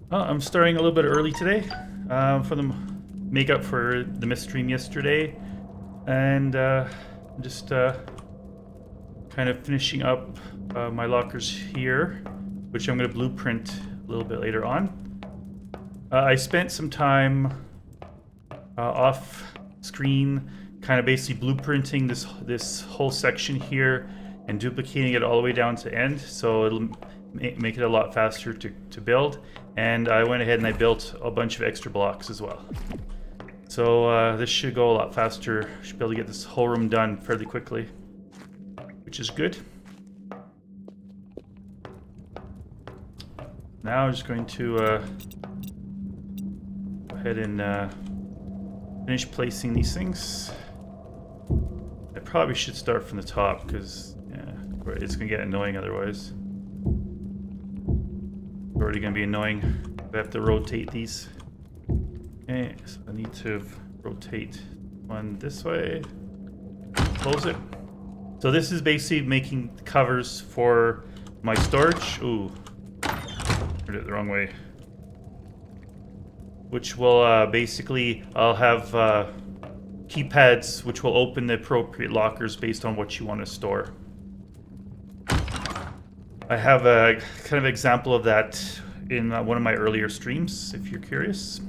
I'm starting a little bit early today for the make up for the missed stream yesterday, and just kind of finishing up my lockers here, which I'm going to blueprint a little bit later on. I spent some time off screen, kind of basically blueprinting this whole section here and duplicating it all the way down to end, so it'll make it a lot faster to build. And I went ahead and I built a bunch of extra blocks as well. So this should go a lot faster. Should be able to get this whole room done fairly quickly, which is good. Now I'm just going to go ahead and finish placing these things. I probably should start from the top because it's going to get annoying otherwise. It's already going to be annoying if I have to rotate these. Okay, so I need to rotate one this way. Close it. So this is basically making covers for my storage. Ooh, turned it the wrong way. Which will basically, I'll have keypads which will open the appropriate lockers based on what you want to store. I have a kind of example of that in one of my earlier streams, if you're curious.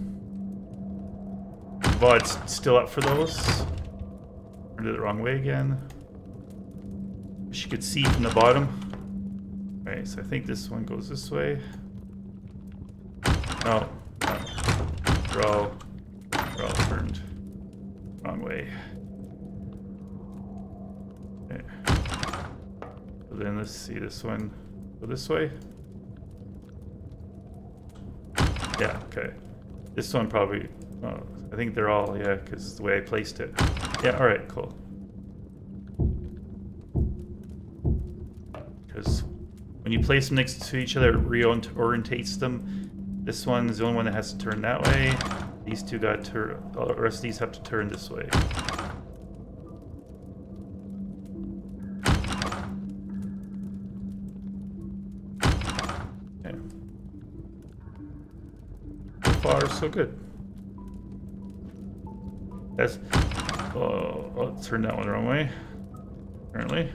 But it's still up for those. Turned it the wrong way again. As you could see from the bottom. Okay, so I think this one goes this way. No. They're all turned wrong way. Okay. So then let's see, this one go this way. Yeah, okay. This one probably, oh, I think they're all, yeah, because the way I placed it. Yeah, alright, cool. Because when you place them next to each other, it reorientates them. This one is the only one that has to turn that way. These two got to turn, the rest of these have to turn this way. Okay. So far, so good. That's, oh, turned that one the wrong way, apparently.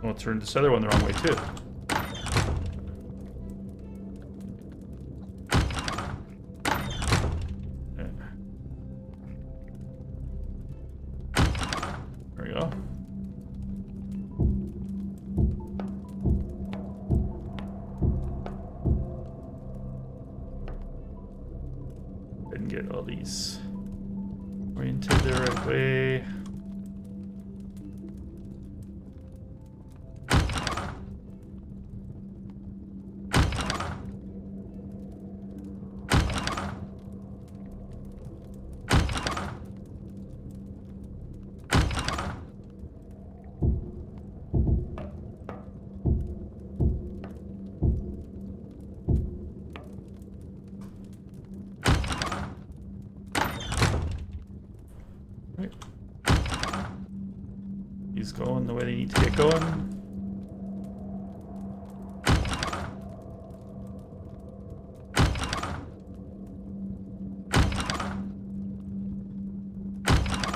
We'll turn this other one the wrong way too. Okay. There we go. And get all these oriented the right way. These going the way they need to get going.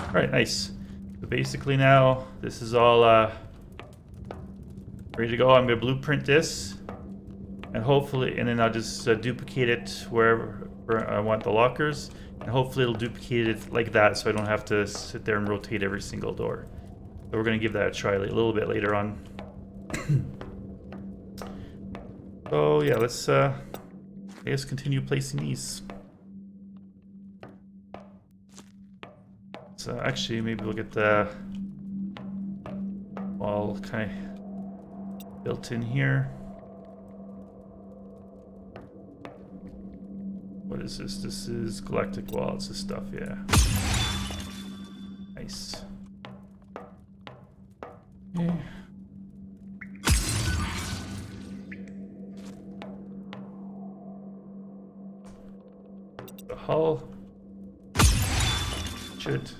Alright, nice. So basically now, this is all ready to go. I'm going to blueprint this. And hopefully, and then I'll just duplicate it wherever I want the lockers. And hopefully it'll duplicate it like that so I don't have to sit there and rotate every single door. So we're going to give that a try a little bit later on. So yeah, let's I guess continue placing these. So actually maybe we'll get the wall kind of built in here. What is this? This is Galactic wall. It's this stuff, yeah. Nice. Yeah. The hull should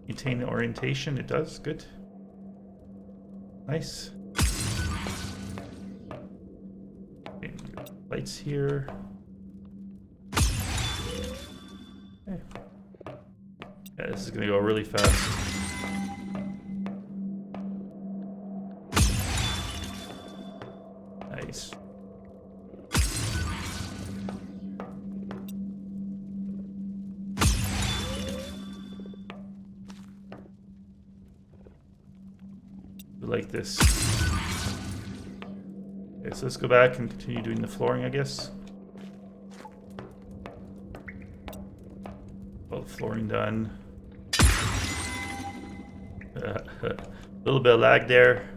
maintain the orientation. It does. Good. Nice. Lights here. Okay. Yeah, this is gonna go really fast. Nice. Like this. Okay, so let's go back and continue doing the flooring, I guess. Well, flooring done. A little bit of lag there.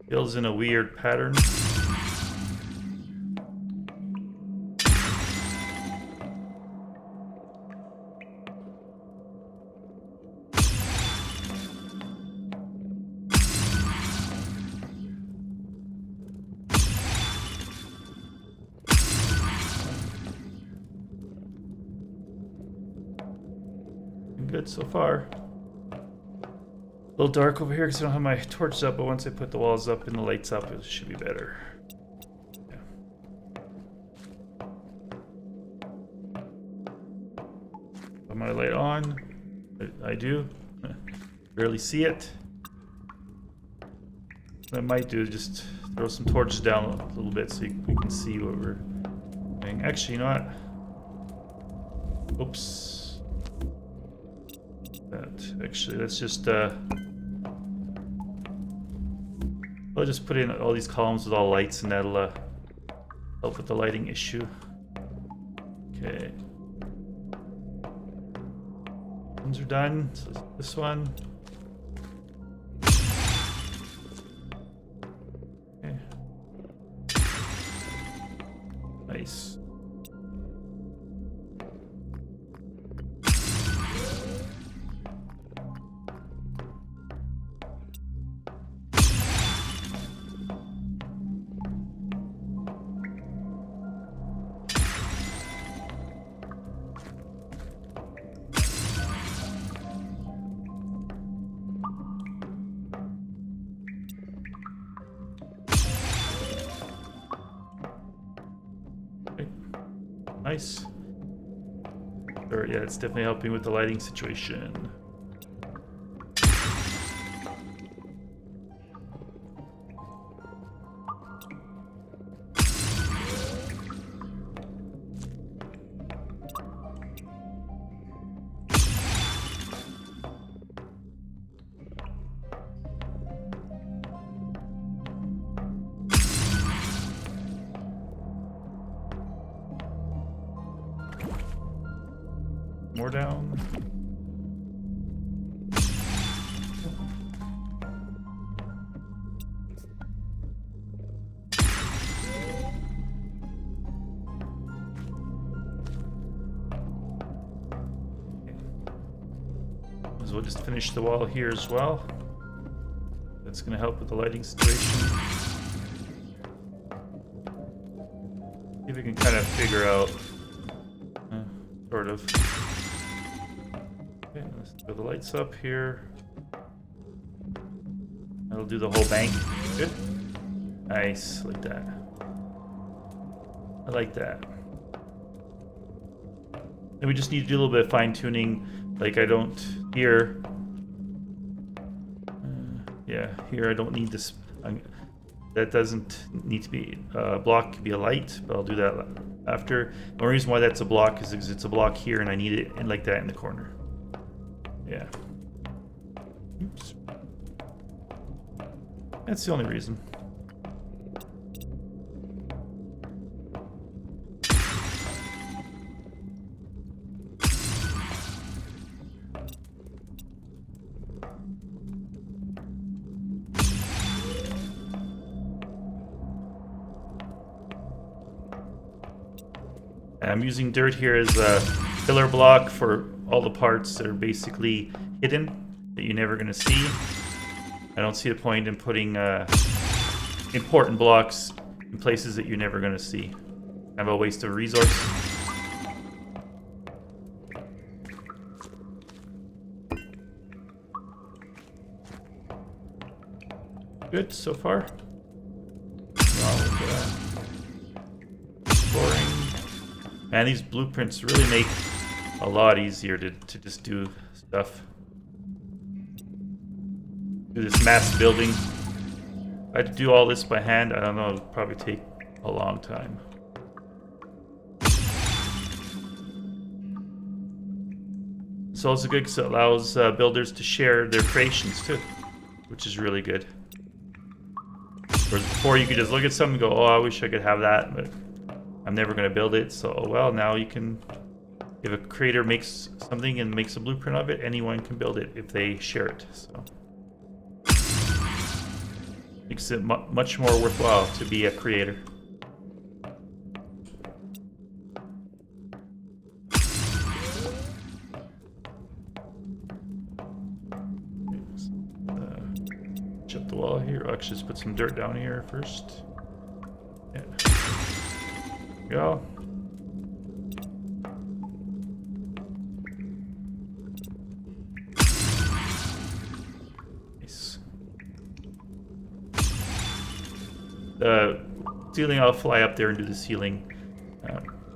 Fills in a weird pattern. Good so far. A little dark over here because I don't have my torches up, but once I put the walls up and the lights up, it should be better. Yeah. Put my light on. I do. Barely see it. What I might do is just throw some torches down a little bit so we can see what we're doing. Actually, you know what? Oops. Actually, let's just I'll just put in all these columns with all lights, and that'll help with the lighting issue. Okay, ones are done. So this one. Okay. Nice. Nice. Or, yeah, it's definitely helping with the lighting situation. More down. So we'll just finish the wall here as well. That's going to help with the lighting situation. See if we can kind of figure out, sort of. Okay, let's throw the lights up here. That'll do the whole bank. Good. Nice, like that. I like that. And we just need to do a little bit of fine tuning. Like I don't here. Yeah, here I don't need this. That doesn't need to be a block. Could be a light, but I'll do that after. The only reason why that's a block is because it's a block here, and I need it in like that in the corner. Yeah. Oops. That's the only reason. I'm using dirt here as a filler block for all the parts that are basically hidden, that you're never going to see. I don't see the point in putting important blocks in places that you're never going to see. Kind of a waste of resource. Good so far. Exploring. Man, these blueprints really make a lot easier to just do stuff. Do this mass building. If I had to do all this by hand, I don't know, it would probably take a long time. It's also good because it allows builders to share their creations too, which is really good. Whereas before you could just look at something and go, oh, I wish I could have that, but I'm never going to build it. So, oh, well, now you can, if a creator makes something and makes a blueprint of it, anyone can build it if they share it. So, makes it much more worthwhile to be a creator. Chip the wall here. I'll actually just put some dirt down here first. Yeah. There we go. Nice. The ceiling, I'll fly up there and do the ceiling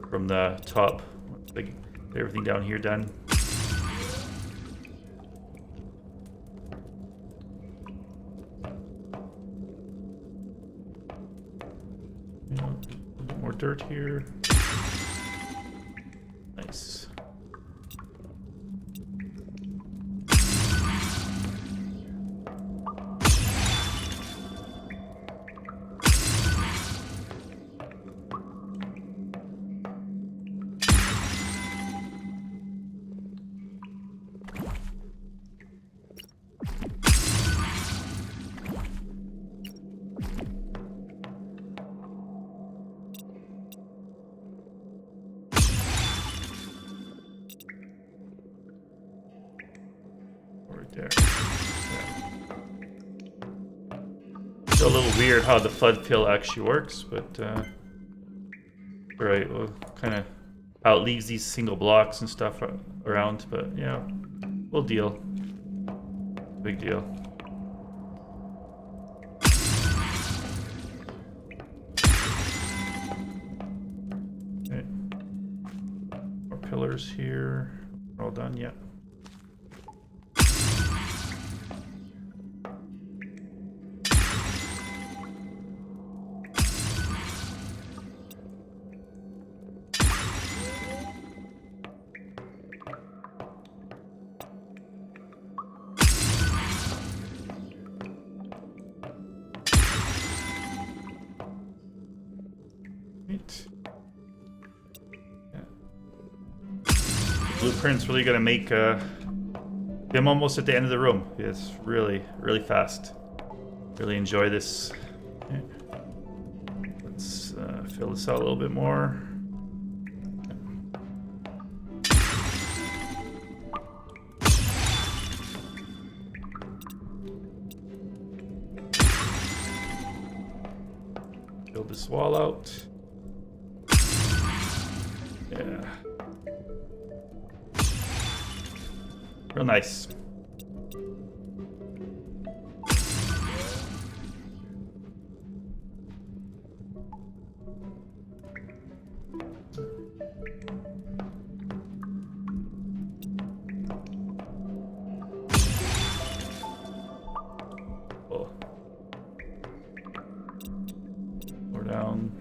from the top. Get everything down here done. More dirt here. Nice. There. Yeah. Still a little weird how the flood fill actually works, but right, well, kind of how it leaves these single blocks and stuff around, but yeah, we'll deal. Big deal. Okay. More pillars here. We're all done, yeah. Yeah. Blueprint's really gonna make I'm almost at the end of the room. It's really, really fast. Really enjoy this. Okay. Let's fill this out a little bit more. Build this wall out. Yeah. Real nice. Oh. More down.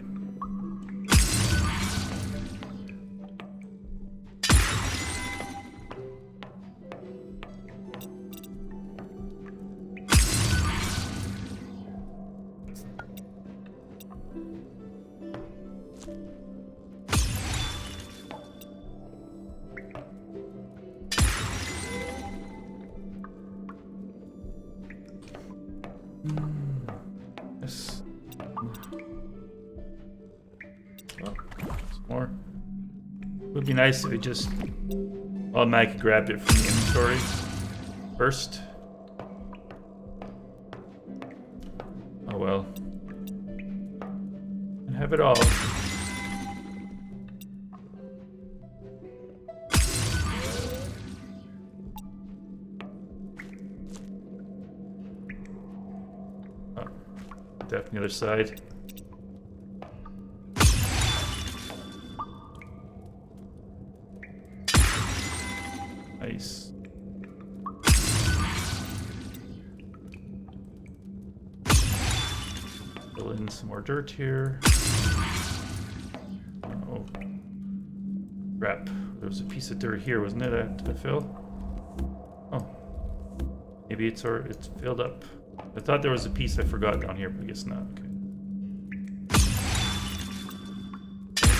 Yes. Oh, some more. Would be nice if it just automatically grabbed it from the inventory first. Oh well. And have it all. Oh. Put that from the other side. Nice. Fill in some more dirt here. Oh, crap. There was a piece of dirt here, wasn't it, to fill? Oh. Maybe it's filled up. I thought there was a piece I forgot down here, but I guess not. Okay.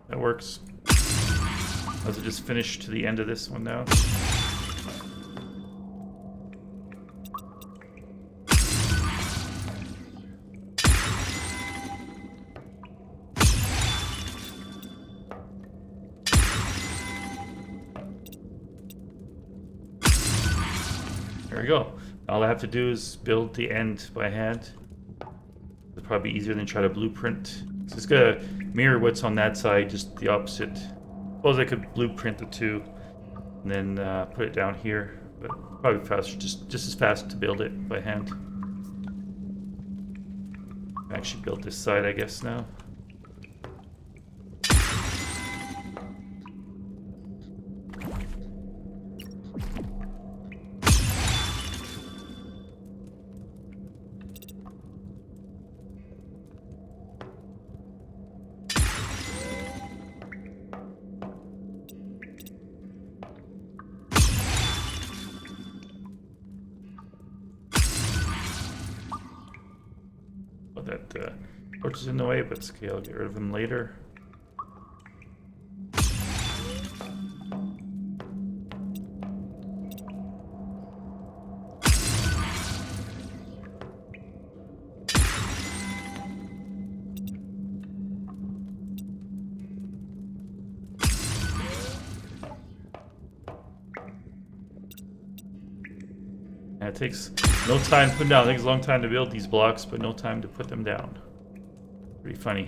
That works. Does it just finish to the end of this one now? There we go. All I have to do is build the end by hand. It's probably easier than try to blueprint. So it's gonna mirror what's on that side, just the opposite. Suppose I could blueprint the two and then put it down here, but probably faster, just as fast to build it by hand. Actually build this side, I guess, now. That torch is in the way, but it's okay, I'll get rid of him later. And it takes no time to put them down. It takes a long time to build these blocks, but no time to put them down. Pretty funny.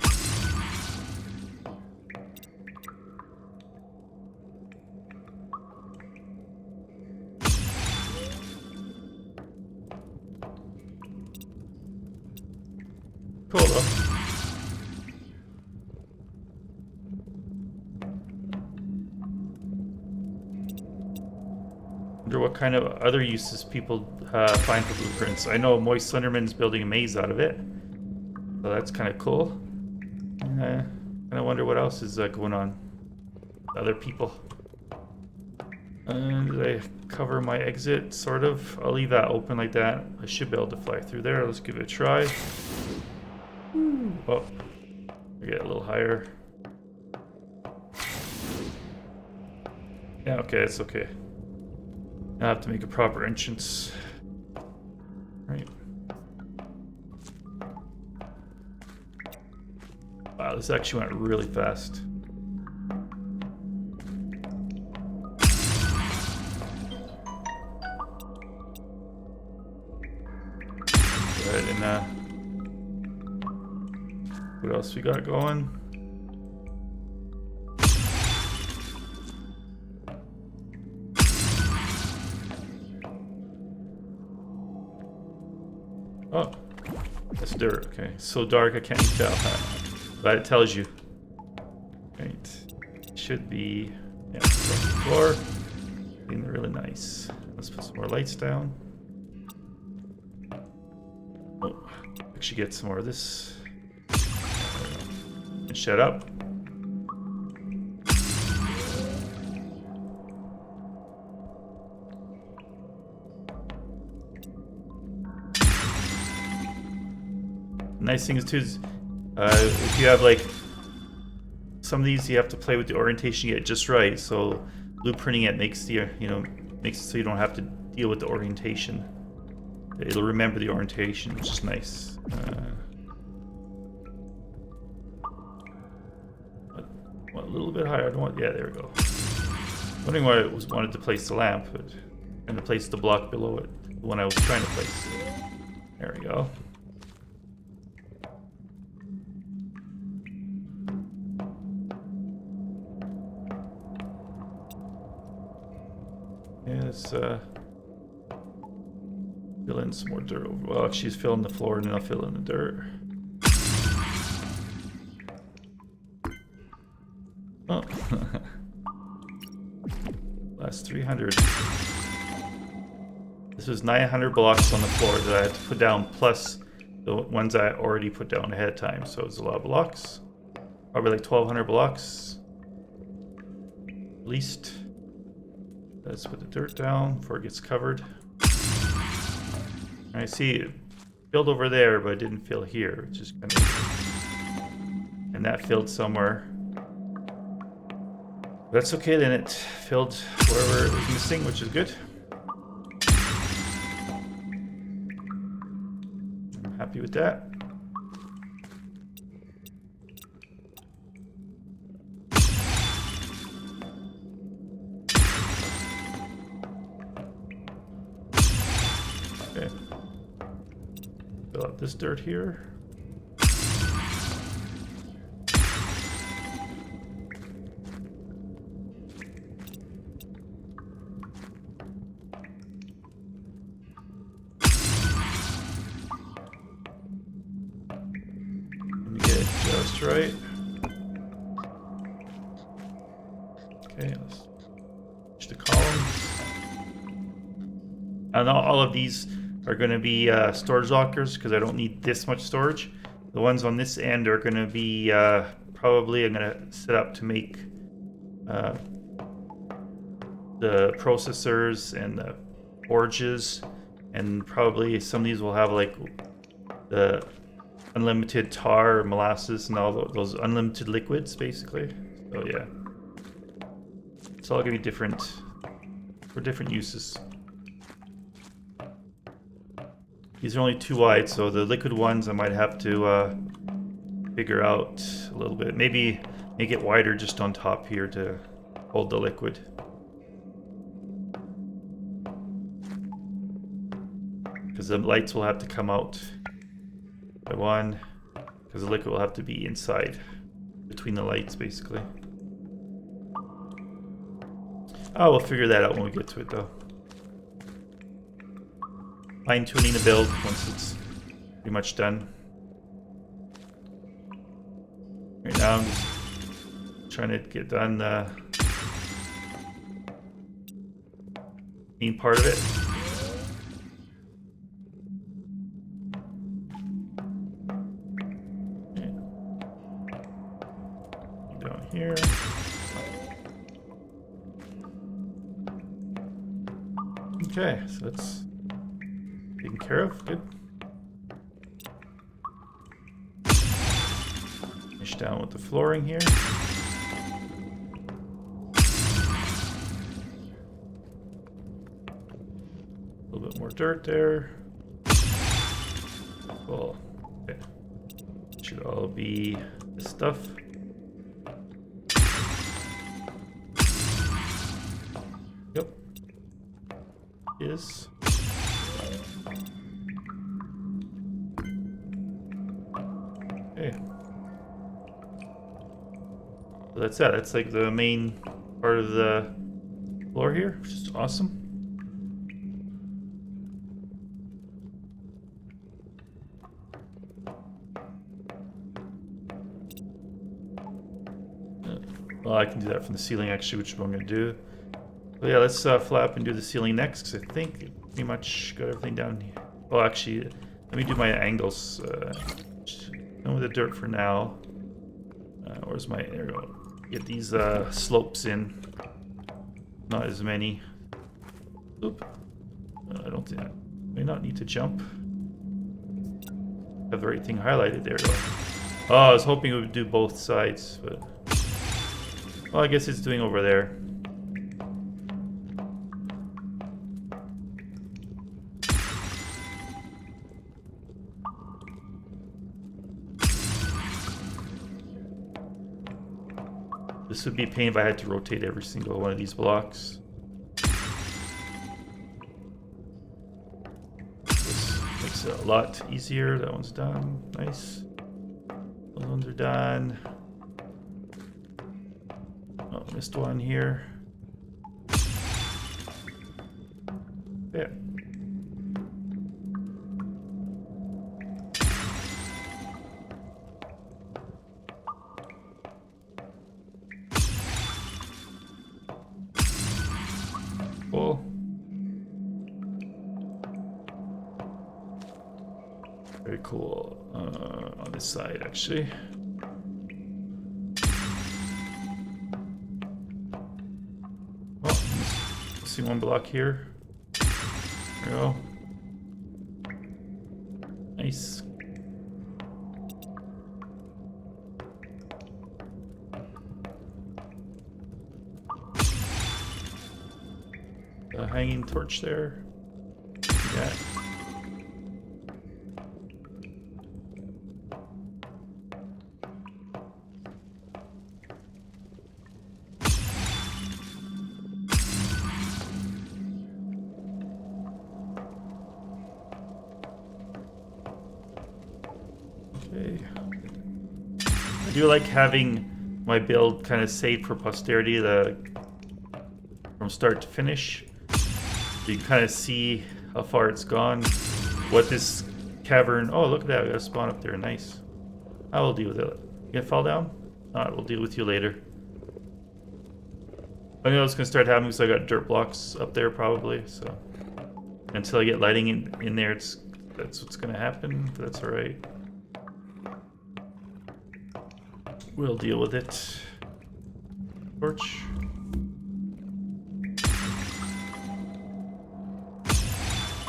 Cool though. Wonder what kind of other uses people find for blueprints. I know Moist Slenderman's building a maze out of it, so that's kind of cool. And I wonder what else is going on. Other people. Did I cover my exit? Sort of. I'll leave that open like that. I should be able to fly through there. Let's give it a try. Oh, I get a little higher. Yeah, okay, it's okay. I have to make a proper entrance. Right. Wow, this actually went really fast. Go ahead and what else we got going? Oh, that's dirt. Okay, it's so dark I can't tell. But it tells you. Right, should be. Yeah, floor. Being really nice. Let's put some more lights down. Oh, actually get some more of this. And shut up. Nice thing is too is if you have like some of these, you have to play with the orientation, get it just right. So blueprinting it makes the makes it so you don't have to deal with the orientation. It'll remember the orientation, which is nice. A little bit higher. I don't want. Yeah, there we go. Wondering why I wanted to place the lamp, but and to place the block below it, the one I was trying to place. There we go. Yeah, let's build Fill in some more dirt. Well, she's filling the floor and then I'll fill in the dirt. Oh. Last 300. This was 900 blocks on the floor that I had to put down, plus the ones I already put down ahead of time. So it's a lot of blocks. Probably like 1,200 blocks. At least. Let's put the dirt down before it gets covered. I see it filled over there, but it didn't fill here, which is kind of... And that filled somewhere. That's okay, then it filled wherever it was missing, which is good. I'm happy with that. Okay. Fill out this dirt here. Right. Okay, let's switch the columns. And all of these are going to be storage lockers because I don't need this much storage. The ones on this end are going to be probably I'm going to set up to make the processors and the forges, and probably some of these will have like the unlimited tar, or molasses, and all those unlimited liquids, basically. So yeah, it's all gonna be different for different uses. These are only 2 wide, so the liquid ones I might have to figure out a little bit. Maybe make it wider just on top here to hold the liquid. Because the lights will have to come out by one, because the liquid will have to be inside between the lights, basically. Oh, we'll figure that out when we get to it, though. Fine-tuning the build once it's pretty much done. Right now, I'm just trying to get done the main part of it. Here. Okay, so that's taken care of. Good. Finish down with the flooring here. A little bit more dirt there. Cool. Okay. Should all be this stuff. Is okay. So that's that. That's like the main part of the floor here, which is awesome. Well, I can do that from the ceiling actually, which is what I'm going to do. But yeah, let's flap and do the ceiling next, because I think it pretty much got everything down here. Well, actually, let me do my angles. Done with the dirt for now. Where's my... There we go. Get these slopes in. Not as many. Oop. I don't think... I may not need to jump. Have the right thing highlighted. There we go. Oh, I was hoping it would do both sides, but... Well, I guess it's doing over there. This would be a pain if I had to rotate every single one of these blocks. This makes it a lot easier. That one's done. Nice. Those ones are done. Oh, missed one here. Yeah. Cool. Very cool. On this side, actually. Well, see one block here. There we go. Nice. A hanging torch there. Yeah. Okay. I do like having my build kind of saved for posterity, from start to finish. You can kind of see how far it's gone, what this cavern... Oh, look at that, we got a spawn up there, nice. I will deal with it. You gonna fall down? Alright, we'll deal with you later. I know it's gonna start happening because I got dirt blocks up there probably, so... Until I get lighting in there, that's what's gonna happen, but that's alright. We'll deal with it. Torch.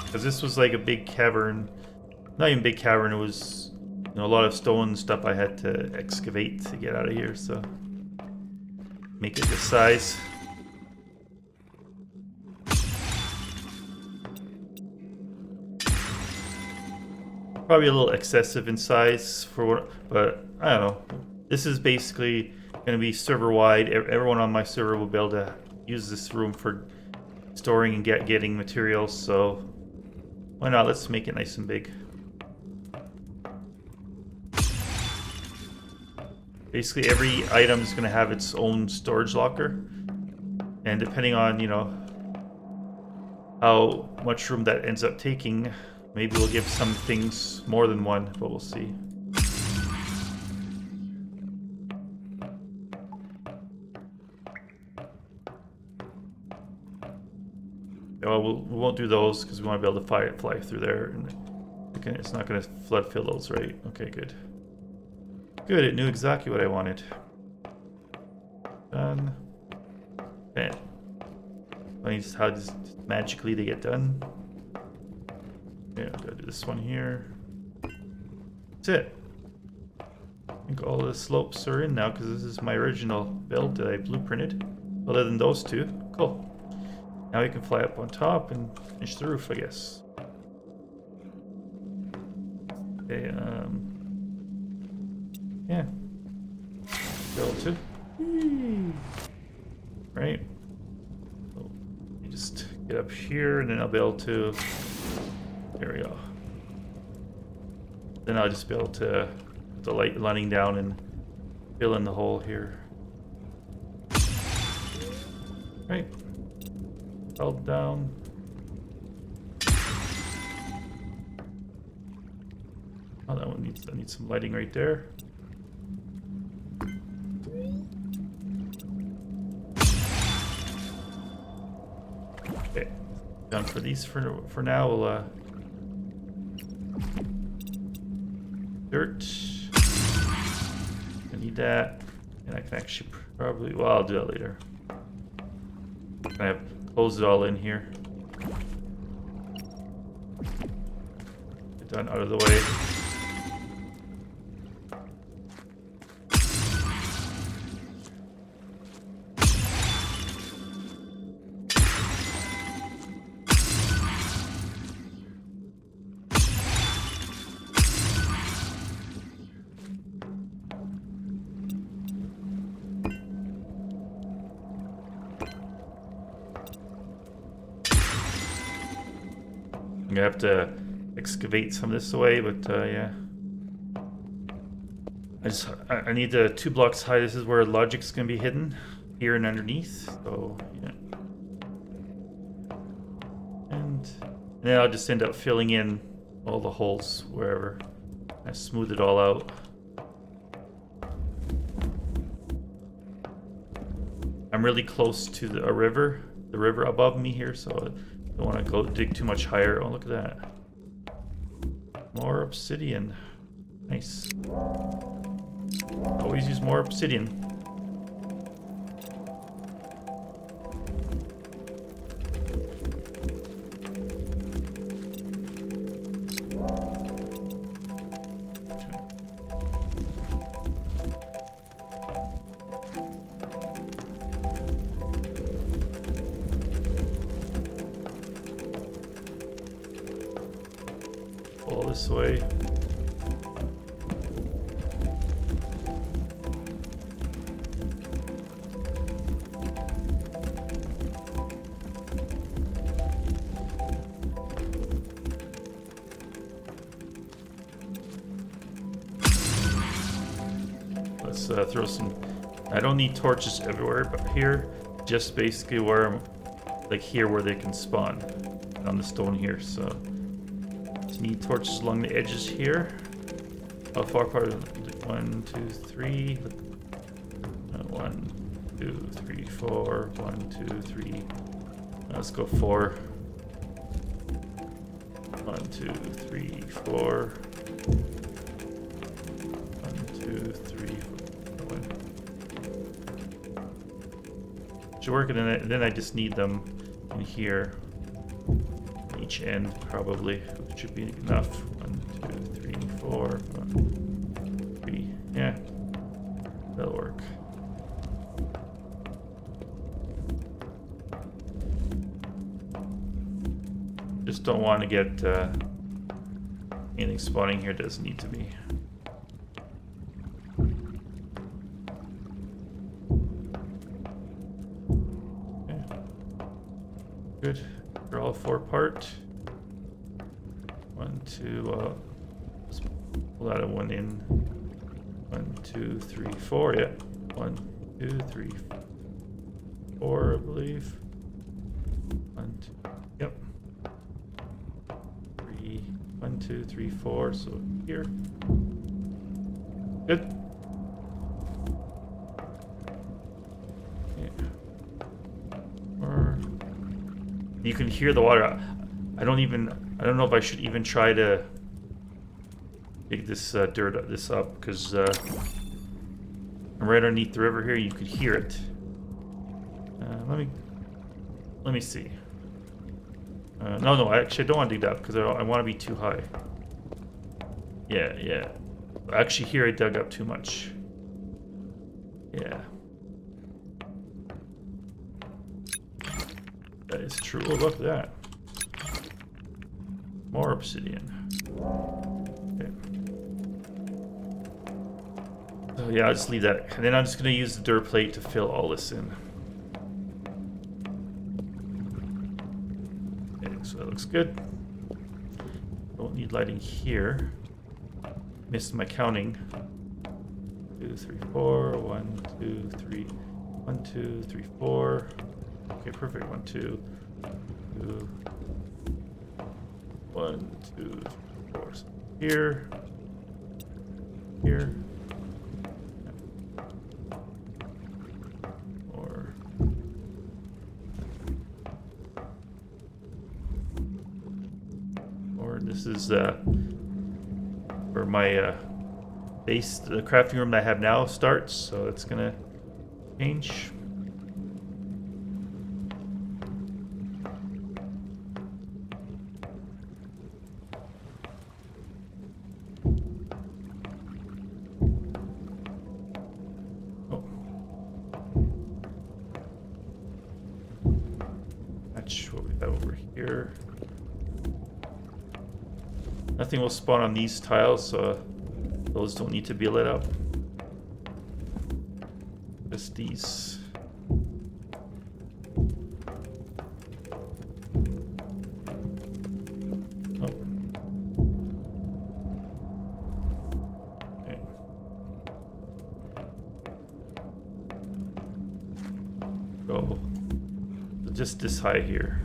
Because this was like a big cavern. Not even big cavern, it was, you know, a lot of stone stuff I had to excavate to get out of here, so make it this size. Probably a little excessive in size for what, but I don't know. This is basically going to be server wide. Everyone on my server will be able to use this room for storing and getting materials, so why not? Let's make it nice and big. Basically, every item is going to have its own storage locker, and depending on, you know, how much room that ends up taking, maybe we'll give some things more than one, but we'll see. Well, we won't do those because we want to be able to fly through there, and it's not going to flood fill those, right? Okay, good. Good, it knew exactly what I wanted. Done. Okay. Funny just how just magically they get done. Yeah, I'll do this one here. That's it. I think all the slopes are in now because this is my original build that I blueprinted. Other than those two. Cool. Now we can fly up on top and finish the roof, I guess. Okay, yeah. Build two. Right. So you just get up here and then I'll be able to... There we go. Then I'll just be able to put the light lining down and fill in the hole here. Right. Held down. Oh, that one needs some lighting right there. Okay, done for these for now. We'll dirt. I need that, and I can actually probably. Well, I'll do that later. I have close it all in here. Get done out of the way. I'm gonna have to excavate some of this away, but yeah. I need the 2 blocks high. This is where logic's gonna be hidden, here and underneath. So yeah. And then I'll just end up filling in all the holes wherever. I smooth it all out. I'm really close to a river. the river above me here, so I don't want to go dig too much higher. Oh, look at that. More obsidian. Nice. Always use more obsidian. All this way. Let's throw some. I don't need torches everywhere, but here, just basically where I'm, like here where they can spawn on the stone here. So just need torches along the edges here. How far apart? 1, 2, 3. 1, 2, 3, 4. 1, 2, 3. Let's go 4. 1, 2, 3, 4. 1, 2, 3, 4. Should work it in it, and then I just need them in here. Each end probably, which should be enough. 1, 2, 3, 4. 1, 3. Yeah, that'll work. Just don't want to get anything spawning here. Doesn't need to be. Good. They're all 4 apart. 1, 2. Let's pull out a 1 in. 1, 2, 3, 4. Yeah. 1, 2, 3, 4. I believe. 1, 2. Yep. 3. 1, 2, 3, 4. So here. Good. You can hear the water. I don't know if I should even try to dig this this up, because I'm right underneath the river here. You could hear it. Let me see. No, actually I don't want to dig that up because I want to be too high. Yeah. Actually here I dug up too much. Yeah. That is true. Oh, look at that. More obsidian. Okay. So yeah, I'll just leave that. And then I'm just going to use the dirt plate to fill all this in. Okay, so that looks good. Don't need lighting here. Missed my counting. 2, 3, 4. 1, 2, 3. 1, 2, 3, 4. Okay, perfect. 1, 2, 2. 1, 2, 4. So here. Or this is where my base, the crafting room that I have now starts. So it's gonna change. What we have over here. Nothing will spawn on these tiles, so those don't need to be lit up. Just these. Oh. Okay. Go. Just this high here.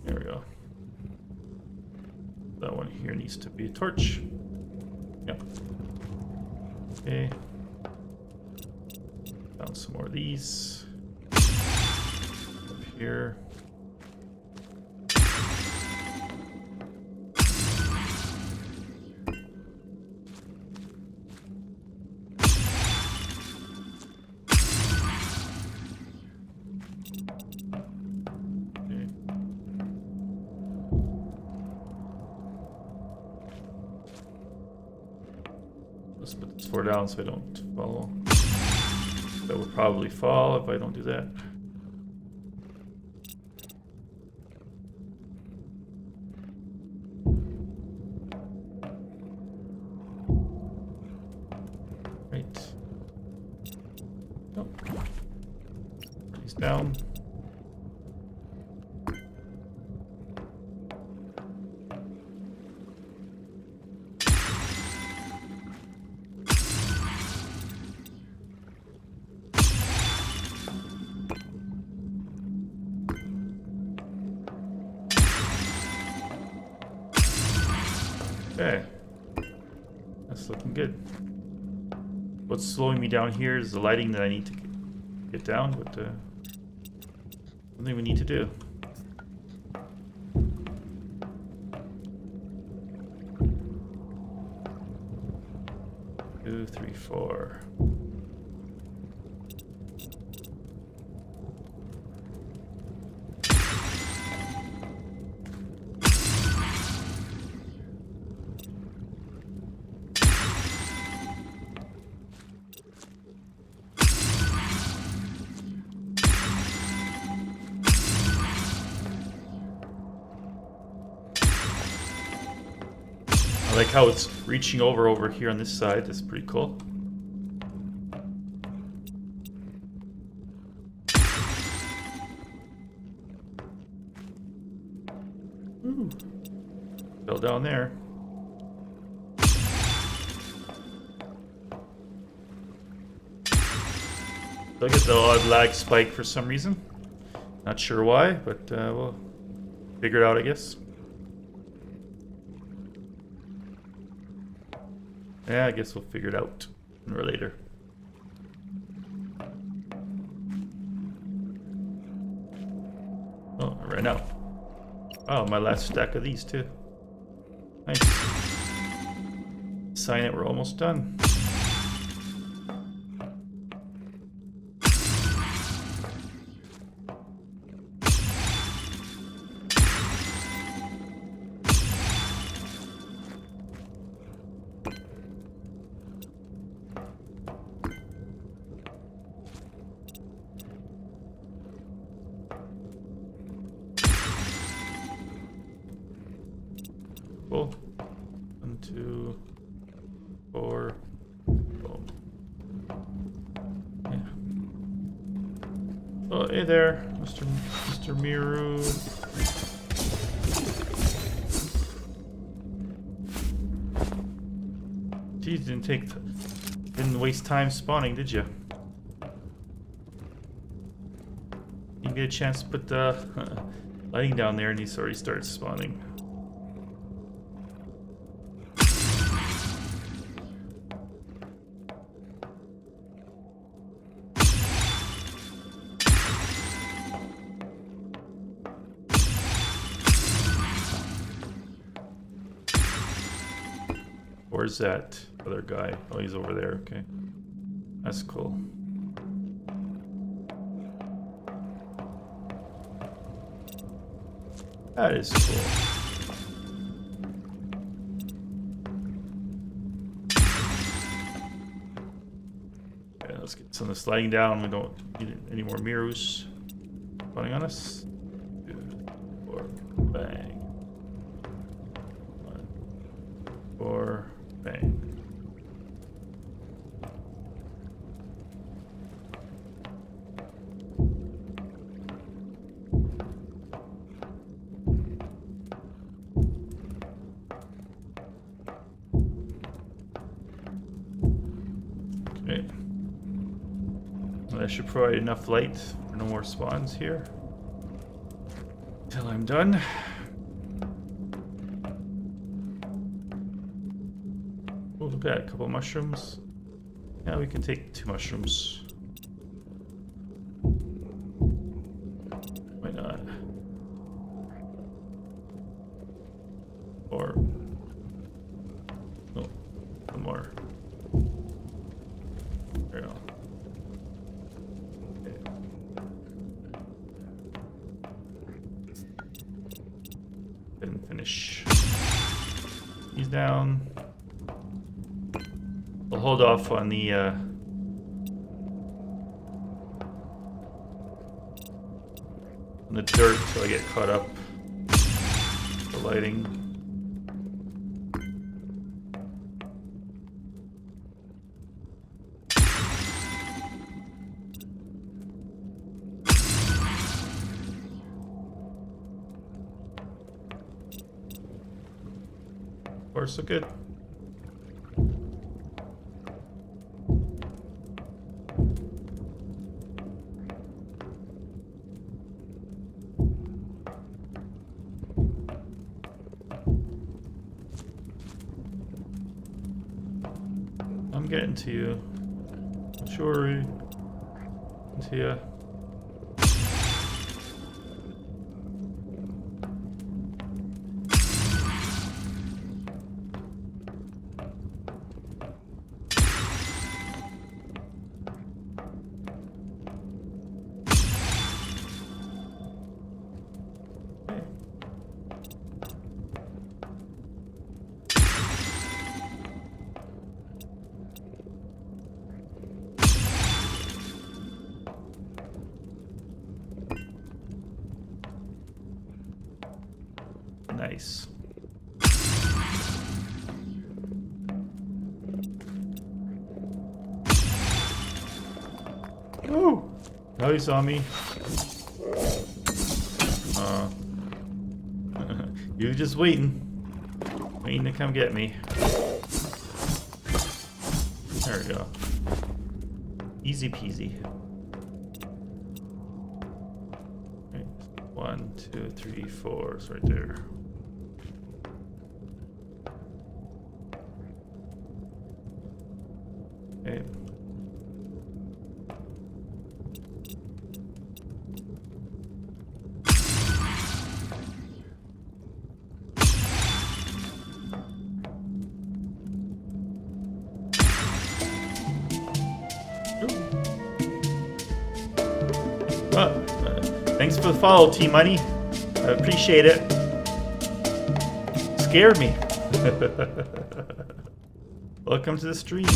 There we go. That one here needs to be a torch. Yep. Okay. Found some more of these. here. Let's put this 4 down so I don't fall. That would probably fall if I don't do that. Right. Nope. He's down. Okay, that's looking good. What's slowing me down here is the lighting that I need to get down, but something we need to do. Two, three, four. I like how it's reaching over here on this side. That's pretty cool. Ooh. Fell down there. Still get the odd lag spike for some reason. Not sure why, but we'll figure it out, I guess. Yeah, I guess we'll figure it out sooner or later. Oh, I ran out. Oh, my last stack of these too. Nice. Sign it, we're almost done. Cool. 1, 2, 4. Boom. Yeah. Oh, hey there, Mr. Miru. Geez, didn't waste time spawning, did you? You get a chance to put the lighting down there, and he's already started spawning. Where's that other guy? Oh, he's over there. Okay. That's cool. That is cool. Okay, let's get some of this lighting down. We don't need any more mirrors spawning on us. 2, 4, bang. 1, 4. Bang. Okay. Well, that should provide enough light for no more spawns here. Till I'm done. Oh, look at that, a couple of mushrooms. Yeah, we can take 2 mushrooms. Why finish. He's down. We'll hold off on the dirt till I get caught up. The lighting. Of course, so good. I'm getting to you. Sure. To you. Nice. Oh, now he saw me. You're just waiting to come get me. There we go. Easy peasy. Right. 1, 2, 3, 4. It's right there. Okay. Thanks for the follow, T-Money. I appreciate it. Scared me. Welcome to the stream.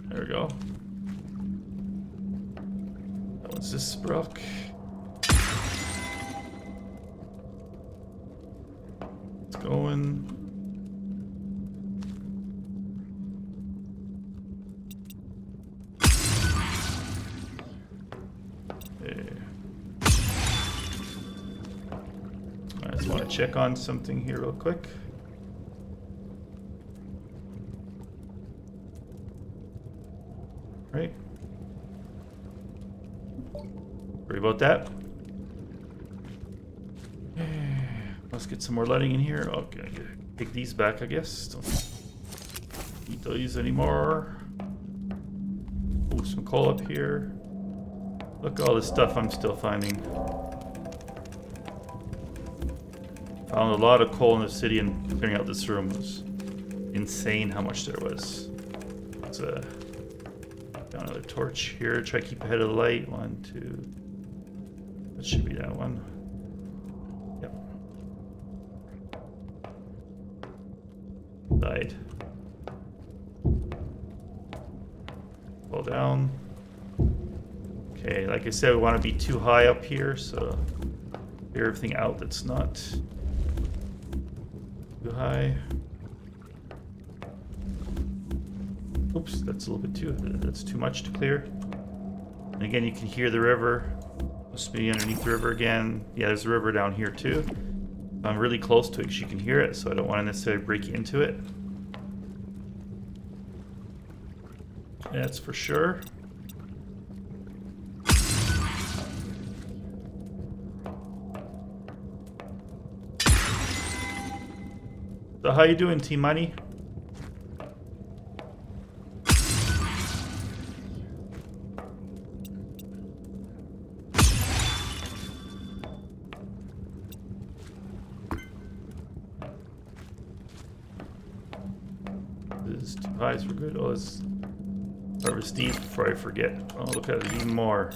There we go. That one's this broke. It's going. There. I just want to check on something here real quick. Right. Worry about that. Let's get some more lighting in here. Okay, take these back, I guess. Don't need those anymore. Oh, some coal up here. Look at all this stuff I'm still finding. Found a lot of coal in the city, and clearing out this room was insane how much there was. It's a Got another torch here. Try to keep ahead of the light. 1, 2. That should be that one. Yep. Died. Fall down. Okay, like I said, we want to be too high up here, so clear everything out that's not too high. Oops, that's a little bit that's too much to clear. And again, you can hear the river. Must be underneath the river again. Yeah, there's a river down here too. I'm really close to it because you can hear it, so I don't want to necessarily break into it. That's for sure. So how you doing, T-Money? Vibes were good. Oh, let's start with Steve before I forget. Oh, look at it, even more.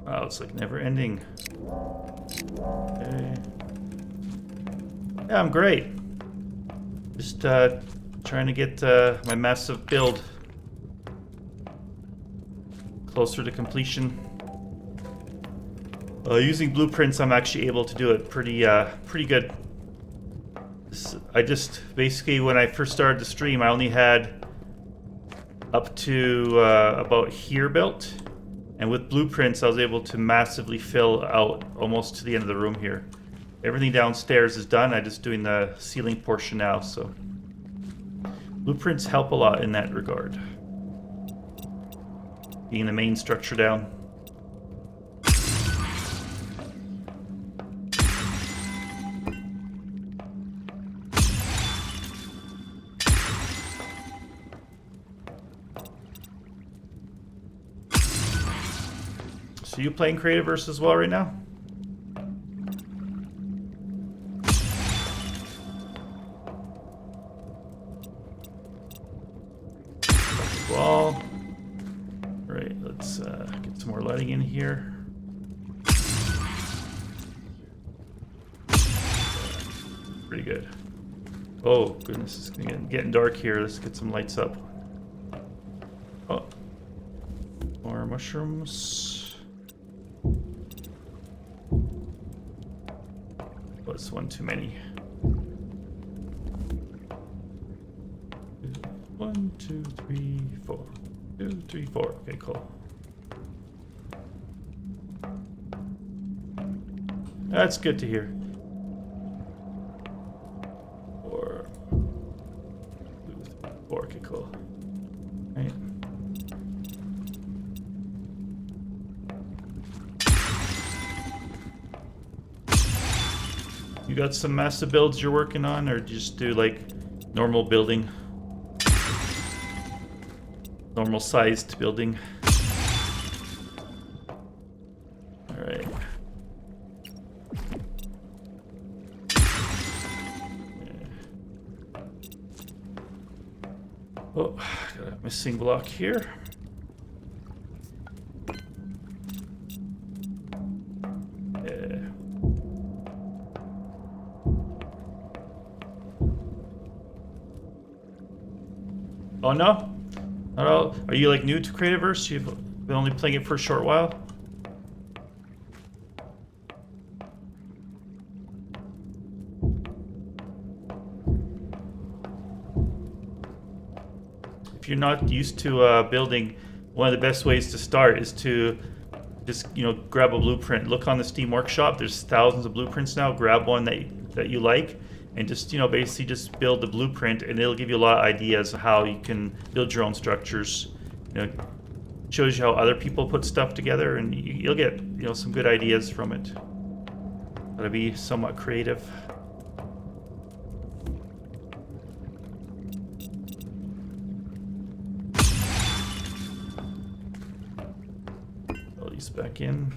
Wow, it's like never ending. Okay. Yeah, I'm great. Just trying to get my massive build closer to completion. Using blueprints, I'm actually able to do it pretty good. I just basically, when I first started the stream, I only had up to about here built, and with blueprints, I was able to massively fill out almost to the end of the room here. Everything downstairs is done. I'm just doing the ceiling portion now, so blueprints help a lot in that regard. Getting the main structure down. So you playing Creativerse as well right now? Wall. Right, let's get some more lighting in here. Pretty good. Oh goodness, it's getting dark here. Let's get some lights up. Oh, more mushrooms. Was one too many. 1, 2, 3, 4. 2, 3, 4. Okay, cool. That's good to hear. 4. 2, 3, 4. Okay, cool. Right. You got some massive builds you're working on, or just do like normal building? Normal sized building. Alright. Oh, got a missing block here. Oh no? Not all. Are you like new to Creativerse? You've been only playing it for a short while? If you're not used to building, one of the best ways to start is to just, grab a blueprint. Look on the Steam Workshop. There's thousands of blueprints now. Grab one that you like, and just, basically just build the blueprint, and it'll give you a lot of ideas of how you can build your own structures. Shows you how other people put stuff together, and you'll get, some good ideas from it. Gotta be somewhat creative. Put these back in.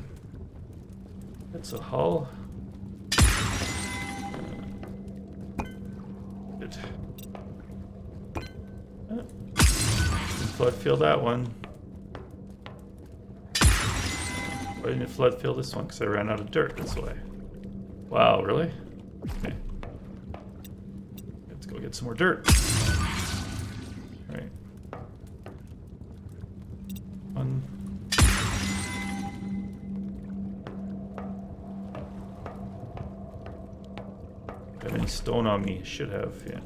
That's a hull. Good. Flood fill that one. Why didn't it flood fill this one? Because I ran out of dirt, that's why. Wow, really? Okay. Let's go get some more dirt. Alright. One. Have any stone on me? Should have, yeah.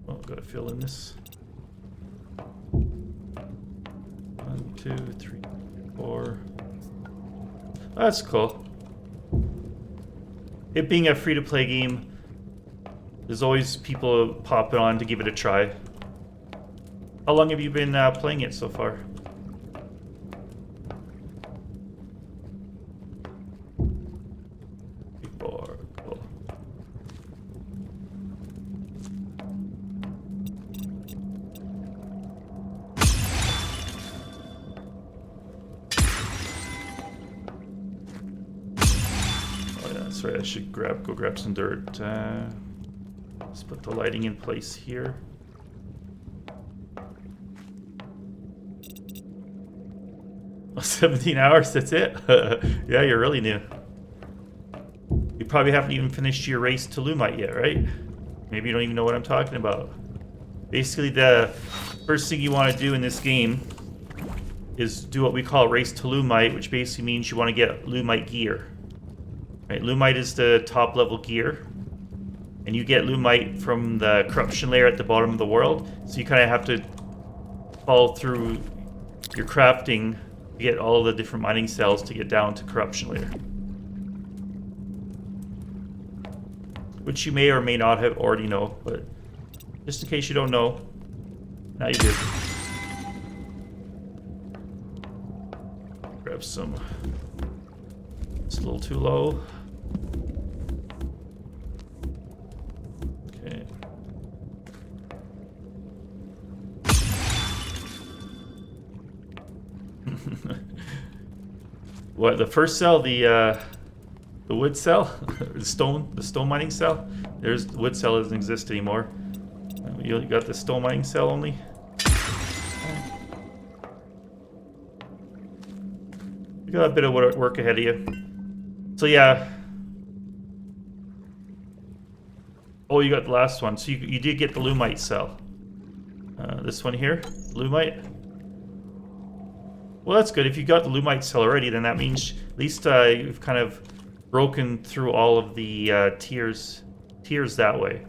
Oh, gotta fill in this. 1, 2, 3, 4. That's cool. It being a free-to-play game, there's always people popping on to give it a try. How long have you been playing it so far? sorry, I should go grab some dirt. Let's put the lighting in place here. Oh, 17 hours, that's it? Yeah, you're really new. You probably haven't even finished your race to Lumite yet, right? Maybe you don't even know what I'm talking about. Basically, the first thing you want to do in this game is do what we call Race to Lumite, which basically means you want to get Lumite gear. Right, Lumite is the top level gear, and you get Lumite from the corruption layer at the bottom of the world, so you kind of have to follow through your crafting to get all the different mining cells to get down to corruption layer. Which you may or may not have already know, but just in case you don't know, now you do. Grab some. It's a little too low. Okay. What, the first cell, the wood cell, the stone mining cell? The wood cell doesn't exist anymore. You got the stone mining cell only. You got a bit of work ahead of you. So yeah. Oh, you got the last one. So you did get the Lumite cell. This one here, Lumite. Well, that's good. If you got the Lumite cell already, then that means at least you've kind of broken through all of the tiers that way.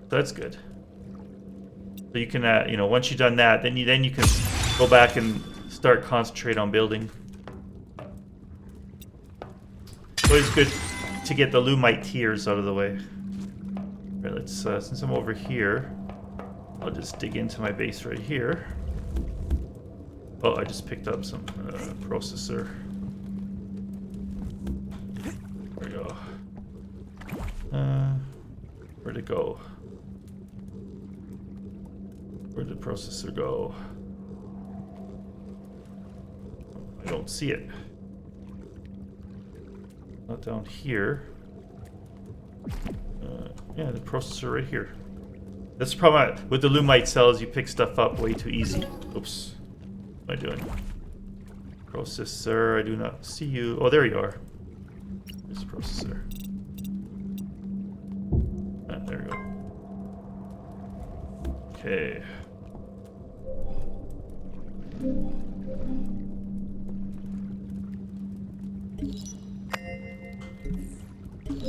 So that's good. So you can, you know, once you've done that, then you can go back and start concentrate on building. So it's good to get the Lumite tiers out of the way. All right, let's since I'm over here, I'll just dig into my base right here. Oh, I just picked up some processor. There we go. Where'd it go? Where'd the processor go? I don't see it. Not down here. Yeah, the processor right here. That's the problem with the Lumite cells. You pick stuff up way too easy. Oops. What am I doing? Processor, I do not see you. Oh, there you are. There's the processor. Ah, there we go. Okay.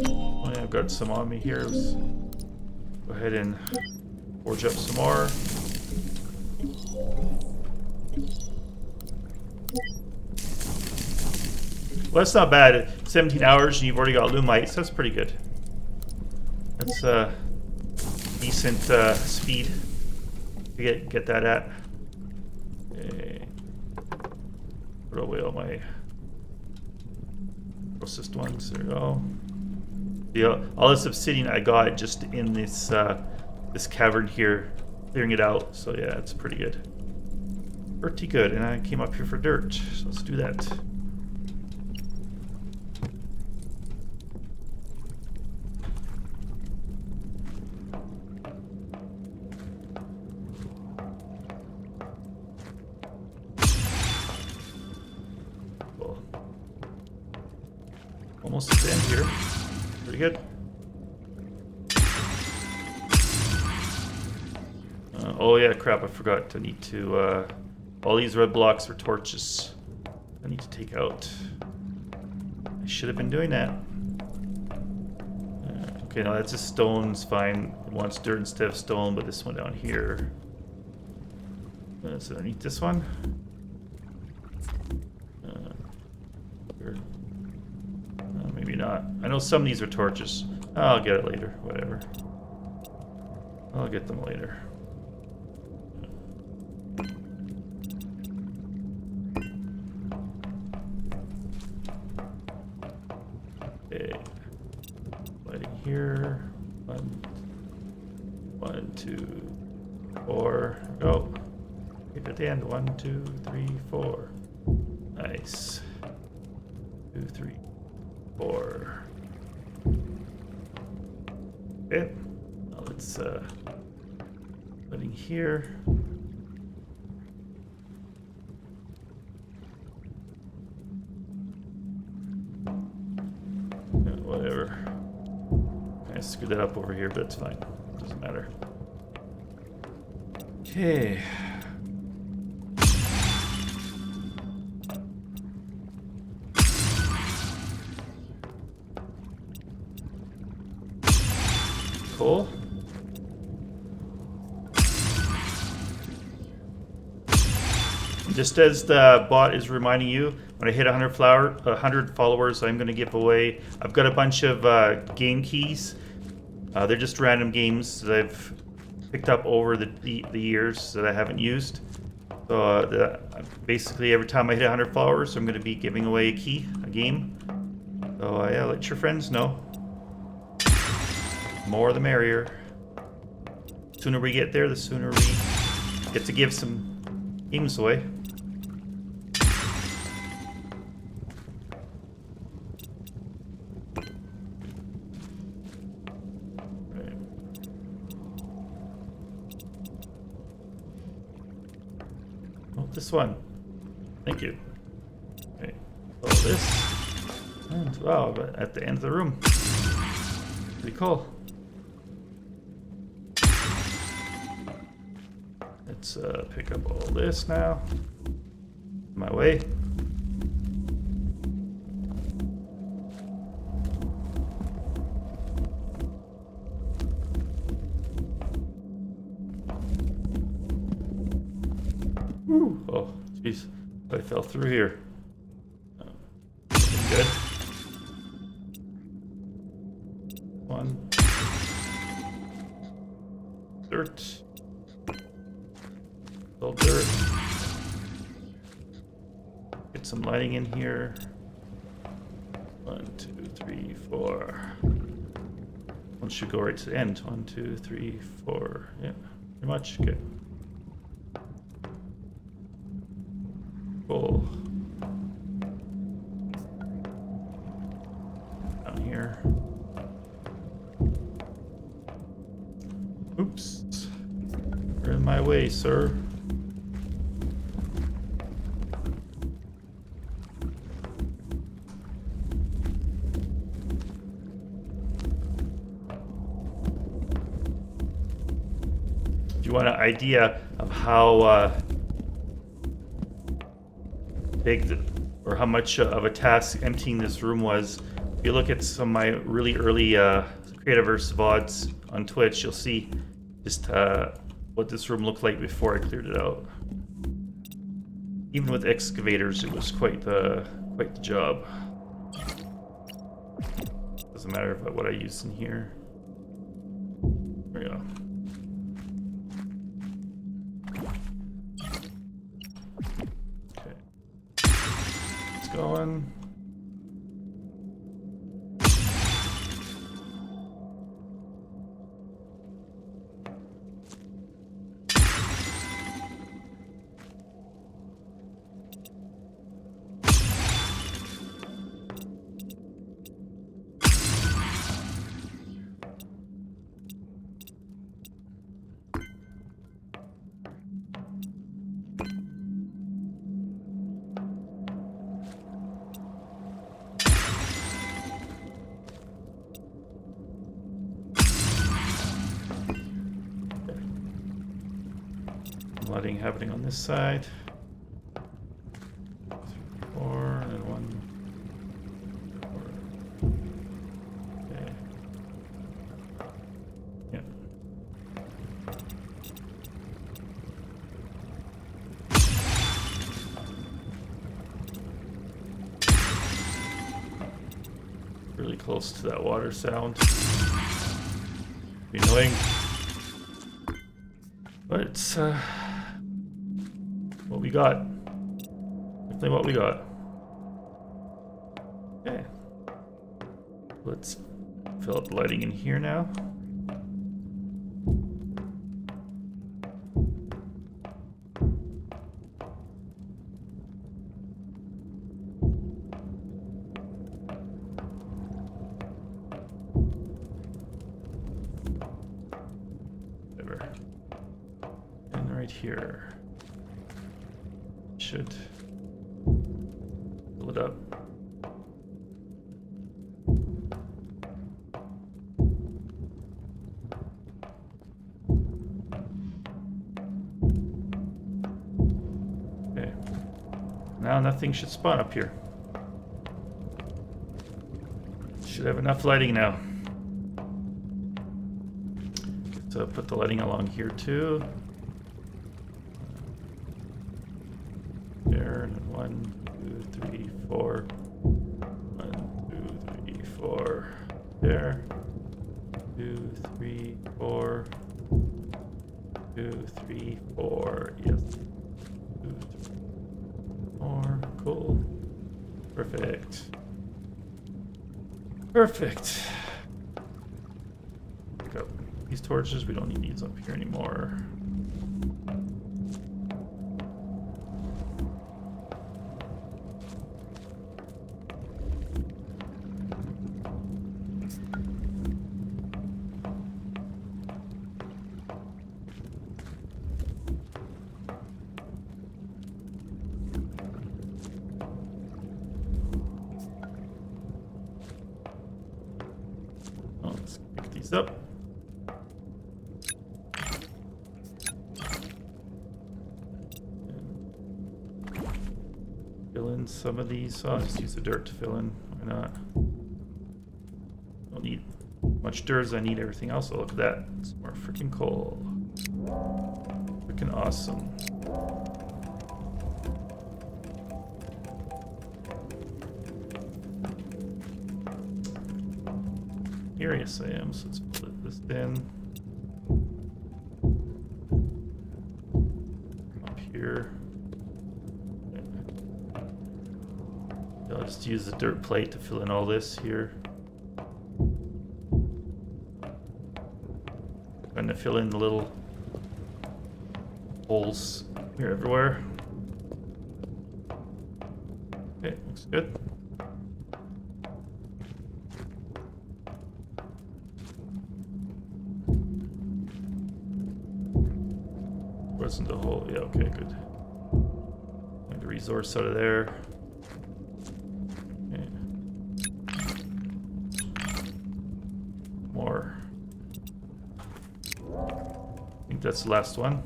Oh, yeah, I've got some on me here. Let's go ahead and forge up some more. Well, that's not bad. 17 hours and you've already got Lumite, so that's pretty good. That's decent speed to get that at. Okay. Put away all my processed ones. There we go. Yeah, all this obsidian I got just in this this cavern here, clearing it out. So yeah, it's pretty good. Pretty good. And I came up here for dirt, so let's do that. Almost at the end here. Pretty good. Oh yeah, crap, I forgot. I need to, all these red blocks are torches. I need to take out. I should have been doing that. Okay, now that's just stone's fine. It wants dirt instead of stone, but this one down here. So underneath this one. Maybe not. I know some of these are torches. I'll get it later. Whatever. I'll get them later. Okay. Lighting here. 1, 2, 4. Go. Keep at the end. 1, 2, 3, 4. Nice. 2, 3, 4. Okay. Now let's putting here. Yeah, whatever. I screwed that up over here, but it's fine. Doesn't matter. Okay. Cool. Just as the bot is reminding you, when I hit 100 followers, I'm going to give away. I've got a bunch of game keys. They're just random games that I've picked up over the years that I haven't used. So basically, every time I hit 100 followers, I'm going to be giving away a key, a game. So yeah, let your friends know. More the merrier. The sooner we get there, the sooner we get to give some games away. Right. Oh, this one. Thank you. Okay. Oh, this. And wow, but at the end of the room. Pretty cool. Let's pick up all this now. My way. Woo. Oh, jeez. I fell through here. Good. One. Dirt. Little dirt. Get some lighting in here. 1, 2, 3, 4. One should go right to the end. 1, 2, 3, 4. Yeah, pretty much. Good. Cool. Down here. Oops. You're in my way, sir. If you want an idea of how big or how much of a task emptying this room was, if you look at some of my really early Creativerse VODs on Twitch, you'll see just what this room looked like before I cleared it out. Even with excavators, it was quite the job. Doesn't matter about what I use in here. There we go. Okay. It's going. Lighting happening on this side. 3, 4, and 1. 4. Okay. Yeah. Really close to that water sound. Be annoying. But it's what we got. Definitely what we got. Okay. Let's fill up the lighting in here now. here. Should fill it up. Okay. Now nothing should spawn up here. Should have enough lighting now. So put the lighting along here too. There, and 1, 2, 3, 4. 1, 2, 3, 4. There. 2, 3, 4. 2, 3, 4. Yes. 2, 3, 4. Cool. Perfect. Perfect. Pick up these torches. We don't need these up here anymore. Let's pick these up. Fill in some of these. I'll just use the dirt to fill in. Why not? Don't need much dirt as I need everything else. Oh, look at that. Some more freaking coal. Freaking awesome. Here, yes I am, so let's put this in. Up here. I'll just use the dirt plate to fill in all this here. Trying to fill in the little holes here everywhere. Okay, looks good. Wasn't the hole? Yeah, okay, good. Get the resource out of there. Okay. More. I think that's the last one.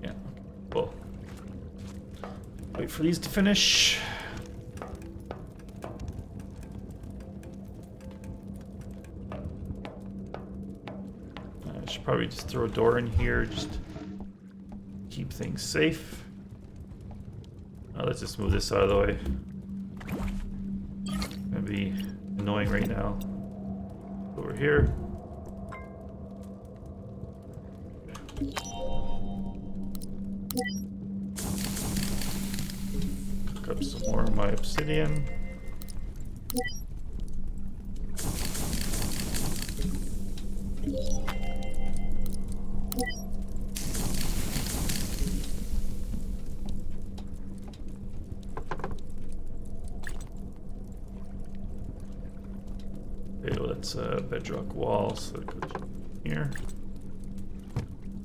Yeah, okay, cool. Wait for these to finish. Probably just throw a door in here, just keep things safe. Let's just move this out of the way. It's gonna be annoying right now. Over here. Cook up some more of my obsidian. That's a bedrock wall, so it goes here.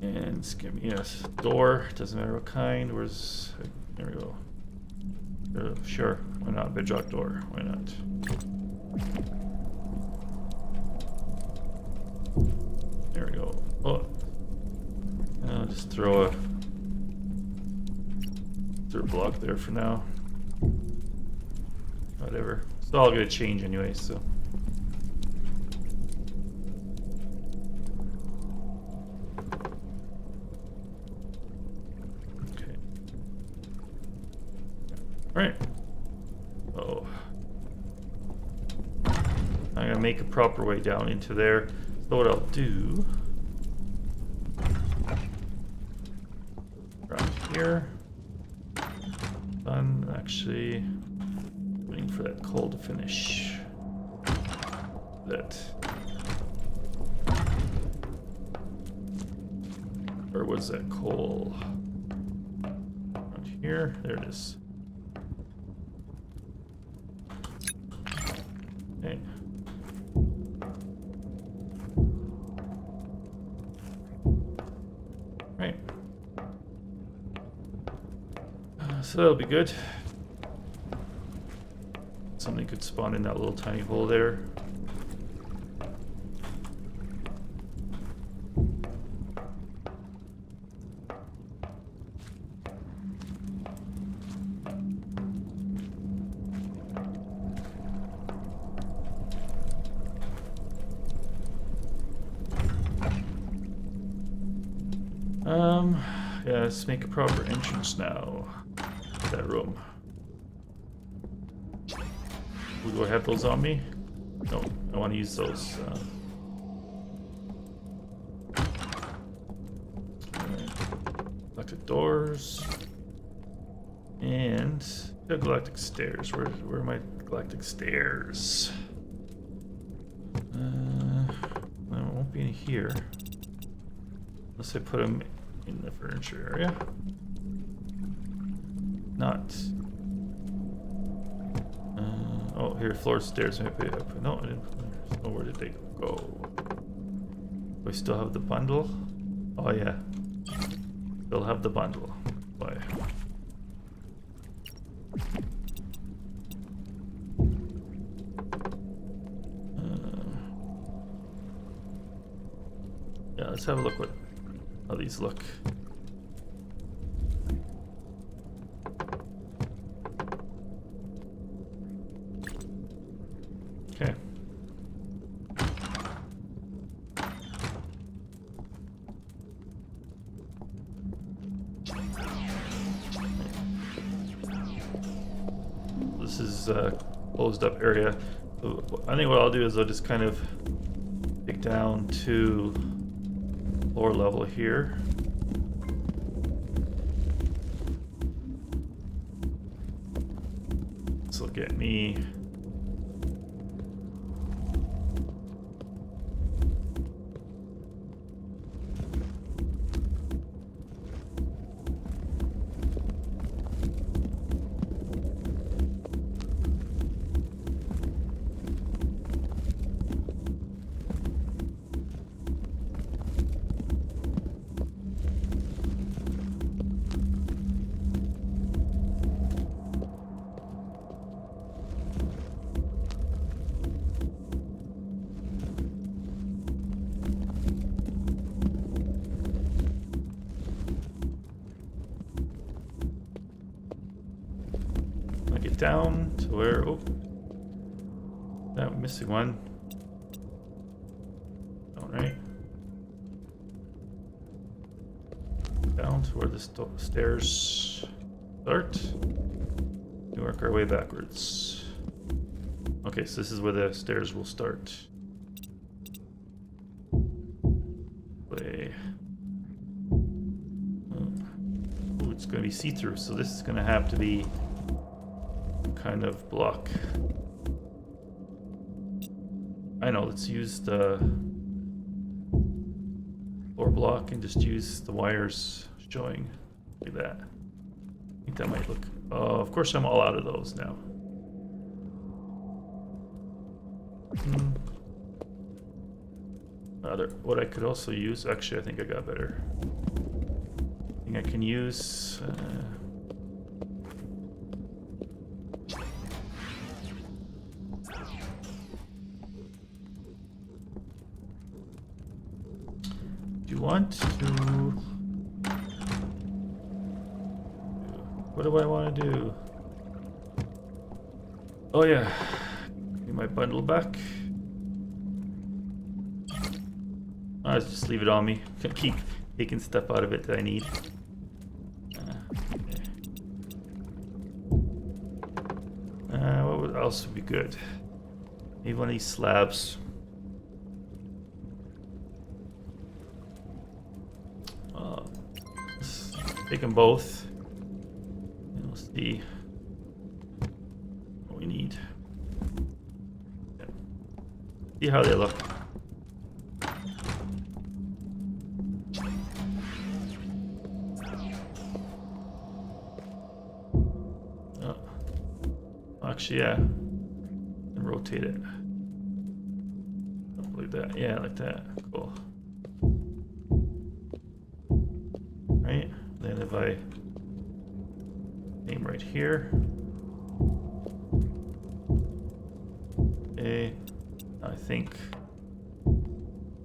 And it's gonna be a door, doesn't matter what kind. Where's, there we go. Sure, why not? Bedrock door, why not? There we go. Oh, I'll just throw a block there for now. Whatever. It's all gonna change anyway, so. Right. Oh. I'm gonna make a proper way down into there. So what I'll do. Around here. Done. Actually, waiting for that coal to finish. That. Where was that coal? Around here. There it is. Okay. So that'll be good. Something could spawn in that little tiny hole there. Yeah, let's make a proper entrance now. That room. Do I have those on me? No, I want to use those. Galactic doors. And the Galactic stairs. Where are my Galactic stairs? Well, it won't be in here. Unless I put them in the furniture area. Not. Oh, here, floor stairs. Maybe no, I didn't. Oh, where did they go? Do I still have the bundle? Oh yeah, still have the bundle. Why? Yeah, let's have a look how these look. Okay. This is a closed up area. So I think what I'll do is I'll just kind of dig down to floor level here. This will get me down to where, oh, that missing one. All right. Down to where the stairs start. We work our way backwards. Okay, so this is where the stairs will start. Play. Oh, it's going to be see-through, so this is going to have to be kind of block. I know, let's use the floor block and just use the wires showing like that. I think that might look, of course I'm all out of those now. What I could also use, actually I think I got better. I think I can use want to... What do I want to do? Oh yeah, get my bundle back. I'll just leave it on me. Keep taking stuff out of it that I need. What else would be good? Maybe one of these slabs. Take them both. And we'll see what we need. Yeah. See how they look. Oh. Actually, yeah. And rotate it. Like that. Yeah, like that. Cool. Right? Then if I Same right here. Okay. I think.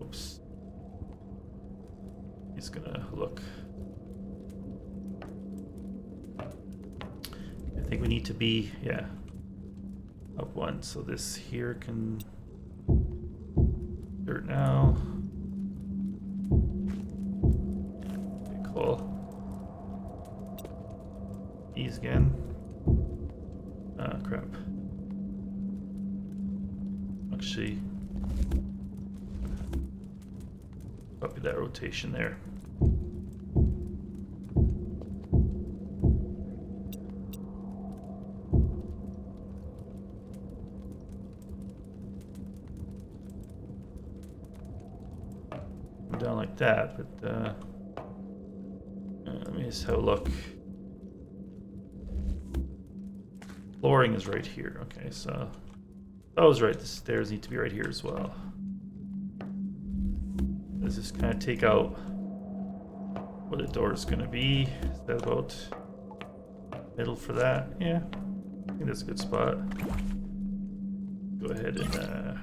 Oops. He's gonna look. I think we need to be, yeah, up one. So this here can dirt now. Okay, cool. These again. Ah, crap. Actually, copy that rotation there. Down like that, but let me just have a look. Flooring is right here. Okay, so I was right. The stairs need to be right here as well. Let's just kind of take out where the door is going to be. Is that about middle for that? Yeah, I think that's a good spot. Go ahead and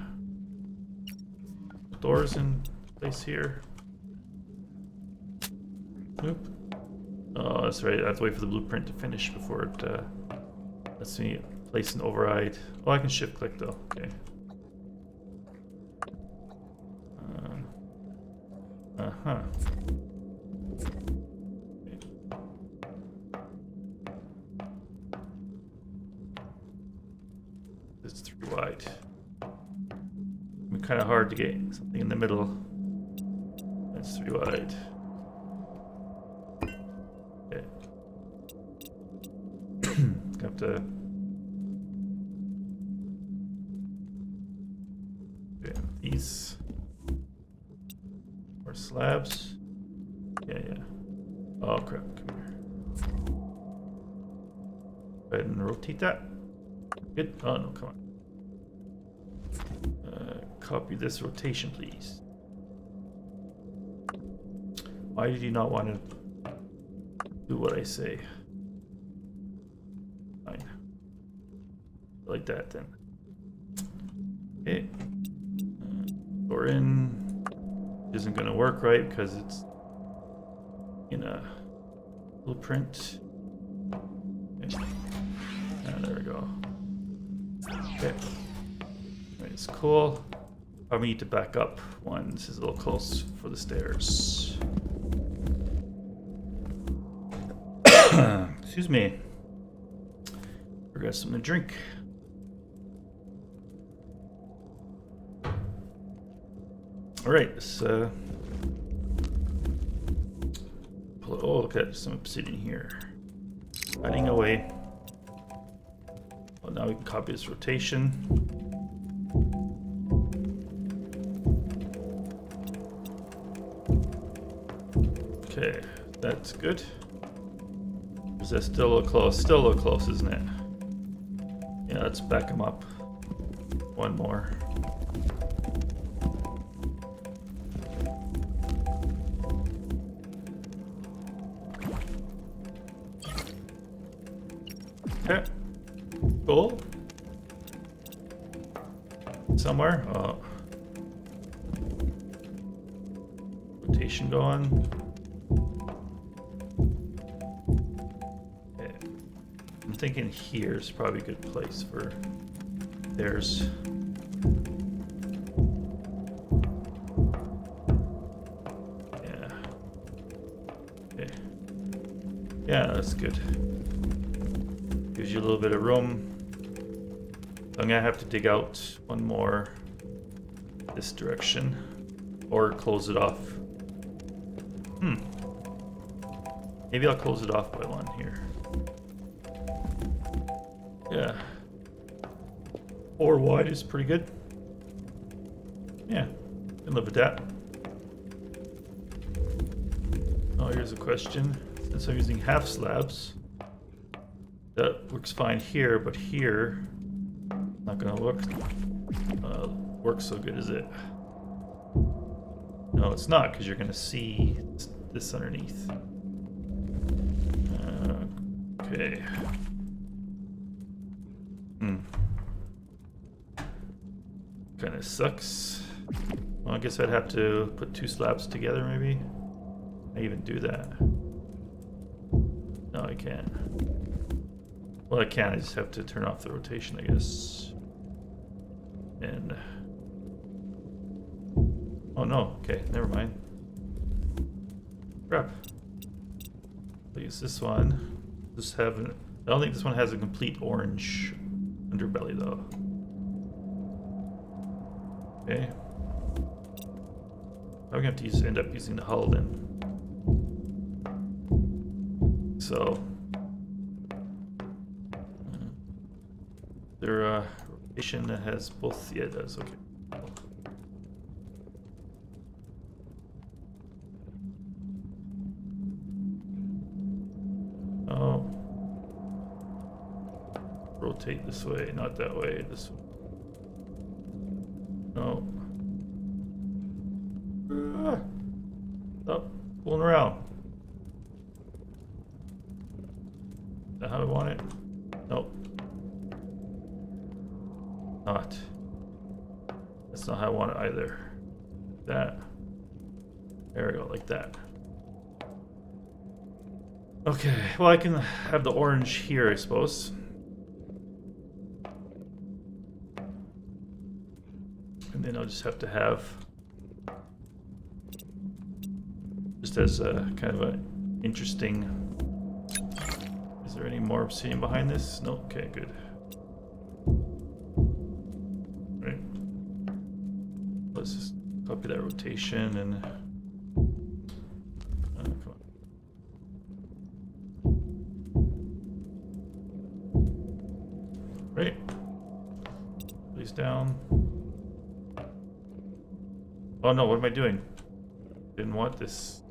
put doors in place here. Oop. Oh, that's right. I have to wait for the blueprint to finish before it lets me place an override. Oh, I can shift click though. Okay. Uh-huh. Okay. It's 3 wide. It's kind of hard to get something in the middle. That's 3 wide. Okay. Have to. Okay, these or slabs. Yeah, yeah. Oh crap! Come here. Go ahead and rotate that. Good. Oh no, come on. Copy this rotation, please. Why did you not want to do what I say? Fine. Like that then. Okay. Door in. Isn't going to work right because it's in a blueprint. Okay. There we go. Okay. Right, it's cool. Probably need to back up one. This is a little close for the stairs. Excuse me. Forgot something to drink. All right, let's pull it. Oh, look at some obsidian here. Cutting away. Well, now we can copy this rotation. Okay, that's good. Is that still a little close? Still a little close, isn't it? Yeah, let's back him up. One more. Okay. Cool. Somewhere. Oh. Rotation going. Okay. I'm thinking here's probably a good place for theirs. Yeah. Okay. Yeah, that's good. Gives you a little bit of room. I'm gonna have to dig out one more this direction or close it off. Maybe I'll close it off by one here. Yeah. 4 wide is pretty good. Yeah, can live with that. Oh, here's a question. Since I'm using half slabs, that works fine here, but here, not gonna work so good, is it? No, it's not, because you're gonna see this underneath. Okay. Kind of sucks. Well, I guess I'd have to put 2 slabs together, maybe. I even do that. No, I can't. Well, I can. I just have to turn off the rotation, I guess. And oh no. Okay, never mind. Crap. I'll use this one. Just have. I don't think this one has a complete orange underbelly though. Okay. I'm gonna have to end up using the hull then. So their rotation that has both. Yeah, it does. Okay. Oh, rotate this way, not that way. This way. No. Stop fooling around. Is that how I want it? Nope. Not. That's not how I want it either. That. There we go, like that. Okay, well I can have the orange here, I suppose. And then I'll just have to have, just as a kind of an interesting. Is there any more obsidian behind this? No. Okay, good. Right. Let's just copy that rotation and. Come on. Right. These down. Oh no, what am I doing? Didn't want this.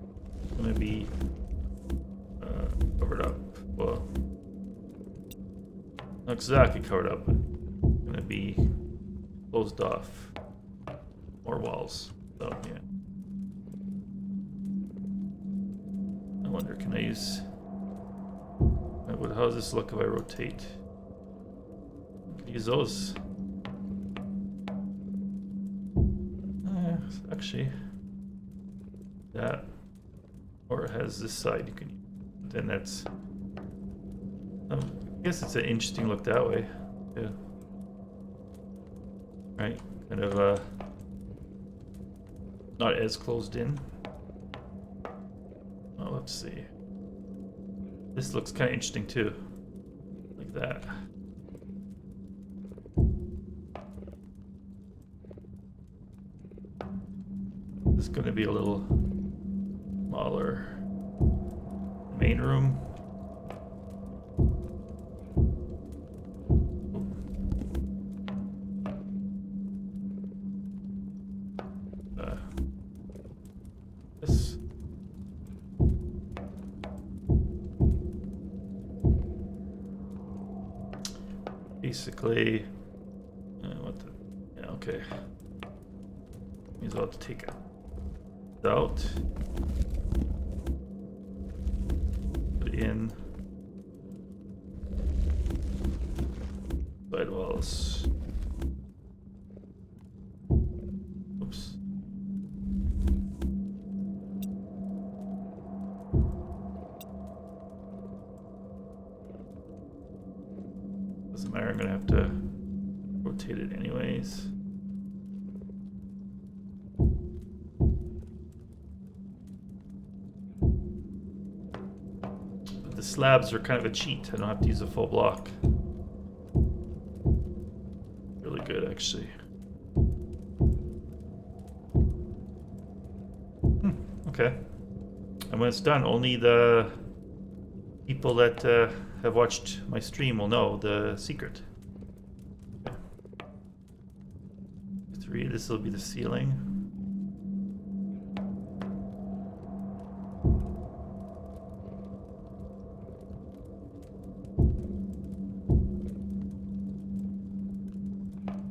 It's gonna be covered up. Well, not exactly covered up, but gonna be closed off. More walls. So yeah. I wonder, can I use? How does this look if I rotate? I can use those. Actually, that, or it has this side you can use. Then that's. I guess it's an interesting look that way, too. Right, kind of not as closed in. Oh, let's see. This looks kind of interesting too, like that. This is going to be a little smaller. Main room. This. Basically, what the? Yeah, okay. Means I'll have to take it out. Put it in. Sidewalls. Oops. Doesn't matter, I'm gonna have to rotate it anyways. But the slabs are kind of a cheat. I don't have to use a full block. Really good, actually. Okay. And when it's done, only the people that have watched my stream will know the secret. Okay. 3, this will be the ceiling.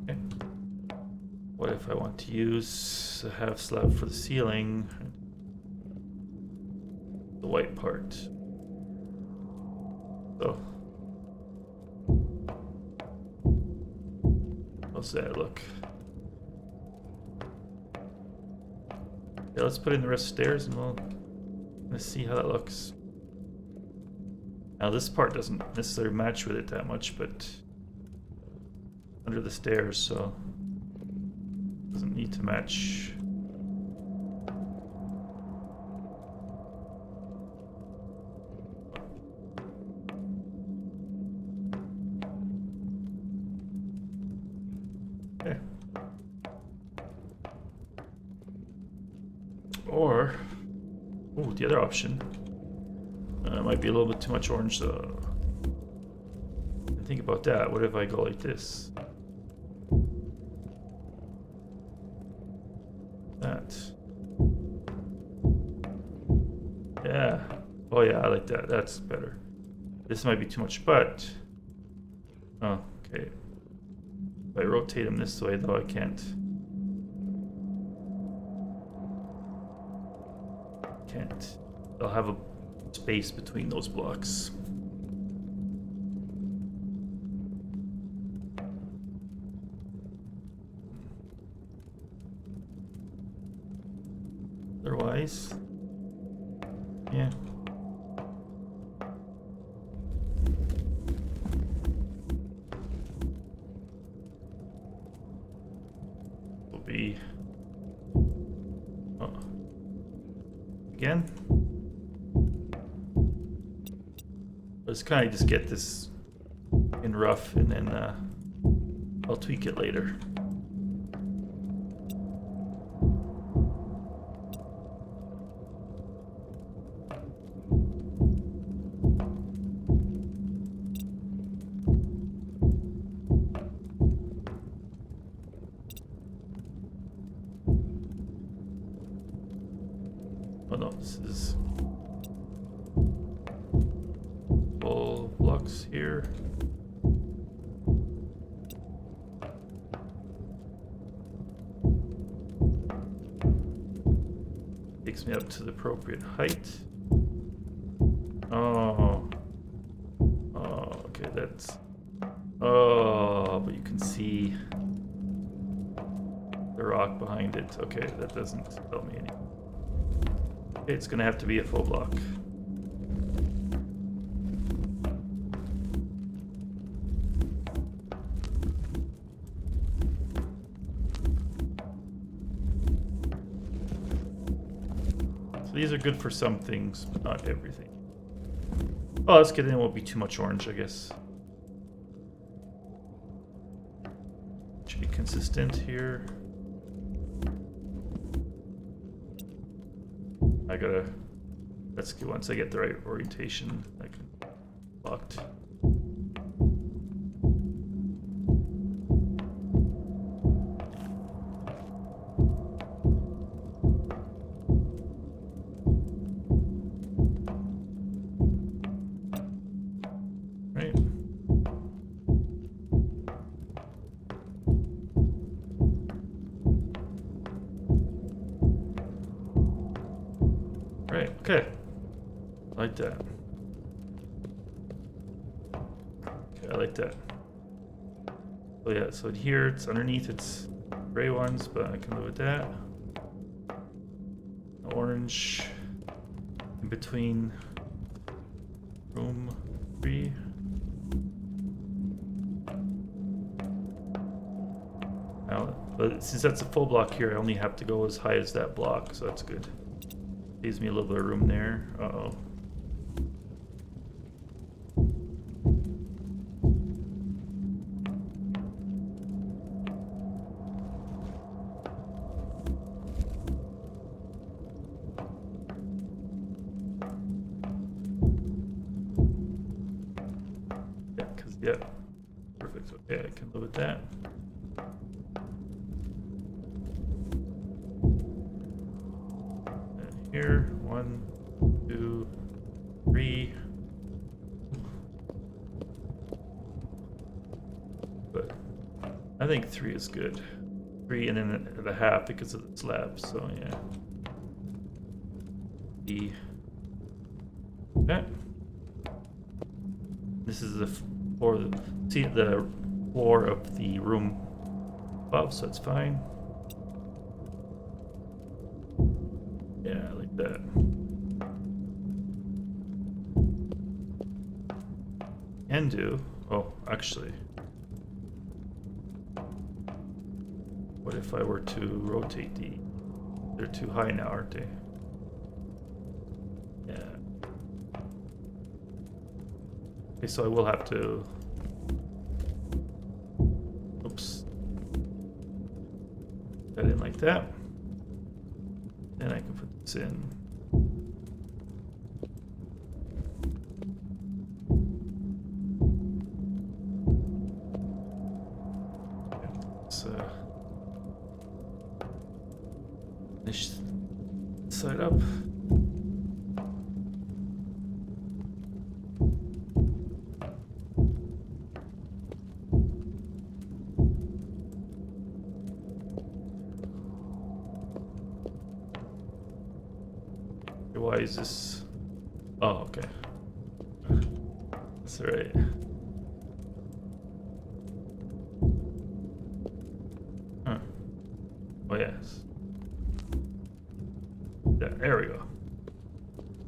Okay. What if I want to use a half slab for the ceiling? The white part. So, how's that look? Yeah, let's put in the rest of the stairs and let's see how that looks. Now this part doesn't necessarily match with it that much, but under the stairs, so doesn't need to match. Okay. Or, oh, the other option. Might be a little bit too much orange, though. Think about that. What if I go like this? That. Yeah. Oh yeah, I like that. That's better. This might be too much, but... Oh, okay. If I rotate them this way, though, I can't. Can't. I'll have a space between those blocks. Otherwise, yeah. Will be again. Let's kind of just get this in rough, and then I'll tweak it later. Oh no, this is full blocks here. Takes me up to the appropriate height. Oh. Oh, okay, that's... Oh, but you can see the rock behind it. Okay, that doesn't tell me anything. Okay, it's gonna have to be a full block. So these are good for some things, but not everything. Oh, let's get in. It won't be too much orange, I guess. Should be consistent here. I gotta, that's good. Once I get the right orientation, I can locked. Right. Right, okay. Like that. Okay, I like that. Oh yeah, so here it's underneath, it's gray ones, but I can live with that. Orange in between room 3. Now, but since that's a full block here, I only have to go as high as that block, so that's good. Leaves me a little bit of room there. Uh-oh. Yeah, because, yeah. Perfect. Okay, I can live with that. Here, 1, 2, 3. But I think 3 is good. 3 and then the half because of the slab, so yeah. E. Okay. This is the floor, see the floor of the room above, so it's fine. Yeah, like that. Can do. Oh, actually. What if I were to rotate the... They're too high now, aren't they? Yeah. Okay, so I will have to... Oops. Put that in like that. Then I can put this in. Finish side up. Why is this? Oh, okay. That's all right. Huh. Oh, yes. Yeah, there we go.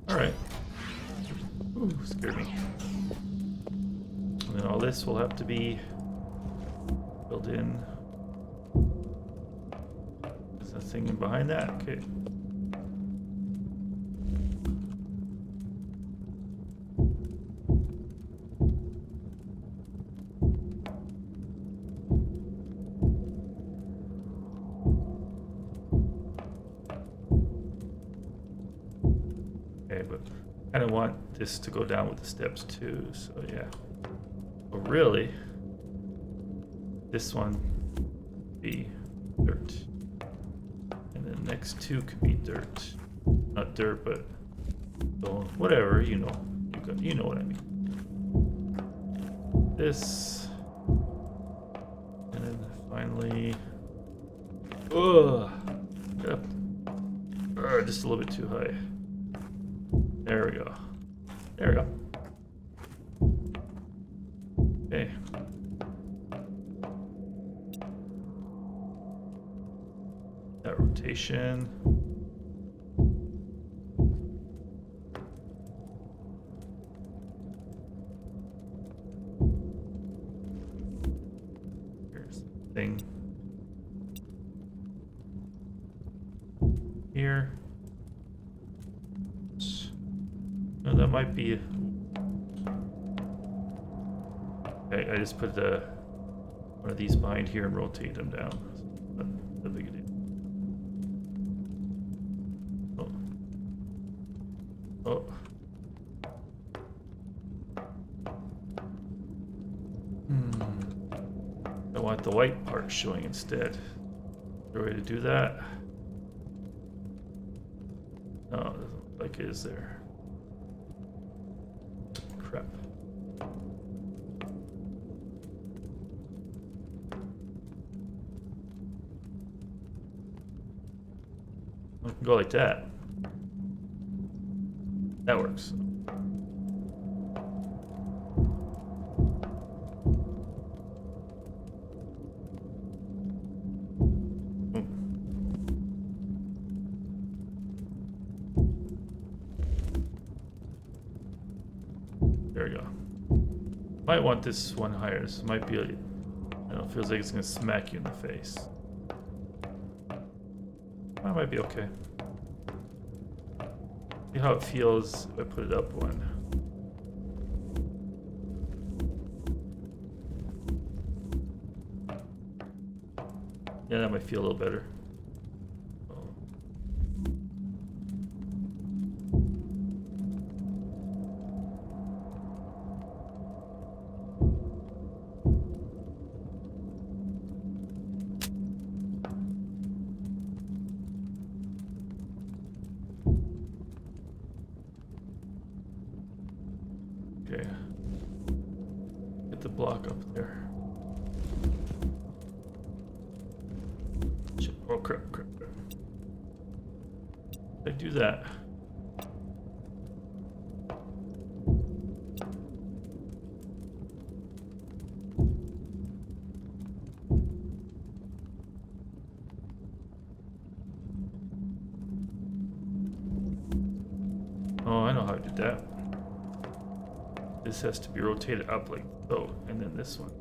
All right. Ooh, scared me. And then all this will have to be filled in. There's a thing in behind that. Okay. I don't want this to go down with the steps too, so yeah. But really, this one be dirt, and then the next two could be dirt. Not dirt, but stone. Whatever, you know. You know what I mean. This, and then finally, yep. Just a little bit too high. There we go. There we go. Okay. That rotation. Here's the thing. Here. No, that might be. Okay, I just put one of these behind here and rotate them down. Not a big deal. Oh. I want the white part showing instead. Is there a way to do that? No, it doesn't look like it is there. Crap. I can go like that. That works. There we go. Might want this one higher. This might be, I don't know, feels like it's gonna smack you in the face. That might be okay. See how it feels if I put it up one. Yeah, that might feel a little better. Okay. Get the block up there. Oh crap. I do that. that. This has to be rotated up like so, and then this one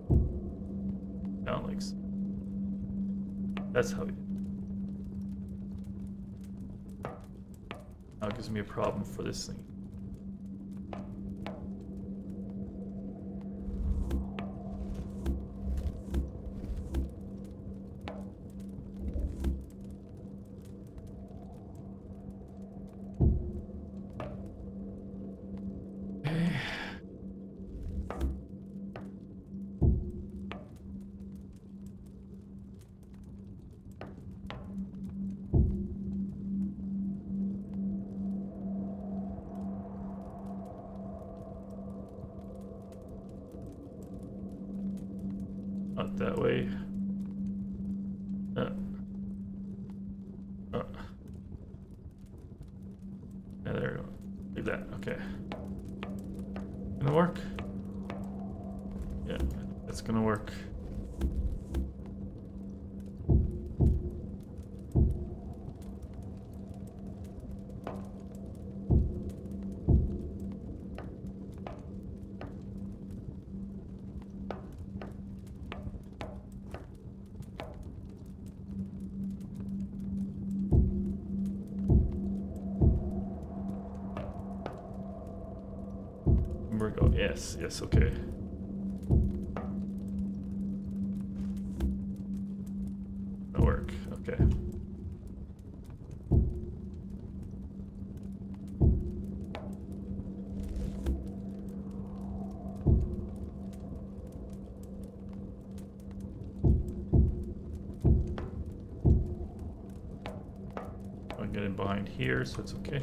down like so. That's how you. Now it gives me a problem for this thing. Not that way. Yeah, there we go. Like that. Okay. Gonna work? Yeah, that's gonna work. There we go. Yes, yes, okay. That'll work. Okay. I'll get in behind here, so it's okay.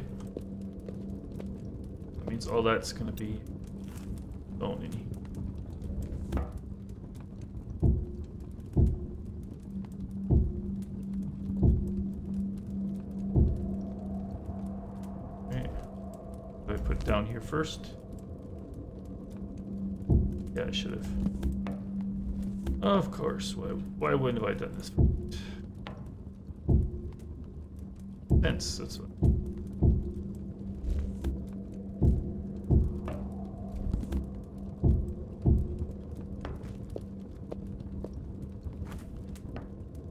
That means all that's gonna be going in here. Okay. Do I put it down here first? Yeah, I should have. Of course. Why wouldn't have I done this first? Fence, that's what.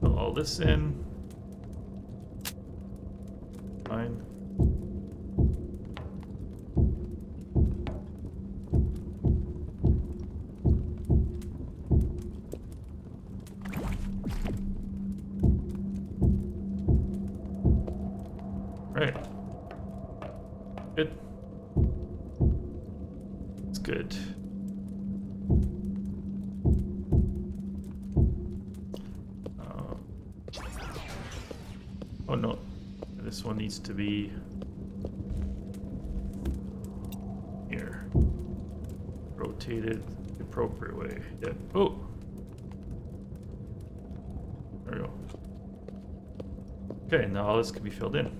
Fill all this in. Fine. Right. Good. It's good. Oh no, this one needs to be here. Rotated the appropriate way. Yeah. Oh! There we go. Okay, now all this can be filled in.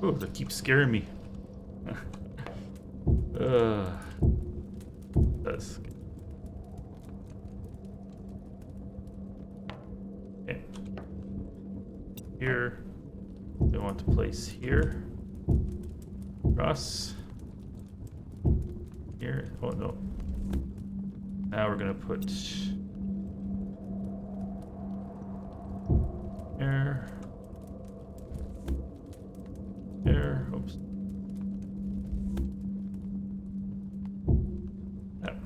Oh, that keeps scaring me. That's okay. Here, I want to place here. Across. Here. Oh no. Now we're gonna put here. There, oops. That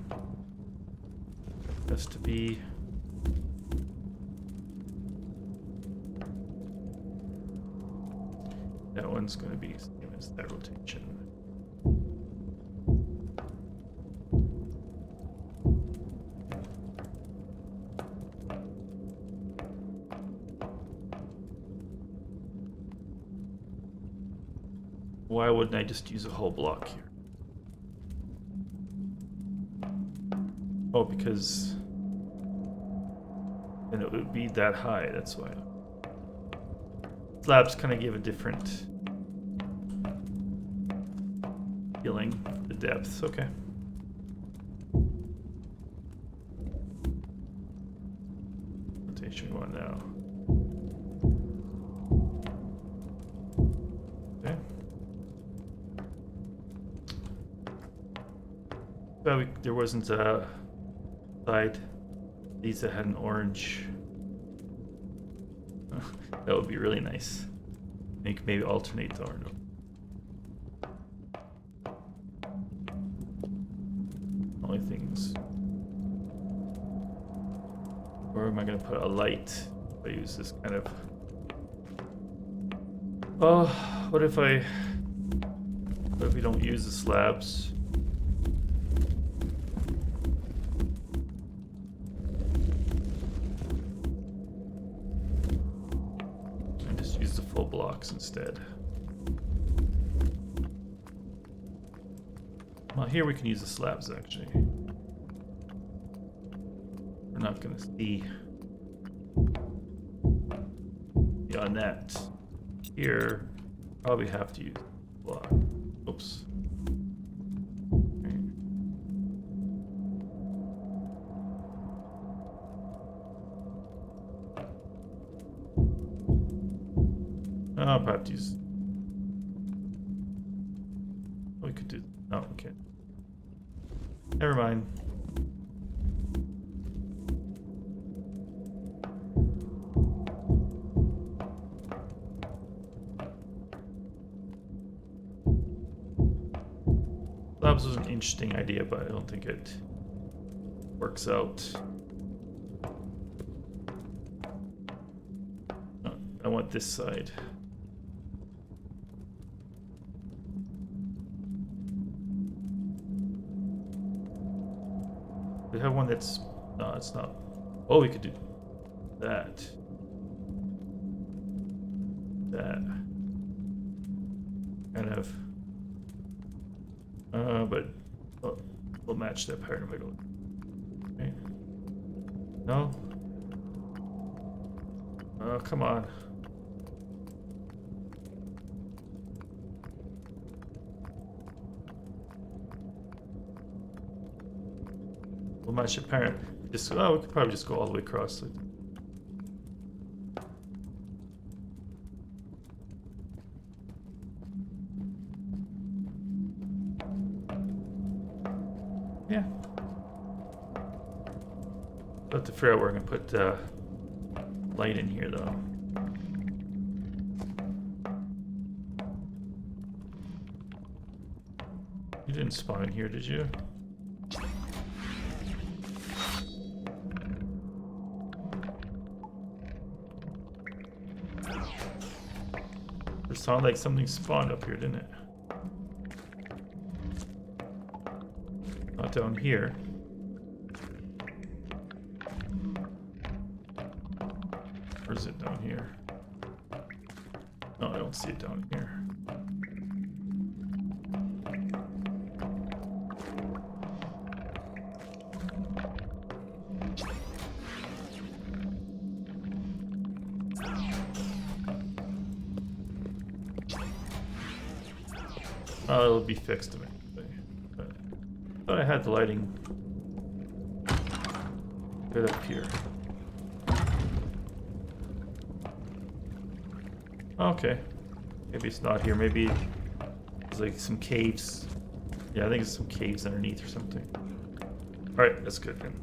has to be that one's going to be same as that rotation. Why wouldn't I just use a whole block here? Oh, because then it would be that high, that's why. Slabs kind of give a different feeling, the depths, okay. Rotation one now. Okay. But there wasn't a side these that had an orange. That would be really nice. Maybe alternate the orange. Only things. Or am I going to put a light? If I use this kind of. Oh, what if we don't use the slabs? Blocks instead. Well, here we can use the slabs actually. We're not going to see beyond that. Here, probably have to use block. Oops. I'll probably have to use. We could do. Oh, okay. Never mind. Slabs was an interesting idea, but I don't think it works out. No, I want this side. We have one that's no, it's not. Oh, we could do that. That kind of. But we'll match that pattern if I go. Okay. No. Oh, come on. We'll match the parent. Just we could probably just go all the way across. Yeah. But to figure out where I'm gonna put light in here though. You didn't spawn in here, did you? It sounded like something spawned up here, didn't it? Not down here. Or is it down here? No, I don't see it down here. Oh, it'll be fixed eventually. But I thought I had the lighting right up here. Okay. Maybe it's not here. Maybe there's like some caves. Yeah, I think it's some caves underneath or something. Alright, that's good then.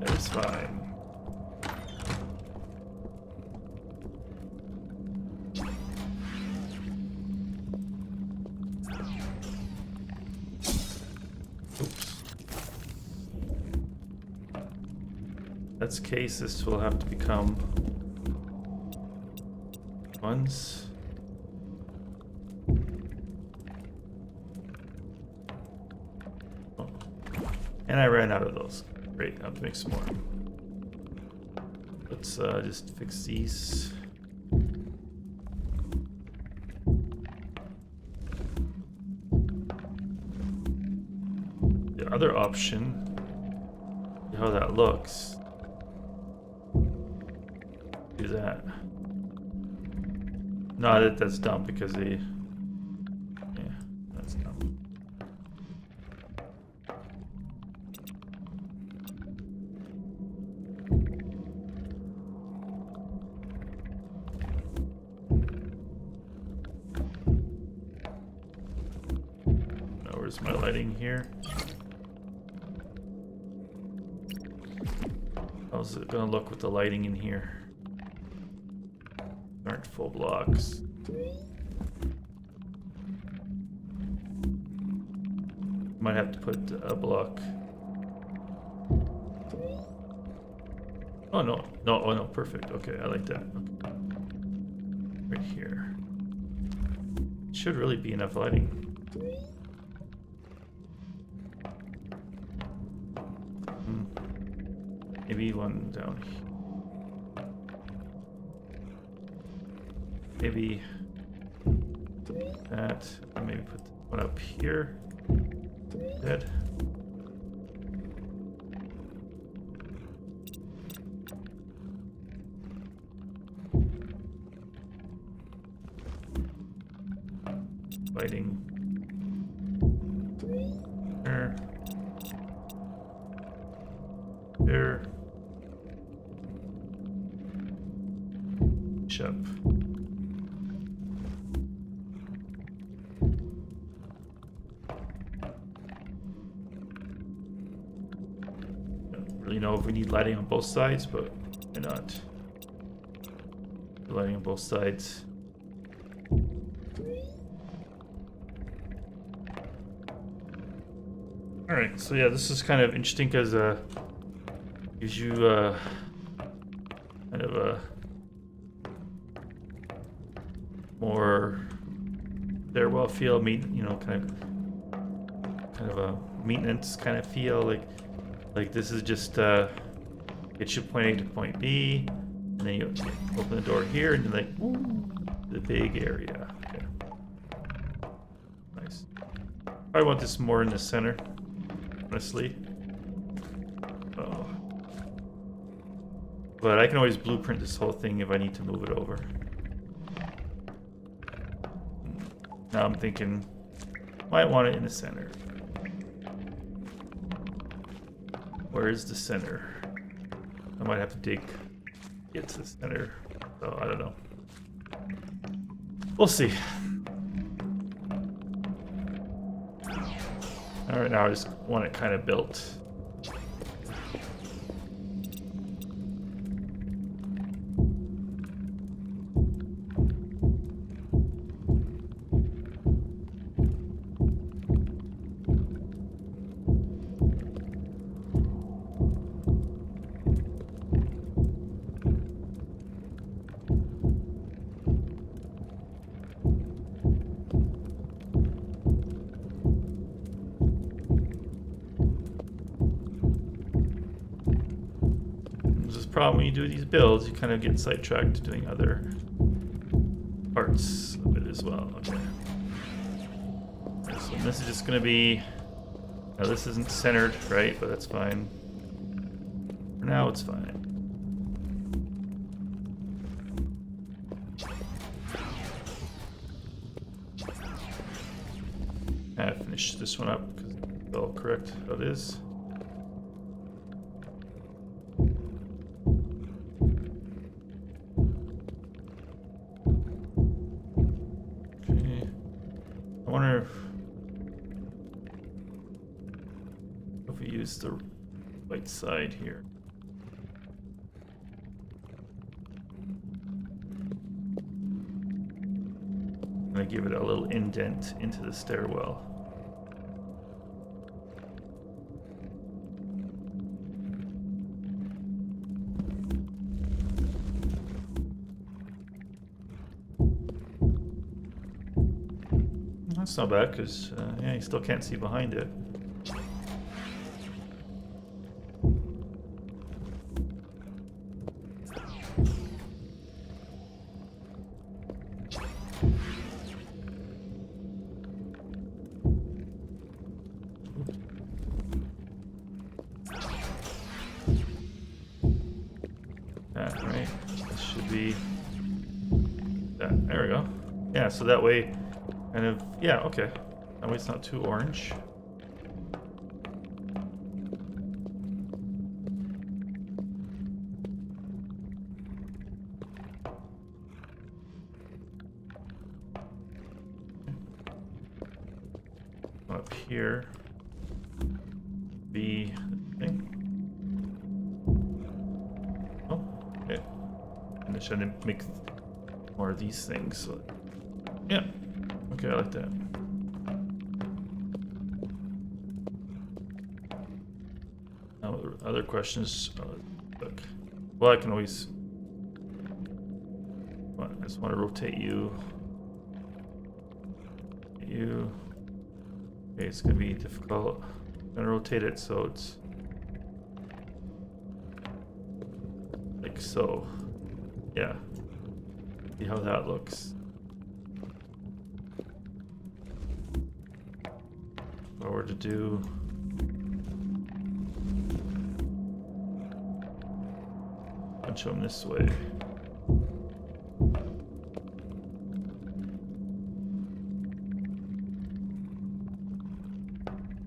That is fine. That's the case, this will have to become ones. Oh. And I ran out of those. Great, I have to make some more. Let's just fix these. The other option, see how that looks. Do that. No, that's dumb because they. Yeah, that's dumb. Now, where's my lighting here? How's it gonna look with the lighting in here? Aren't full blocks. Might have to put a block. Oh no, no, oh no, perfect. Okay, I like that. Okay. Right here. Should really be enough lighting. Maybe one down here. Maybe that, and maybe put one up here. Dead. Lighting. There. There. Up. Don't really know if we need lighting on both sides, but why not? Lighting on both sides. All right, so yeah, this is kind of interesting because gives you kind of a more stairwell feel, you know, kind of a maintenance kind of feel. Like this is just get you point A to point B, and then you open the door here, and you're like, ooh, the big area. Okay. Nice. I want this more in the center, honestly. Oh. But I can always blueprint this whole thing if I need to move it over. Now I'm thinking, might want it in the center. Where is the center? I might have to dig, get to the center. So I don't know. We'll see. All right, now I just want it kind of built. Problem when you do these builds, you kind of get sidetracked doing other parts of it as well. Okay. So this is just going to be. Now this isn't centered, right? But that's fine. For now, it's fine. I finish this one up because it's all correct how it is. I wonder if we use the right side here. I'm gonna give it a little indent into the stairwell. That's not bad, because yeah, you still can't see behind it. that, right? This should be that. There we go. Yeah, so that way, kind of, yeah, okay. That way it's not too orange. Up here, be thing. Oh, okay. And I should make more of these things. So, yeah. Okay, I like that. Now, other questions. Look. Well, I can always. Well, I just want to rotate you. You. Okay, it's gonna be difficult. I'm gonna rotate it so it's like so. Yeah. See how that looks. If I were to do punch them this way.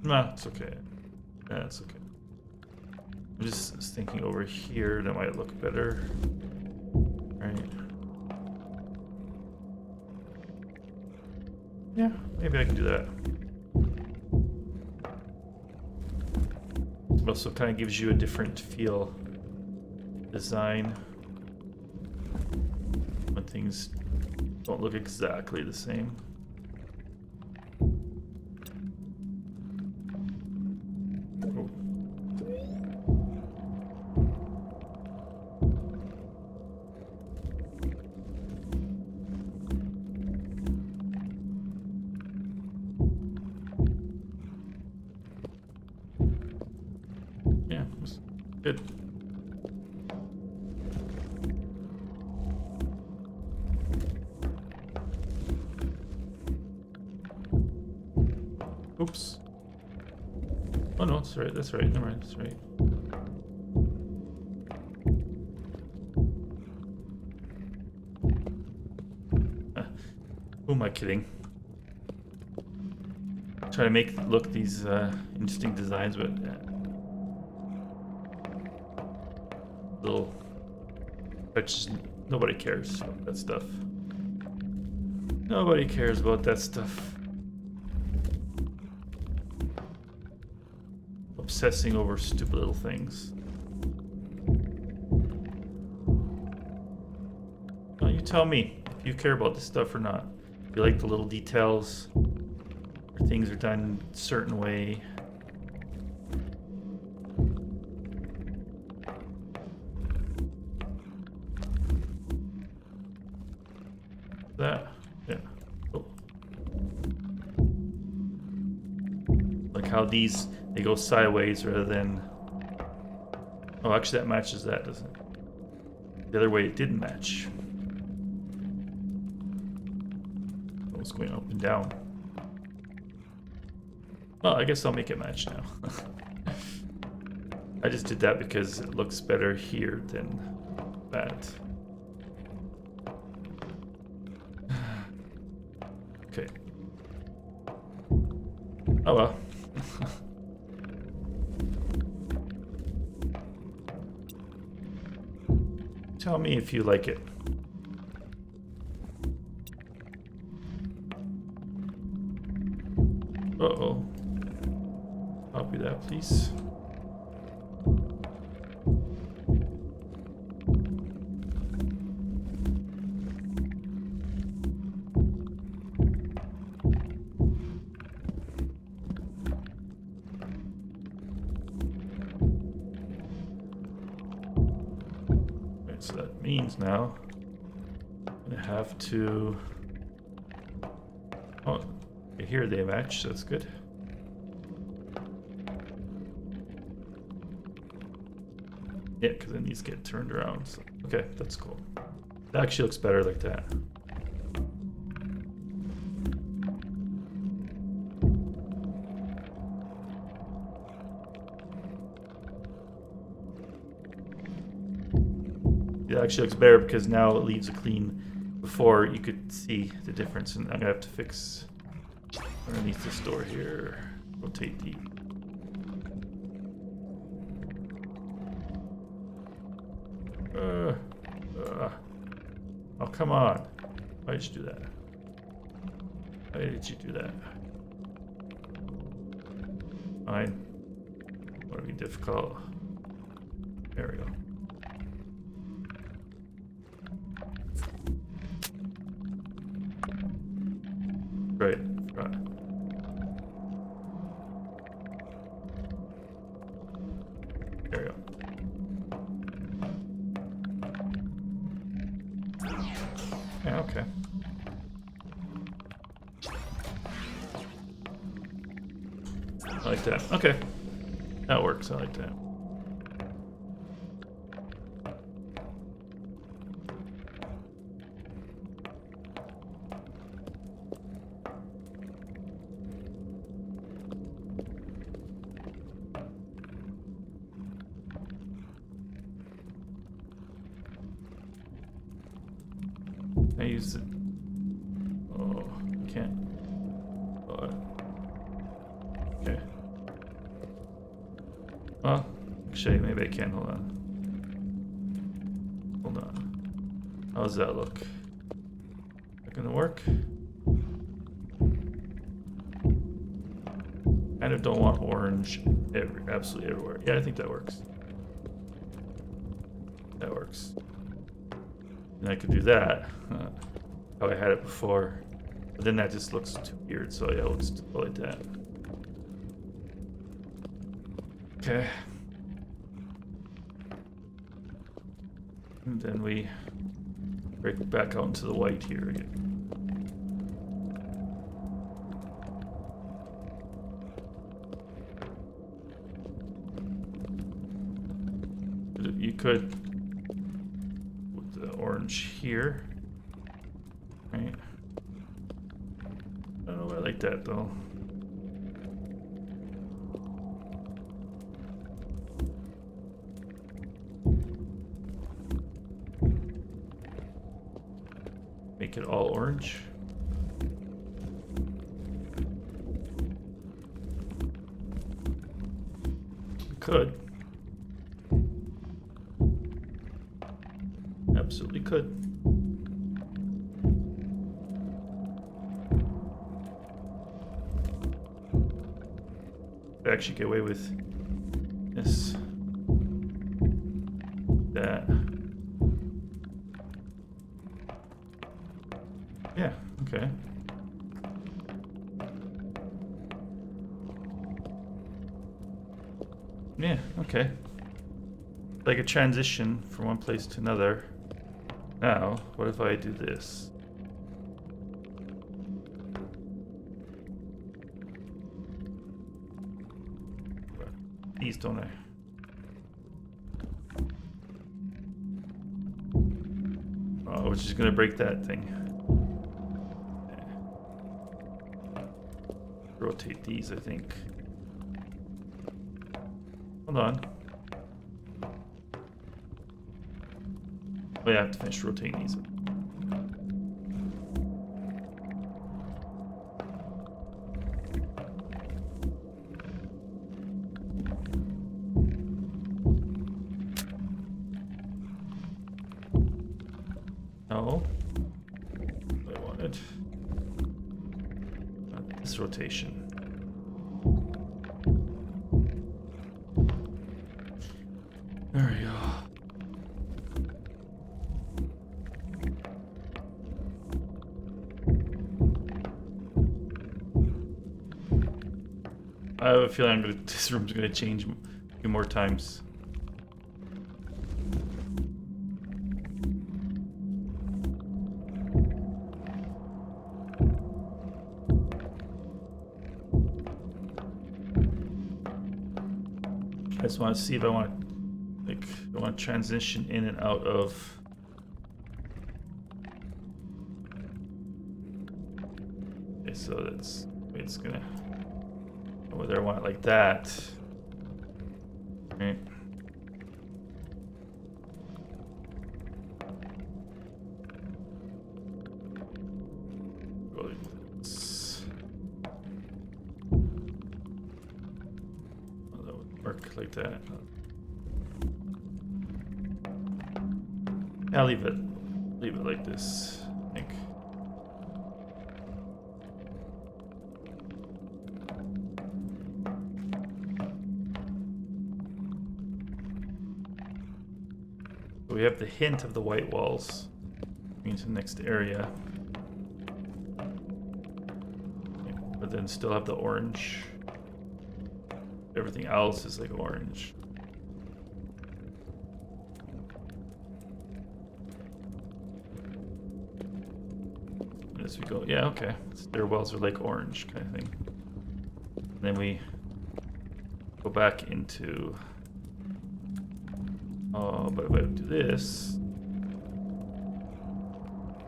No, it's okay. Yeah, it's okay. I'm just thinking over here that might look better. Right. Yeah, maybe I can do that. It also kind of gives you a different feel. Design. When things don't look exactly the same. Yeah, good. Oops. Oh no, that's right, that's right, never mind, that's right. Who am I kidding? Try to make look these interesting designs, but little touches. Nobody cares about that stuff. Nobody cares about that stuff. Obsessing over stupid little things. Well, you tell me if you care about this stuff or not. If you like the little details, or things are done a certain way. That, yeah. Oh. Like how these, they go sideways rather than... Oh, actually that matches that, doesn't it? The other way it didn't match. It was going up and down. Well, I guess I'll make it match now. I just did that because it looks better here than that. Okay. Oh well. Tell me if you like it. Uh-oh. Copy that, please. So that means now I'm gonna have to. Oh, okay, here they match, so that's good. Yeah, because then these get turned around. So, okay, that's cool. It actually looks better like that. It actually looks better because now it leaves a clean. Before you could see the difference, and I'm gonna have to fix underneath this door here. Rotate the. Oh, come on. Why did you do that? Why did you do that? Fine. Would be difficult. There we go. Right. Right. There we go. Yeah, okay. I like that. Okay. That works. I like that. I use it. Oh, I can't. Oh, okay. Well, actually, maybe I can. Hold on. Hold on. How does that look? Is that gonna work? Kind of don't want orange absolutely everywhere. Yeah, I think that works. That works. And I could do that. How I had it before. But then that just looks too weird, so yeah, we'll just go like that. Okay. And then we break back out into the white here again. You could with the orange here, right? I don't know, I like that though. Make it all orange. You could. Absolutely could. Actually get away with this. That. Yeah, okay. Yeah, okay. Like a transition from one place to another. Now, what if I do this? These, don't I? Oh, which is gonna break that thing. Rotate these, I think. Hold on. Oh yeah, I have to finish rotating these. No. I wanted not this rotation. There we go. I have a feeling this room's gonna change a few more times. I just want to see if I want to transition in and out of. Okay, so that's it's gonna. Whether I want it like that, right? like that. I'll leave it like this, I think. So we have the hint of the white walls into the next area. But then still have the orange. Everything else is like orange. As we go, yeah, okay. Stairwells are like orange kind of thing. And then we go back into. Oh, but if I do this,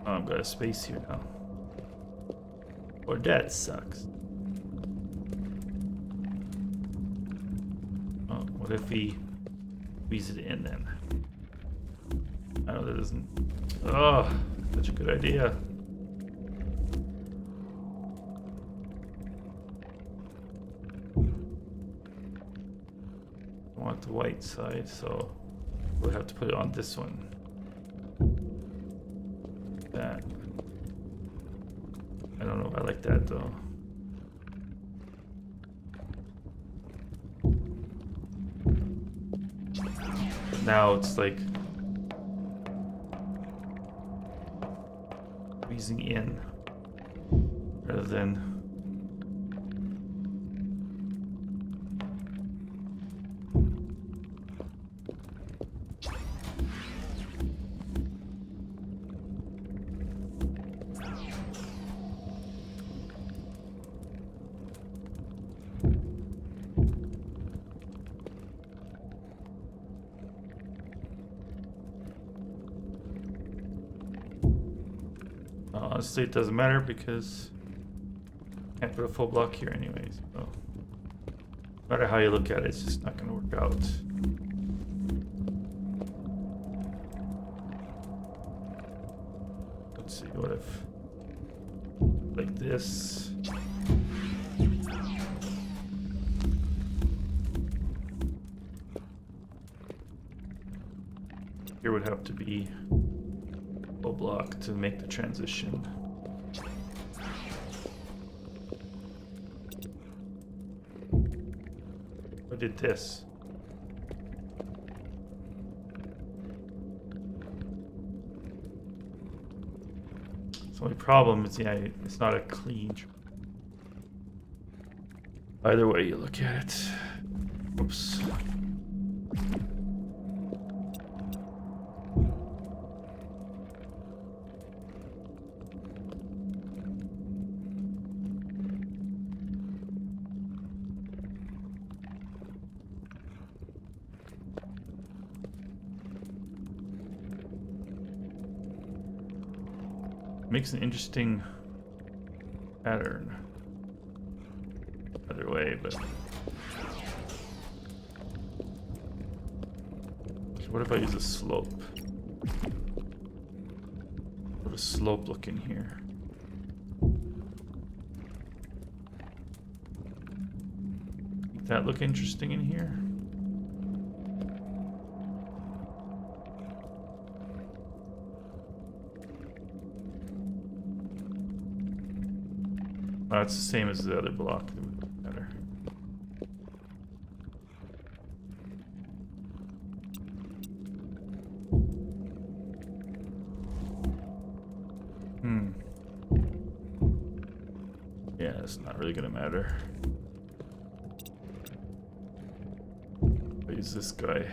oh, I've got a space here now. Or that sucks. Oh, what if we squeeze it in then? I know that isn't. Oh, such a good idea. I want the white side, so we'll have to put it on this one. That. I don't know if I like that though. Now it's like squeezing in rather than. Honestly, it doesn't matter because I can't put a full block here anyways. So no matter how you look at it, it's just not going to work out. Let's see, what if like this? Here would have to be full block to make the transition. I did this. The only problem is, yeah, it's not a clean. Either way you look at it. Oops. Makes an interesting pattern either way, but what if I use a slope? What does slope look in here? Does that look interesting in here? Oh, it's the same as the other block. It would be better. Yeah, it's not really gonna matter. I'll use this guy.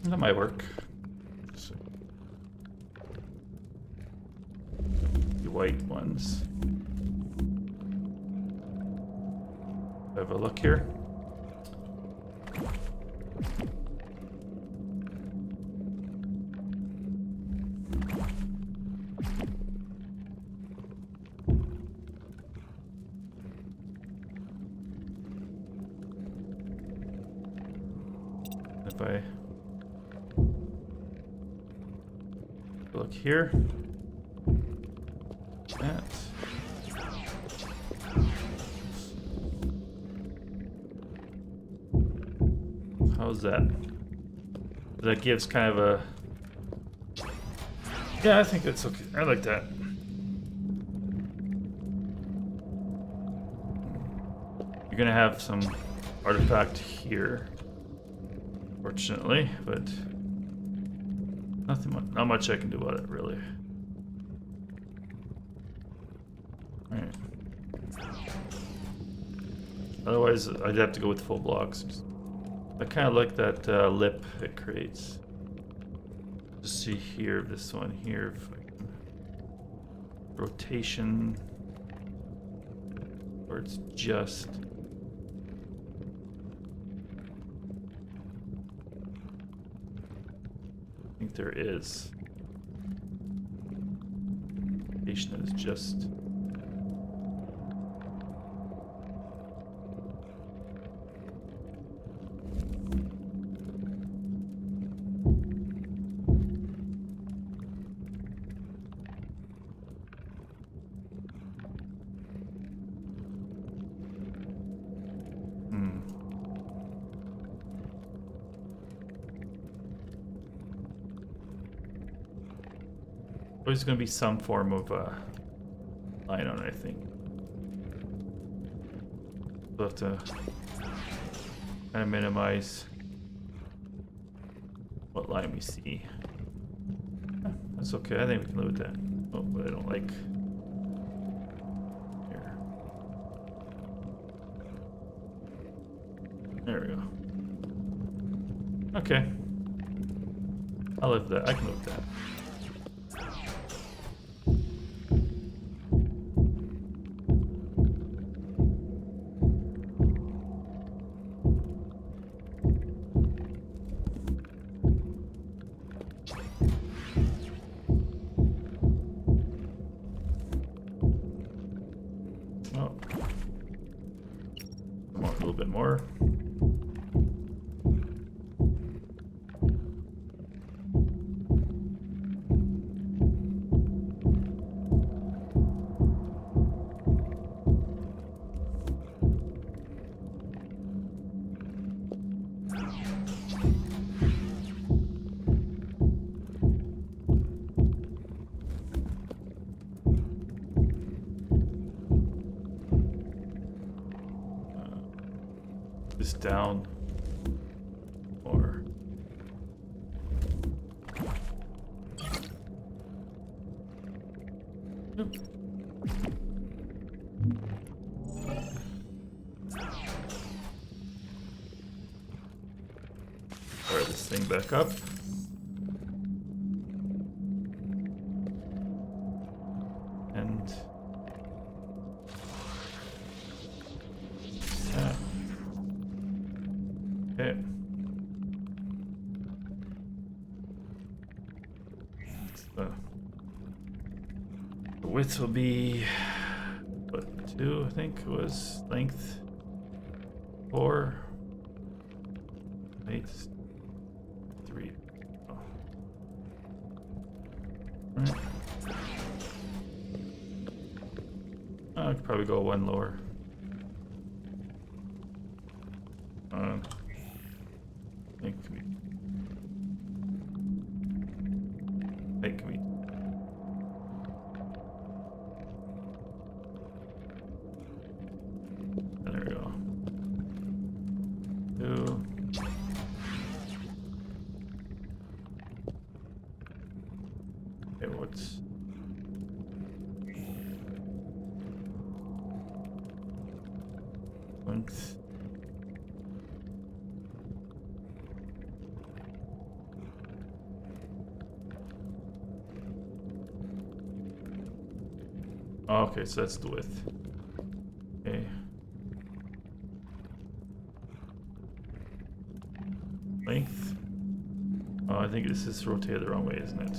That might work. White ones. Have a look here. If I look here. That. How's that? That gives kind of a... Yeah, I think that's okay. I like that. You're gonna have some artifact here, fortunately, but not much I can do about it, really. Alright. Otherwise, I'd have to go with full blocks. I kind of like that lip it creates. Just see here, this one here, if I can... rotation, or it's just... I think there is. Rotation is just... There's going to be some form of line on it, I think. We'll have to kind of minimize what line we see. That's okay, I think we can live with that. Oh, but I don't like... Here. There we go. Okay. I'll live with that. I can live with that. This down or fire this thing back up. And okay. The width will be, what, 2, I think it was. Length 4. 8. 3. Oh. Right. I could probably go 1 lower. There we go. 2. Okay, what's length? Oh, okay, so that's the width. Okay. Length. Oh, I think this is rotated the wrong way, isn't it?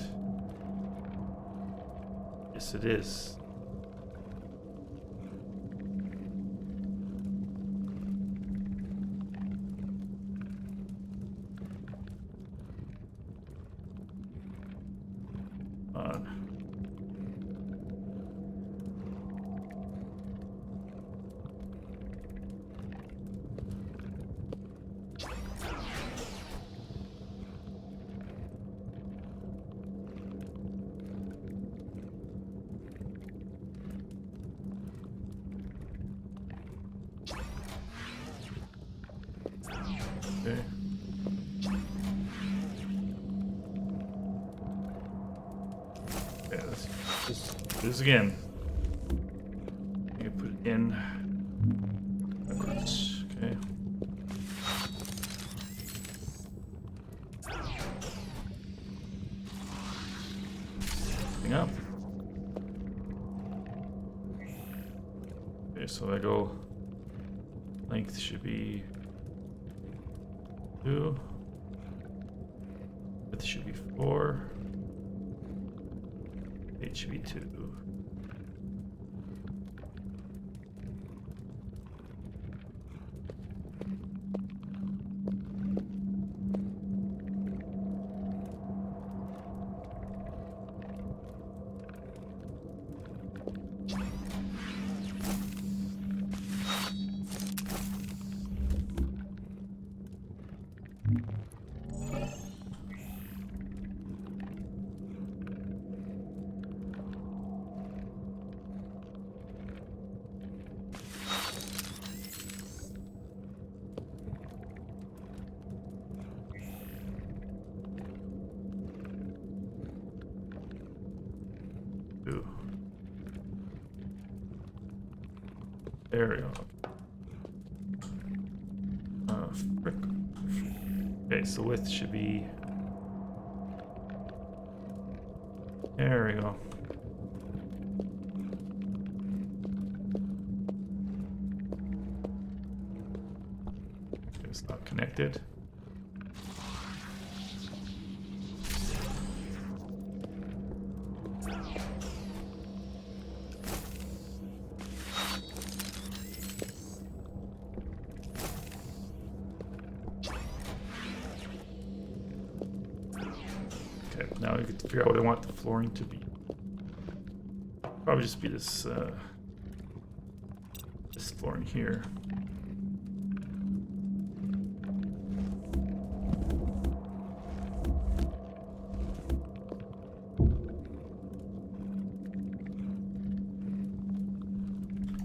Yes, it is. Okay. Yeah, let's do this again. You put it in. Backwards. Okay. Thing up. Okay, so I go. Length should be 2. Width should be 4. Height should be 2. There we go. Frick. Okay, so width should be. There we go. It's not connected. Now I get to figure out what I want the flooring to be. Probably just be this this flooring here.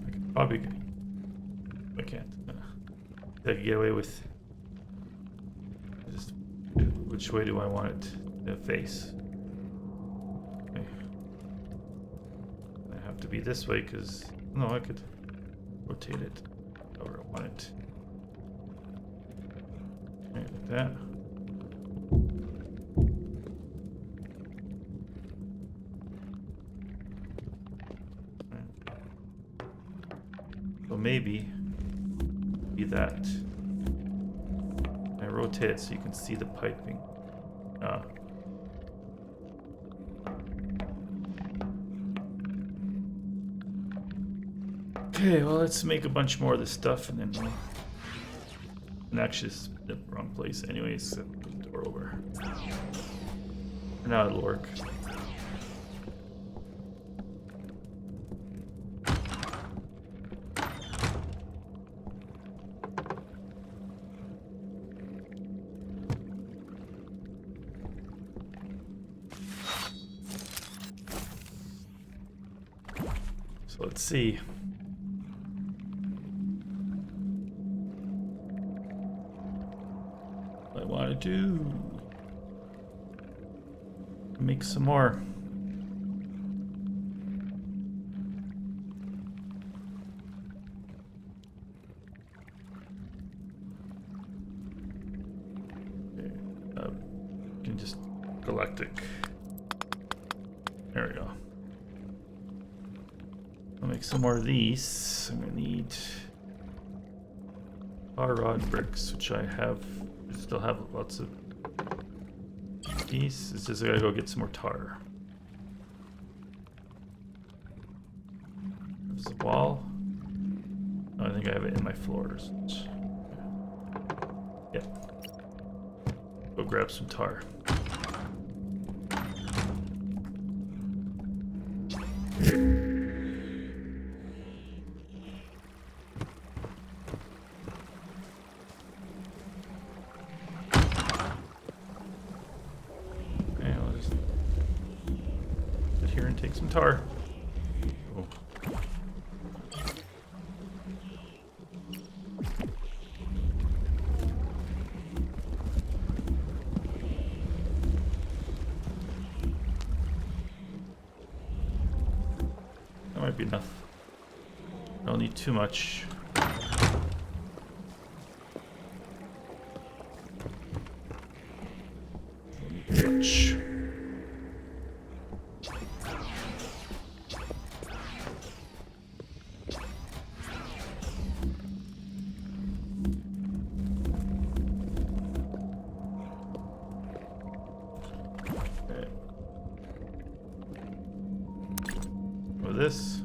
I could probably, I can't. I could get away with. Just which way do I want it? The face. Okay. I have to be this way because no, I could rotate it however I want it. Okay, like that. Okay. So maybe be that. I rotate it so you can see the piping. Okay, well, let's make a bunch more of this stuff and then we'll. And actually, it's the wrong place, anyways. So put the door over. For now, it'll work. So let's see. What I want to do. Make some more. Okay, you can just Galactic. There we go. I'll make some more of these. I'm gonna need tar rod bricks, which I have. I still have lots of these. It's just I gotta go get some more tar. There's the wall. Oh, I think I have it in my floors. Yeah. Go grab some tar. Take some tar. Oh. be enough. Don't need too much. Much. This.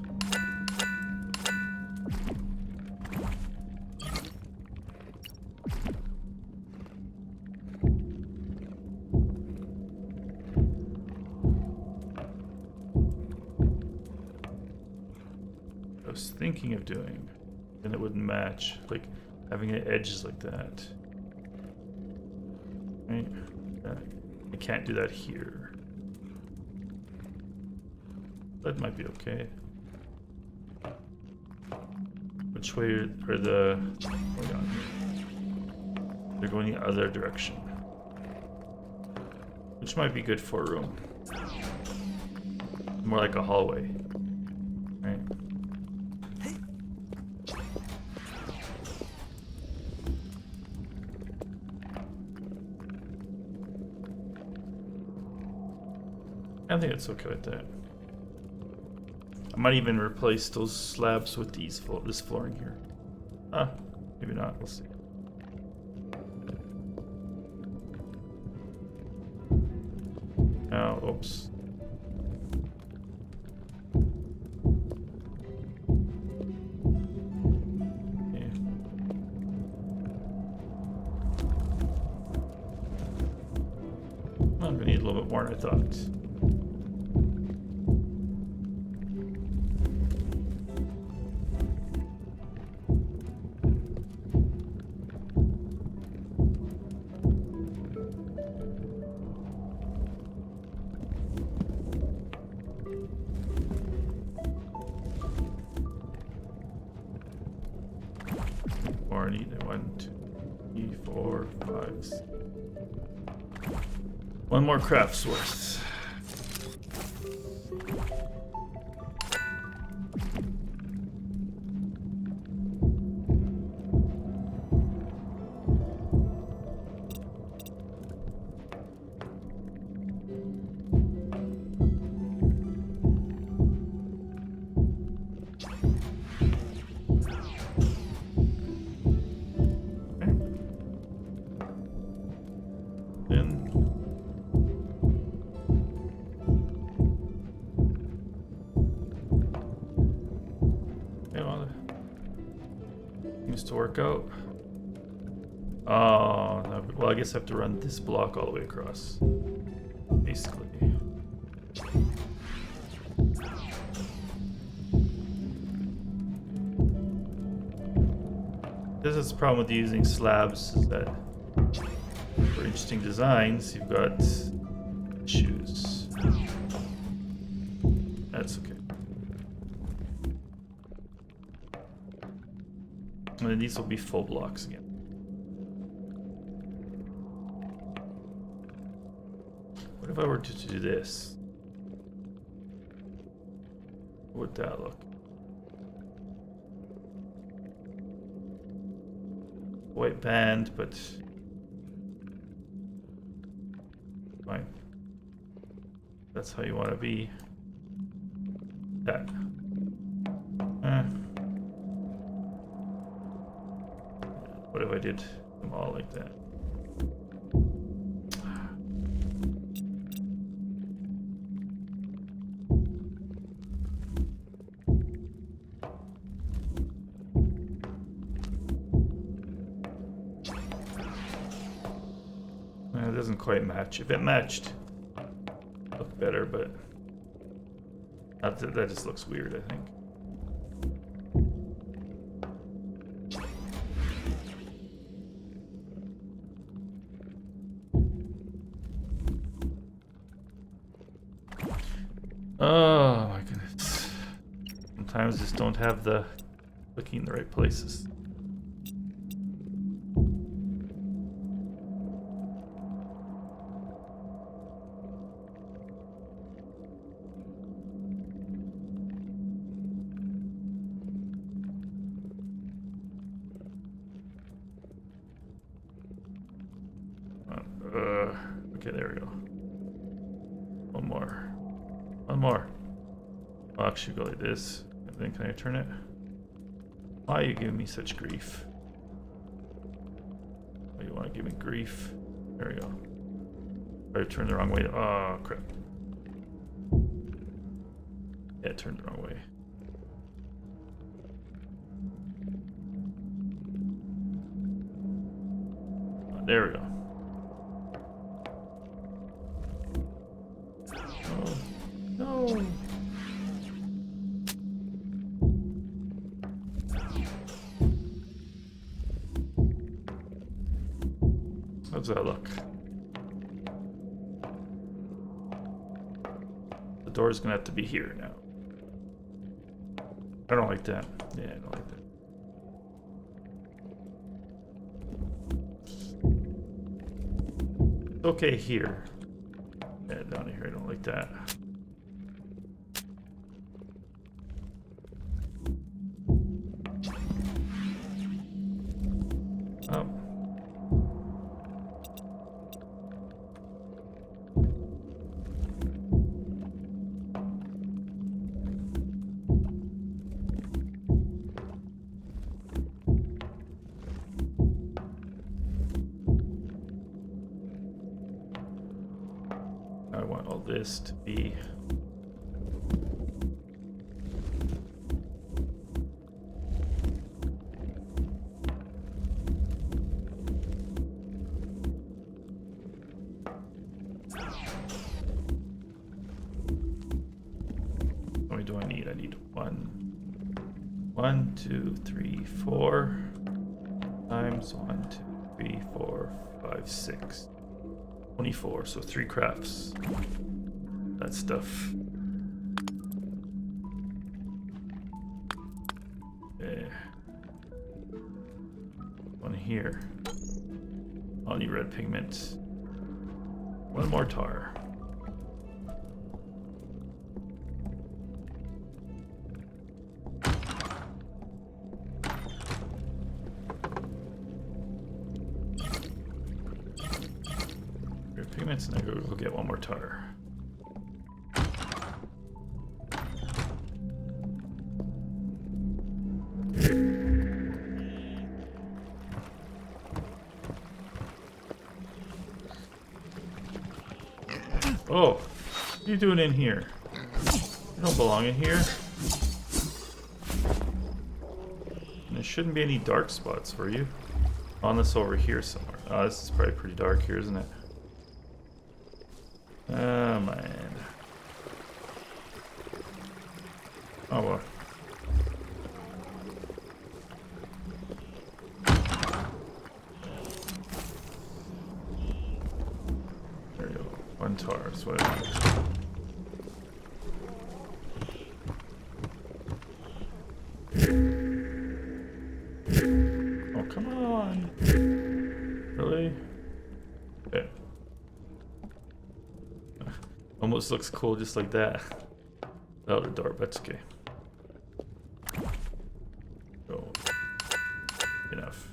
I was thinking of doing, and it wouldn't match, like having edges like that. Right? I can't do that here. That might be okay. Which way are the... Hold on. They're going the other direction. Which might be good for a room. More like a hallway. Right? I think it's okay with that. I might even replace those slabs with this flooring here. Maybe not. We'll see. Oh, oops. Okay. I'm gonna need a little bit more than I thought. More need 1, 2, 3, 4, 5. 6. One more craft's worth. To work out. Oh, no, well, I guess I have to run this block all the way across, basically. This is the problem with using slabs, is that for interesting designs, you've got issues. That's okay. And then these will be full blocks again. What if I were to do this? How would that look? White band, but fine. That's how you want to be. That. What if I did them all like that? It doesn't quite match. If it matched, it'd look better, but that just looks weird, I think. Oh my goodness. Sometimes just don't have the clicking in the right places. Okay, there we go. One more. One more. I'll actually go like this. And then can I turn it? Why are you giving me such grief? Oh, you want to give me grief? There we go. I turned the wrong way. Oh, crap. Yeah, it turned the wrong way. Oh, there we go. Oh, no. How's that look? The door's gonna have to be here now. I don't like that. Yeah, I don't like that. It's okay here. Yeah, down here, I don't like that. I want all this to be how many do I need? I need 1, 2, 3, 4 times 1, 2, 3, 4, 5, 6. 24, so 3 crafts. That stuff. Okay. One here. I'll need red pigment. 1 more tar. Pigments, and I go get 1 more tar. Oh, what are you doing in here? You don't belong in here. And there shouldn't be any dark spots for you. On this over here somewhere. Oh, this is probably pretty dark here, isn't it? Oh man. Oh well. There you go. 1 tar is what I want. Oh, come on. Really? Okay. Almost looks cool just like that. Oh, the door, but it's okay. Oh, enough.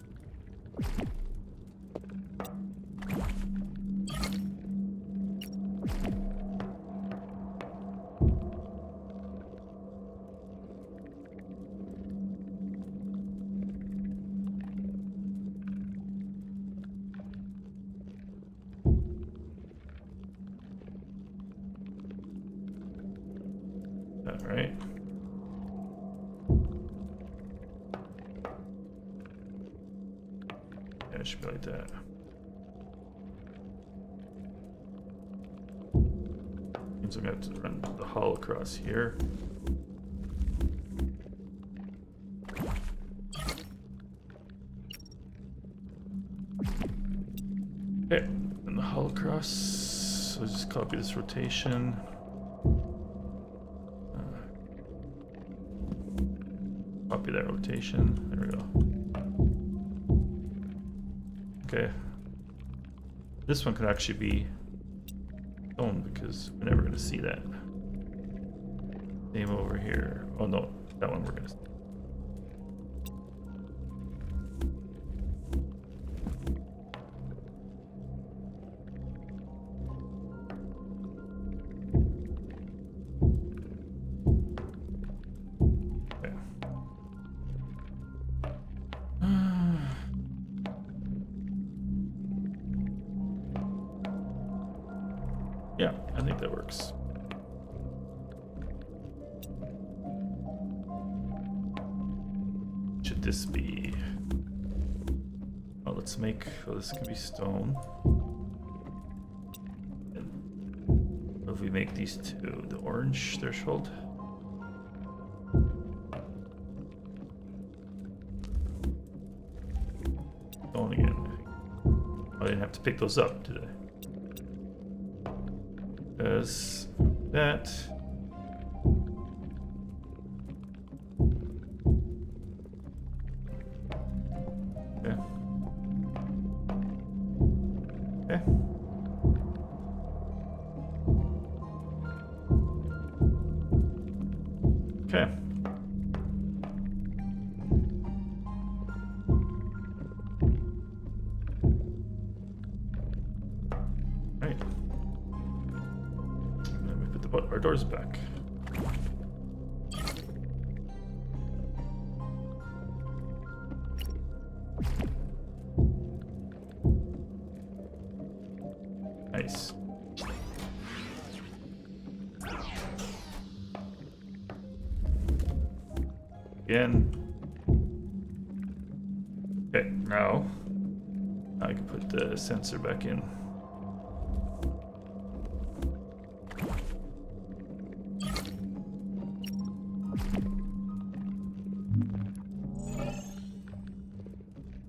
All right. Yeah, it should be like that. Means I'm gonna have to run the hull across here. Okay, and the hull across. So just copy this rotation. Copy that rotation. There we go. Okay. This one could actually be stone because we're never going to see that. Same over here. Oh no, that one we're going to see. Yeah, I think that works. Should this be... Oh, let's make... Oh, this can be stone. And if we make these two, the orange threshold. Stone again. I didn't have to pick those up, did I? Because that... Okay. Okay. Okay. Right. Then we put our doors back. Nice. Again. Okay, now I can put the sensor back in.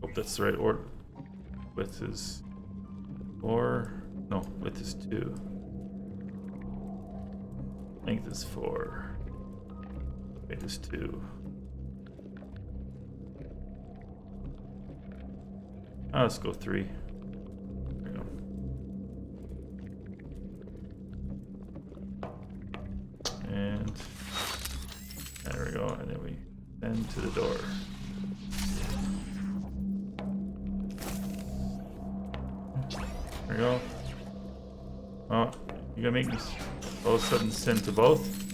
Hope that's the right order. Width is 4. No, width is 2. Length is 4. Weight is 2. Oh, let's go 3. There we go. And there we go. And then we send to the door. There we go. Oh, you gotta make me all of a sudden send to both.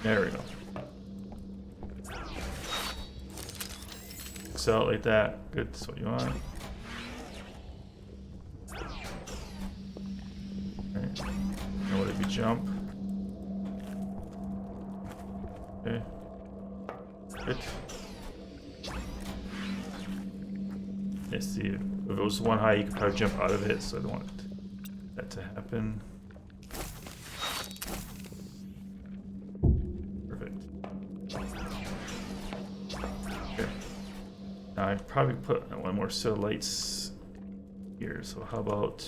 There we go. So out like that. Good, that's what you want. Alright. Now what if you jump? Okay. Good. Yeah, see, if it was one high, you could probably jump out of it, so I don't want that to happen. I'd probably put one more set of lights here, so how about...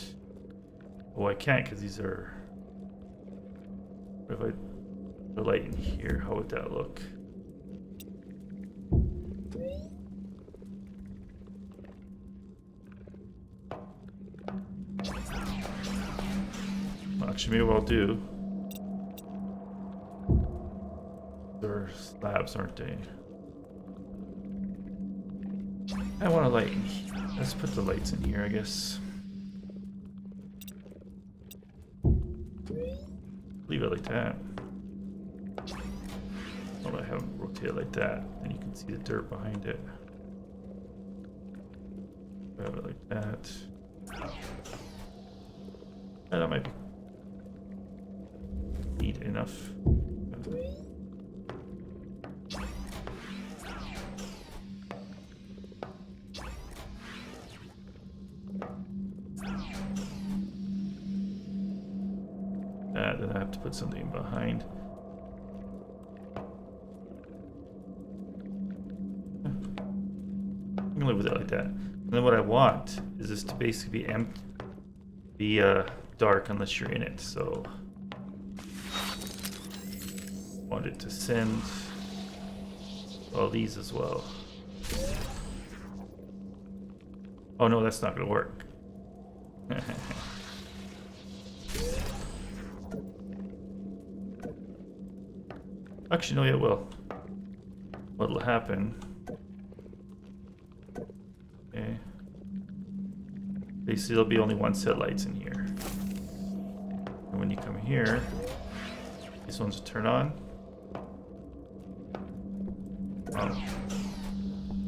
Oh, I can't because these are... What if I put a light in here? How would that look? Well, actually, maybe what I'll do... They're slabs, aren't they? I want a light in here. Let's put the lights in here, I guess. Leave it like that. Oh, I haven't rotated like that. And you can see the dirt behind it. Have it like that. And that might be neat enough. Then I have to put something behind. I can live with it like that. And then what I want is this to basically be empty, be dark unless you're in it. So I want it to send all these as well. Oh no, that's not going to work. Actually, no, it will. What'll happen? Okay. Basically, there'll be only one set of lights in here. And when when you come here, these ones will turn on.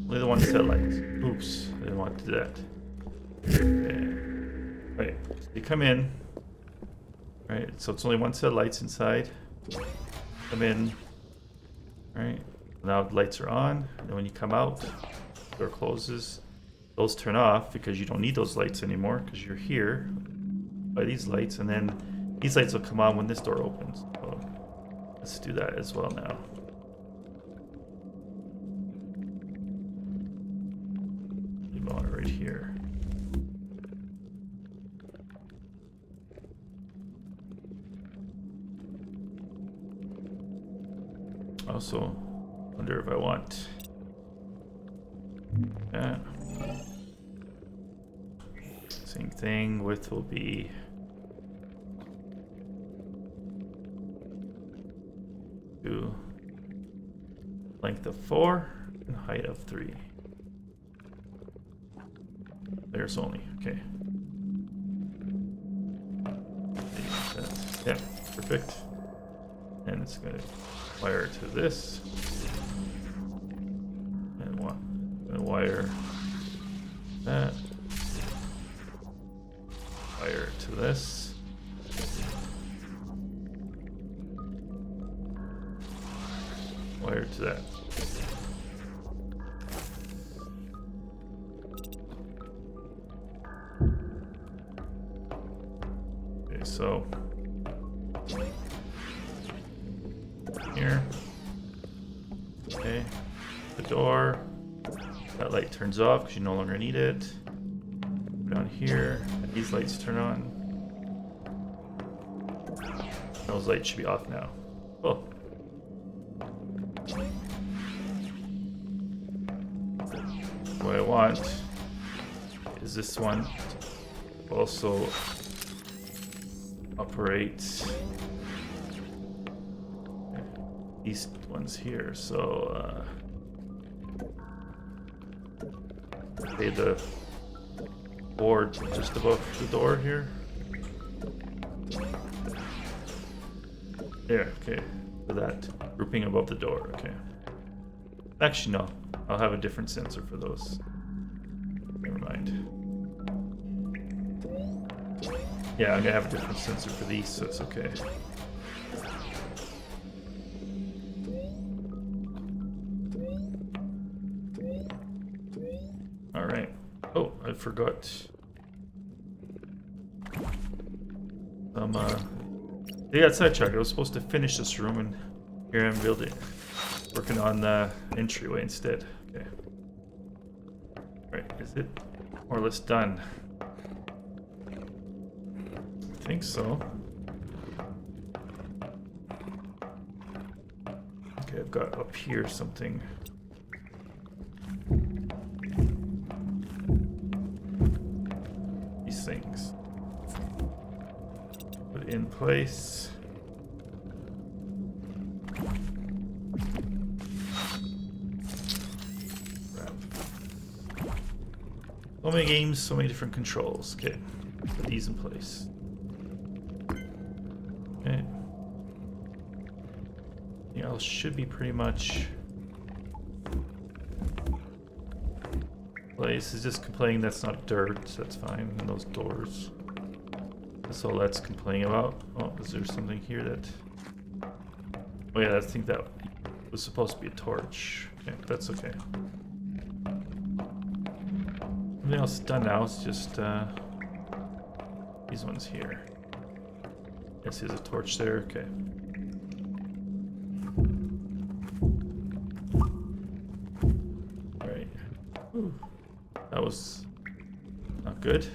Only the one set lights. Oops, I didn't want to do that. Okay. Right, so you come in. Right, so it's only one set of lights inside. Come in. Right, now the lights are on. And then when you come out, the door closes. Those turn off because you don't need those lights anymore because you're here by these lights, and then these lights will come on when this door opens. So let's do that as well now. Leave on right here. Also, wonder if I want that. Same thing. Width will be to length of 4 and height of 3. There's only okay. Yeah, perfect. And it's gonna wire to this, and gonna wire that, wire to this, wire to that. Okay, so here. Okay, the door. That light turns off because you no longer need it. Down here, and these lights turn on. Those lights should be off now. Oh. What I want is this one also operate these ones here. So okay, the board just above the door here. There, okay. For that grouping above the door, okay. Actually, no. I'll have a different sensor for those. Never mind. Yeah, I'm gonna have a different sensor for these, so it's okay. Alright. Oh, I forgot. They got sidetracked. I was supposed to finish this room, and here I'm building. Working on the entryway instead. Okay. Right, is it more or less done? I think so. Okay, I've got up here something. These things. Put in place. So many games, so many different controls. Okay, put these in place. Okay. Everything else should be pretty much place. Is just complaining that's not dirt, so that's fine. And those doors. That's all that's complaining about. Oh, is there something here that... Oh yeah, I think that was supposed to be a torch. Okay, that's okay. Everything else is done now. It's just these ones here. Yes, there's a torch there. Okay. All right. Ooh, that was not good.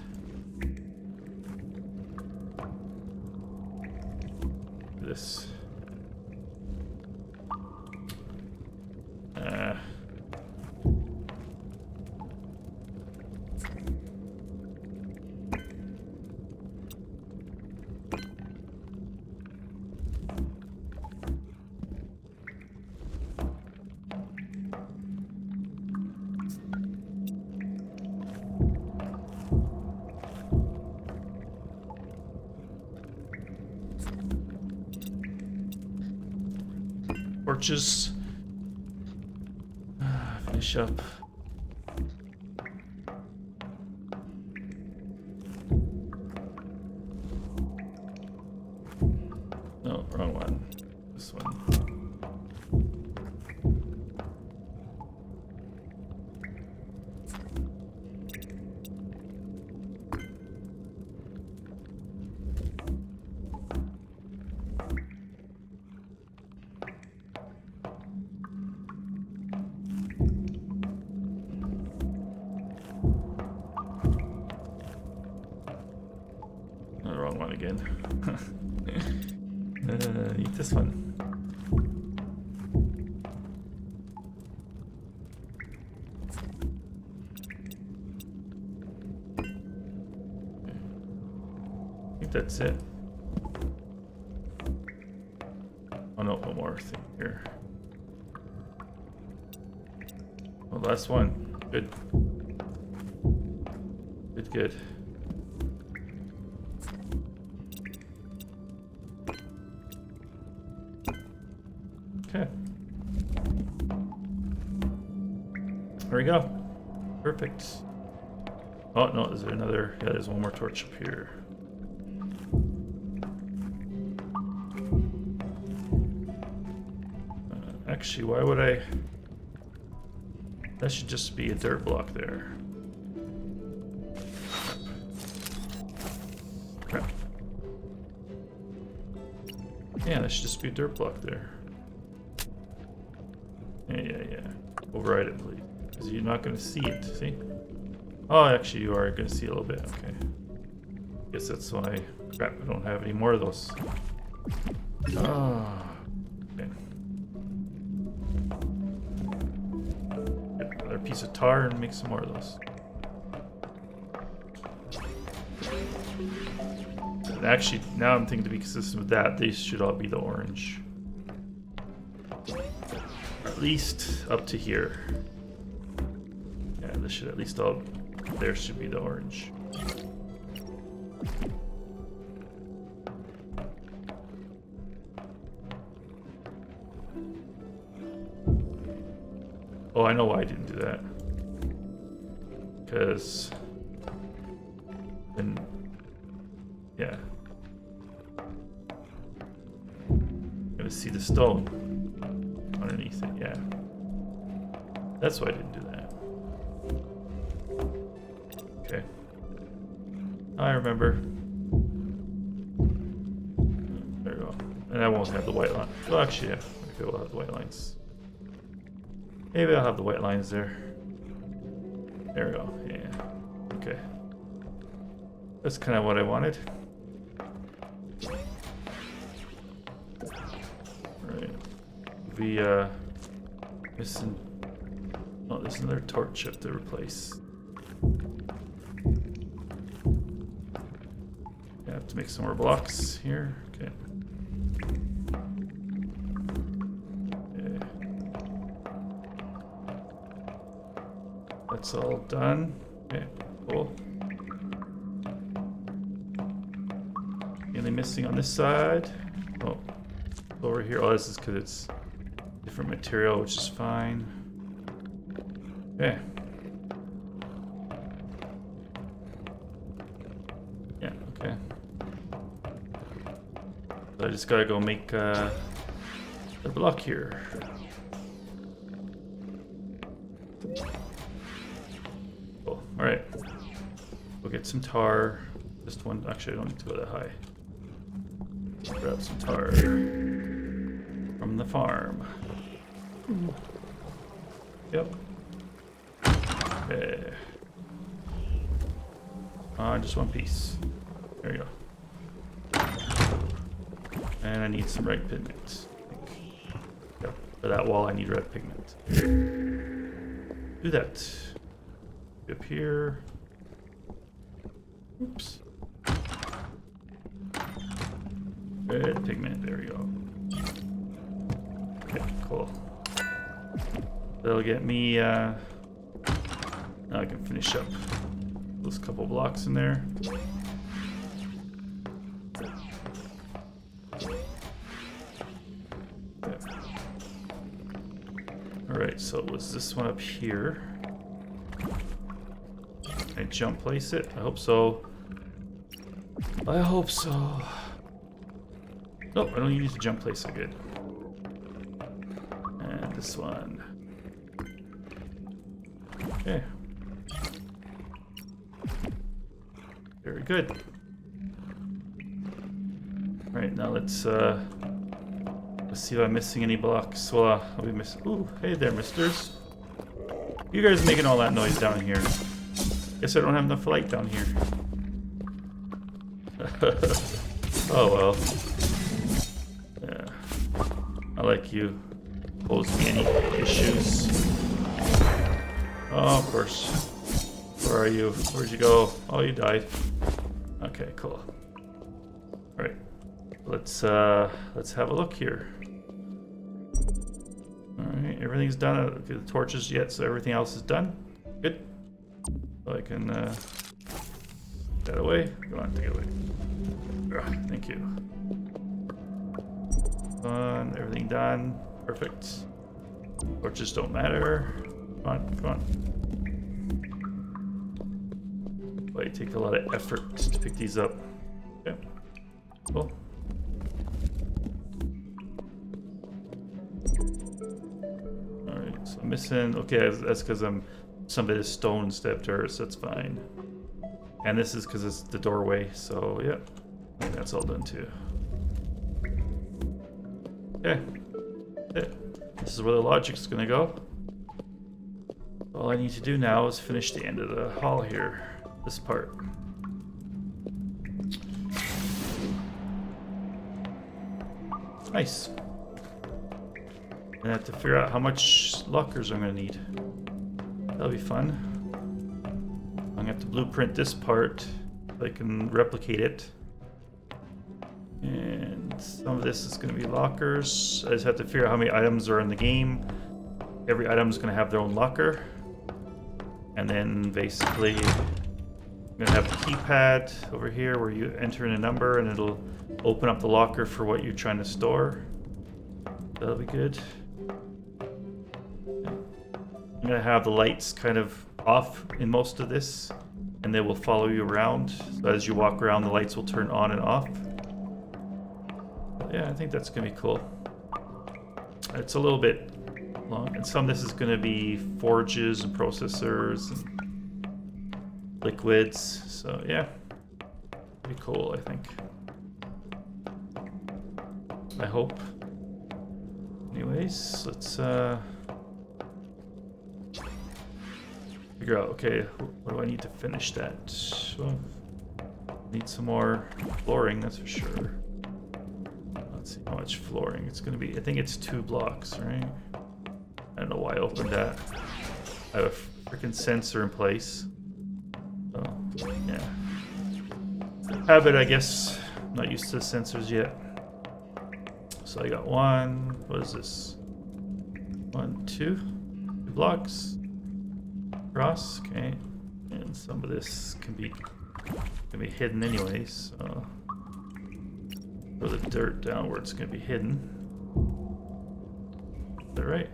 This. torches. Finish up. No, wrong one. This one. Wrong one again. Need this one. I think that's it. Oh no, one more thing here. Oh, last one. Good. Good, good. Okay. There we go. Perfect. Oh no, is there another? Yeah, there's one more torch up here. Actually, why would I? That should just be a dirt block there. Crap. Yeah, that should just be a dirt block there. Yeah. Override it, please. Because you're not going to see it, see? Oh, actually, you are going to see a little bit. Okay. Guess that's why. Crap, I don't have any more of those. Oh. Okay. Get another piece of tar and make some more of those. And actually, now I'm thinking to be consistent with that, these should all be the orange. At least up to here. Yeah, this should at least all. There should be the orange. Oh, I know why I didn't do that. Because then, yeah, I'm gonna see the stone underneath it. Yeah, that's why I didn't do that. Okay, I remember. There we go. And I won't have the white line. Well, actually, yeah, maybe we'll have the white lines. Maybe I'll have the white lines there. There we go. Yeah. Okay. That's kind of what I wanted. Right. We missing. Oh, there's another torch up to replace. I have to make some more blocks here. Okay. That's all done. Okay, cool. Anything missing on this side? Oh, over here. Oh, this is because it's different material, which is fine. Okay. Yeah, okay. So I just gotta go make the block here. Alright, we'll get some tar. Just one, actually I don't need to go that high. Grab some tar from the farm. Yep. Okay. Just one piece. There you go. And I need some red pigment. Yep. For that wall I need red pigment. Do that. Up here. Oops. Red pigment, there we go. Okay, cool. That'll get me, now I can finish up those couple blocks in there. Okay. Alright, so was this one up here? Can I jump place it? I hope so. I hope so. Nope, I don't need to jump place it. Good. And this one. Okay. Very good. Alright, now let's see if I'm missing any blocks. Well, I'll be missing. Ooh, hey there, misters. You guys making all that noise down here. Guess I don't have enough light down here. Oh well. Yeah. I like you. Pose me any issues. Oh, of course. Where are you? Where'd you go? Oh, you died. Okay, cool. Alright. Let's have a look here. Alright, everything's done. I don't get the torches yet, so everything else is done. Good. So I can get that away. Go on, take it away. Ugh, thank you. Done. Everything done. Perfect. Torches don't matter. Come on, come on. Boy, it takes a lot of effort to pick these up. Okay. Cool. Alright, so I'm missing. Okay, that's because some of it is stone instead of dirt, so that's fine. And this is because it's the doorway, so yeah. I think that's all done too. Okay. Yeah. This is where the logic's gonna go. All I need to do now is finish the end of the hall here. This part. Nice. I have to figure out how much lockers I'm gonna need. That'll be fun. I'm gonna have to blueprint this part so I can replicate it. And some of this is gonna be lockers. I just have to figure out how many items are in the game. Every item is gonna have their own locker. And then basically, I'm gonna have a keypad over here where you enter in a number and it'll open up the locker for what you're trying to store. That'll be good. I'm gonna have the lights kind of off in most of this, and they will follow you around. So as you walk around, the lights will turn on and off. But yeah, I think that's gonna be cool. It's a little bit long, and some of this is gonna be forges and processors and liquids. So yeah, pretty cool, I think. I hope. Anyways, let's figure out, okay, what do I need to finish that? Well, need some more flooring, that's for sure. Let's see how much flooring it's gonna be. I think it's 2 blocks, right? I don't know why I opened that. I have a freaking sensor in place. Oh, yeah. Habit, I guess. I'm not used to the sensors yet. So I got 1, what is this? 1, 2 blocks across, okay. And some of this can be hidden anyways, so throw the dirt down where it's gonna be hidden. Is that right?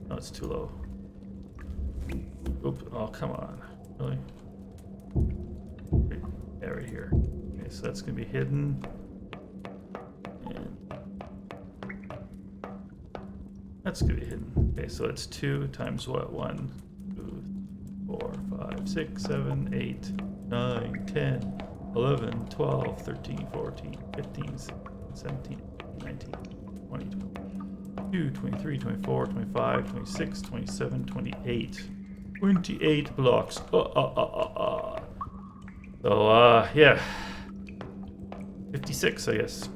No, it's too low. Oop, oh come on. Really? Yeah, right here. Okay, so that's gonna be hidden. That's gonna be hidden. Okay, so it's 2 times what? 1, 2, 4, 5, 6, 7, 8, 9, 10, 11, 12, 13, 14, 15, 16, 17, 19, 20, 22, 23, 24, 25, 26, 27, 28. 28 blocks. So, yeah. 56, I guess.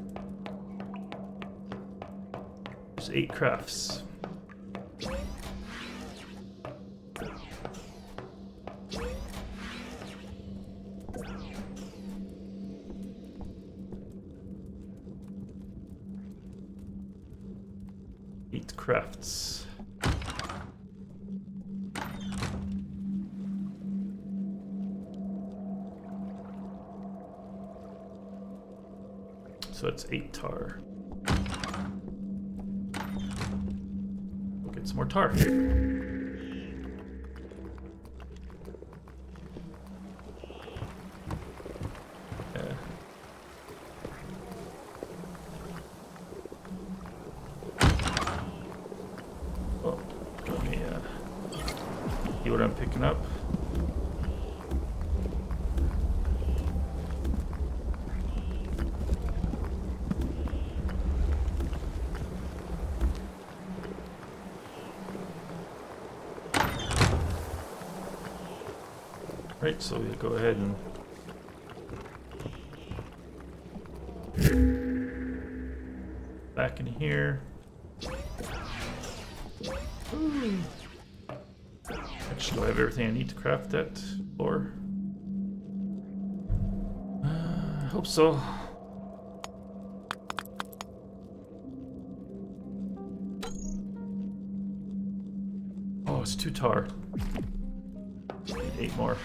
8 crafts. Crafts. So it's 8 tar. Okay, get some more tar. Oh, let me see what I'm picking up. Right, so we go ahead and back in here. Actually, do I have everything I need to craft that floor? I hope so. Oh, it's 2 tar. Need 8 more.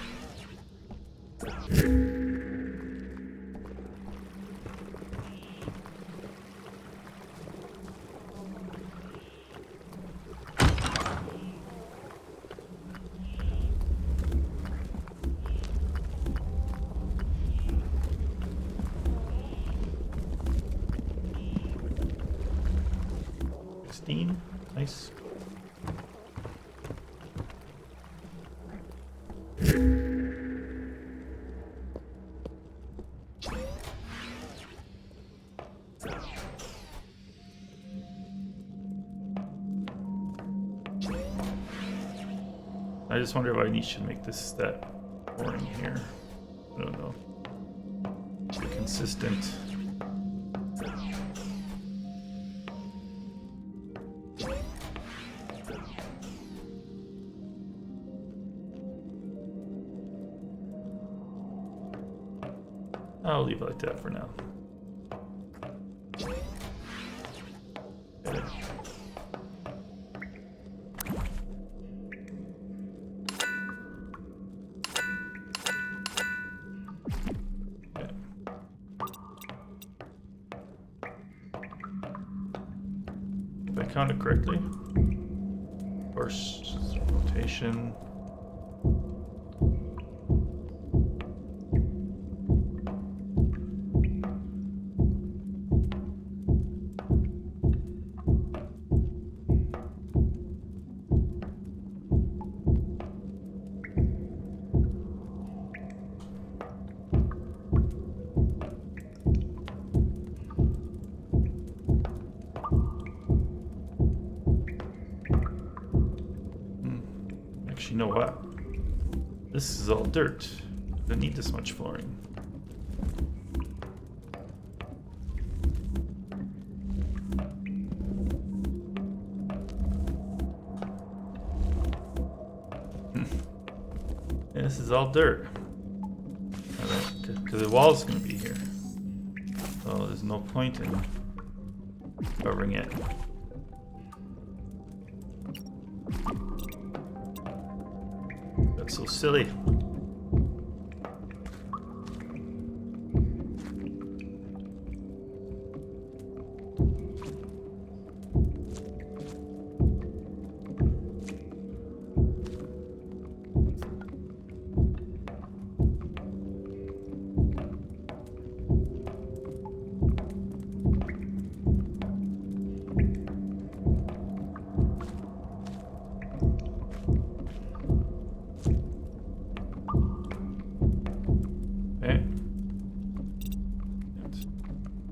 Nice. I just wonder if I need to make this that boring here. I don't know. Be consistent. I'll leave it like that for now. Okay. Okay. If I count it correctly, first rotation. You know what? This is all dirt. I don't need this much flooring. Yeah, this is all dirt. Because the wall's going to be here. So there's no point in covering it. That's so silly.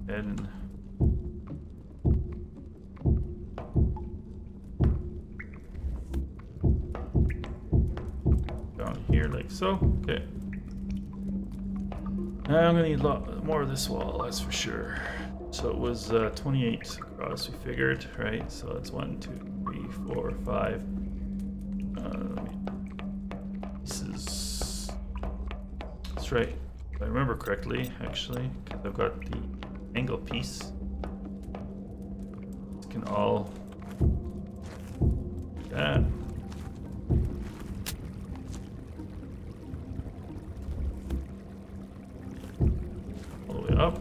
And down here like so. Okay. Now I'm gonna need a lot more of this wall, that's for sure. So it was 28 across, we figured, right? So that's 1, 2, 3, 4, 5. This is. That's right. If I remember correctly, actually, because I've got the angle piece. This can all do that. All the way up.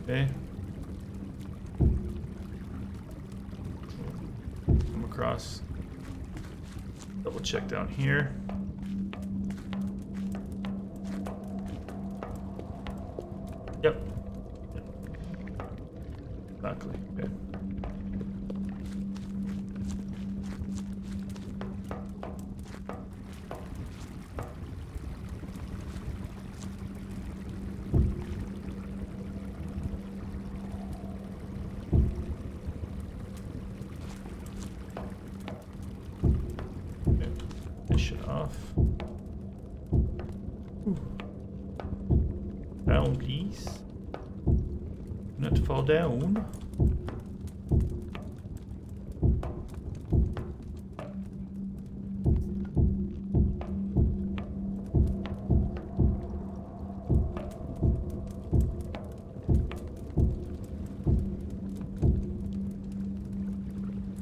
Okay. check down here. Yep. Exactly. Okay. Finish it off. Down, please. Not fall down.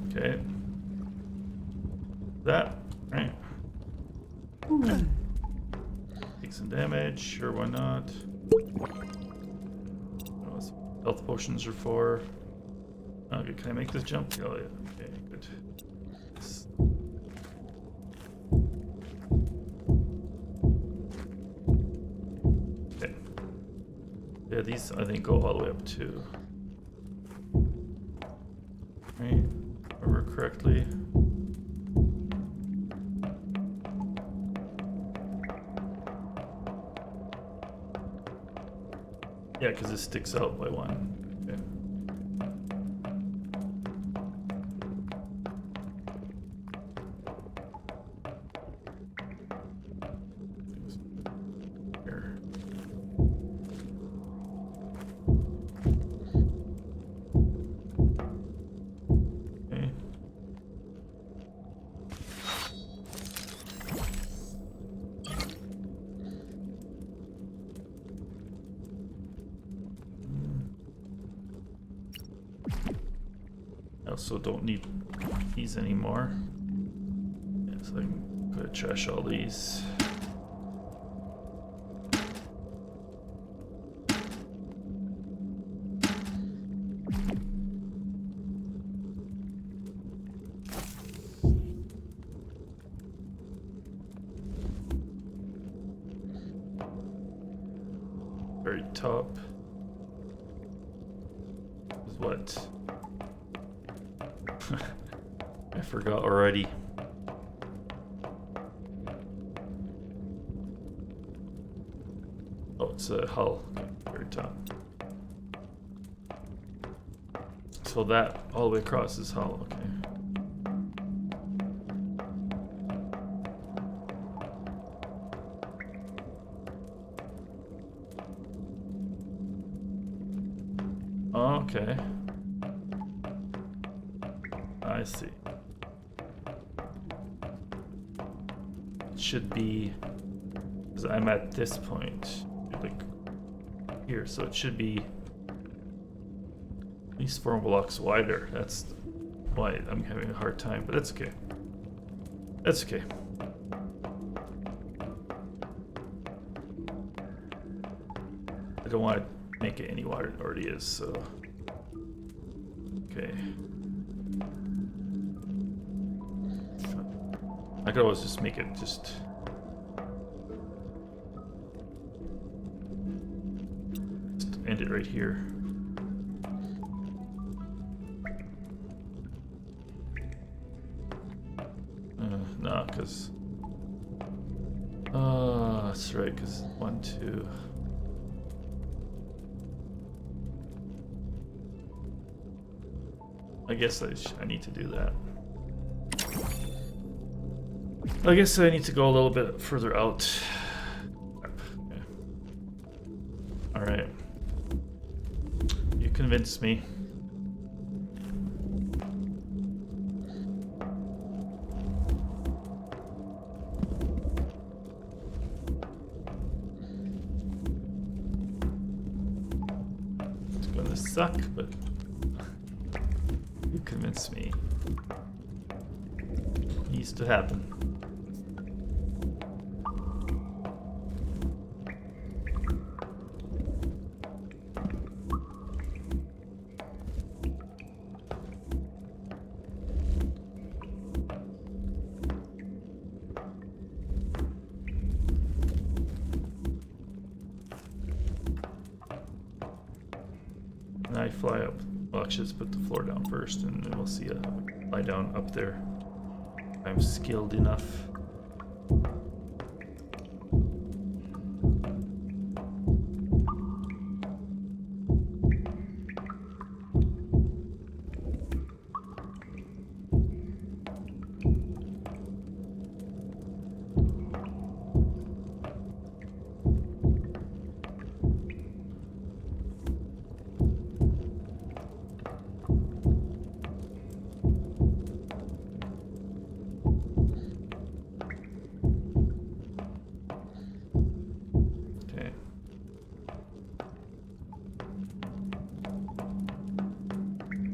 Okay. That, right. Take some damage, sure, why not? Health potions are for. Okay, can I make this jump? Oh yeah, okay, good. Okay. Yeah, these I think go all the way up to. Right, remember correctly. Yeah, because it sticks out by one. Okay. Here. Okay. I also don't need these anymore. Yeah, so I can go to trash all these. Very top is what? I forgot already. Oh, it's a hull. Okay, very top. So that all the way across is hull. Okay. Okay. I see. It should be, because I'm at this point, like here, so it should be at least 4 blocks wider. That's why I'm having a hard time, but that's okay. That's okay. I don't want to make it any wider than it already is, so. Okay. I could always just make it just. End it right here. No, because. That's right, because 1, 2. I guess I need to do that. I guess I need to go a little bit further out. Okay. All right. You convinced me. It's gonna suck, but you convinced me. It needs to happen. I fly up? Well, actually, let's put the floor down first, and then we'll see a fly down up there. I'm skilled enough.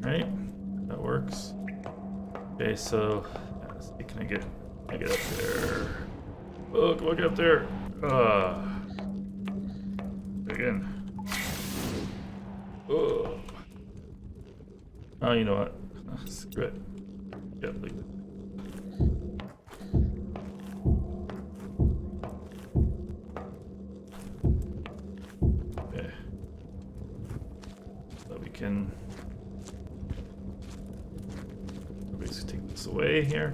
Right, that works. Okay, so let's see, can I get up there? Oh, look up there. Again. Oh. Oh, you know what? Screw it. Yeah, leave it. Okay. So we can. Let's take this away here.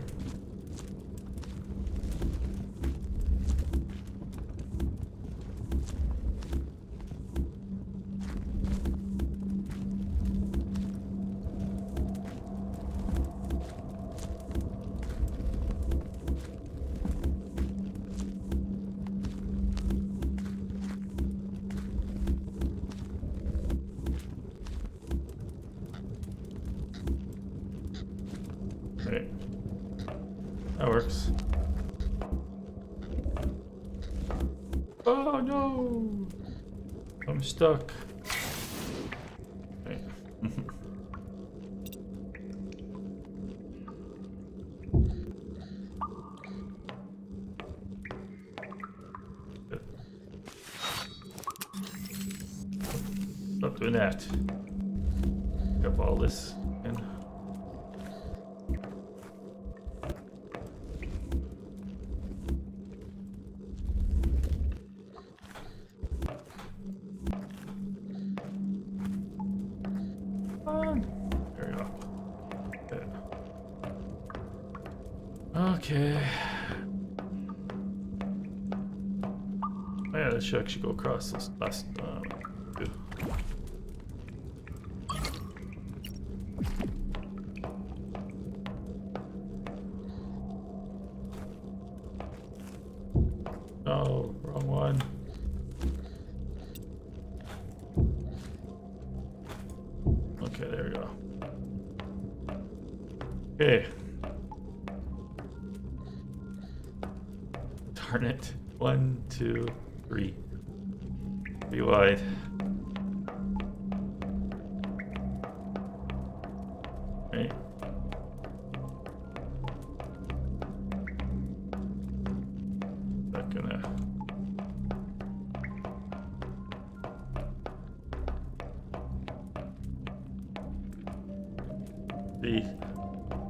Right. That works. Oh no! I'm stuck. Right. Stop doing that. Pick up all this and there we go. Okay. Oh, yeah, that should actually go across this last two. Oh, wrong one. Okay, there we go. Okay. Darn it. 1, 2, 3. 3 wide. Right. Not gonna. See.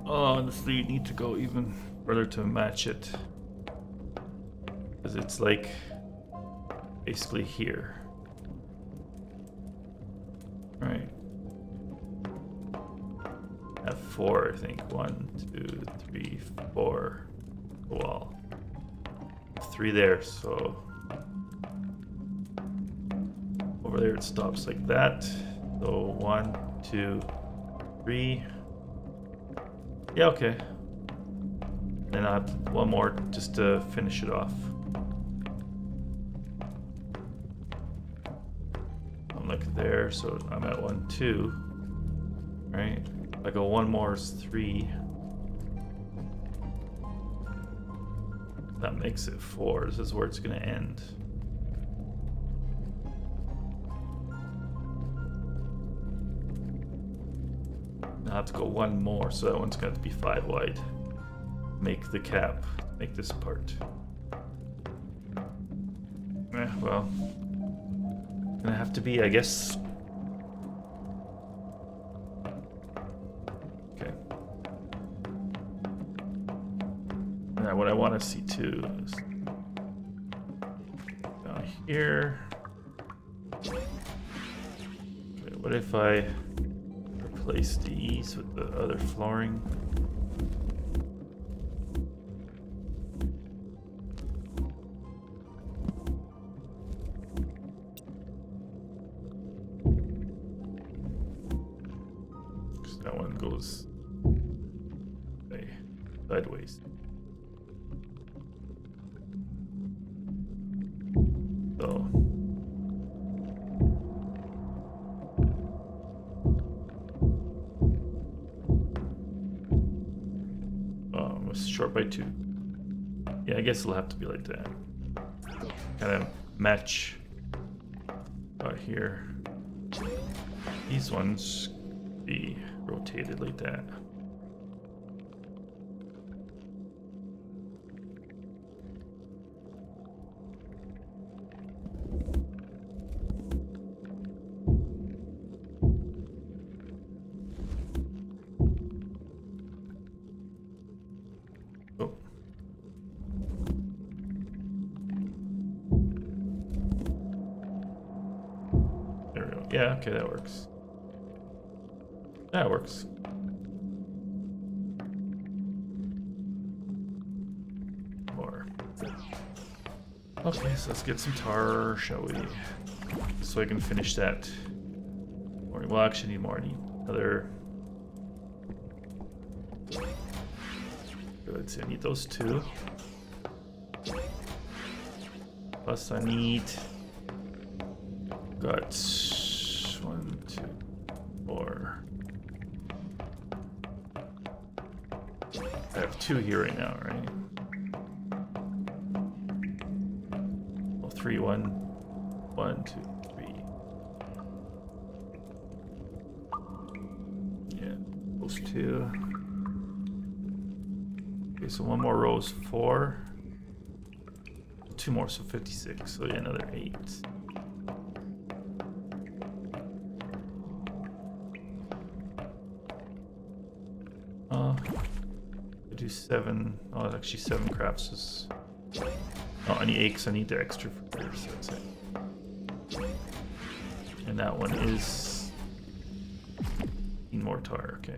Oh, honestly, you need to go even further to match it. Because it's like basically here. Right. Have 4, I think. 1, 2, 3, 4. The wall. 3 there, so over there it stops like that. So 1, 2, 3. Yeah, okay. Then I'll have one more just to finish it off. I'm like there, so I'm at 1, 2. Right? If I go one more is 3. That makes it 4. This is where it's gonna end. I have to go one more, so that one's going to be 5 wide. Make the cap, make this part. Well, gonna have to be, I guess. Okay. Now, what I want to see too is down here. Okay, What if I replace these with the other flooring? That one goes sideways. So it was short by 2. Yeah, I guess it'll have to be like that. Kind of match here. These ones be rotated like that. Oh. There we go. Yeah, okay, that works. That works. More. Okay, so let's get some tar, shall we? So I can finish that. Well, I actually need more. I need another. Good. So I need those 2. Plus, I need. Got 1, 2, 4. I have 2 here right now, right? Well, 3, 1, 1, 2, 3. Yeah, those 2. Okay, so 1 more row is 4. 2 more, so 56. So yeah, another 8. Do 7. Oh, it's actually 7 crafts is. Oh, I need 8 because I need the extra for here, so that's it. And that one is. Need more tar, okay.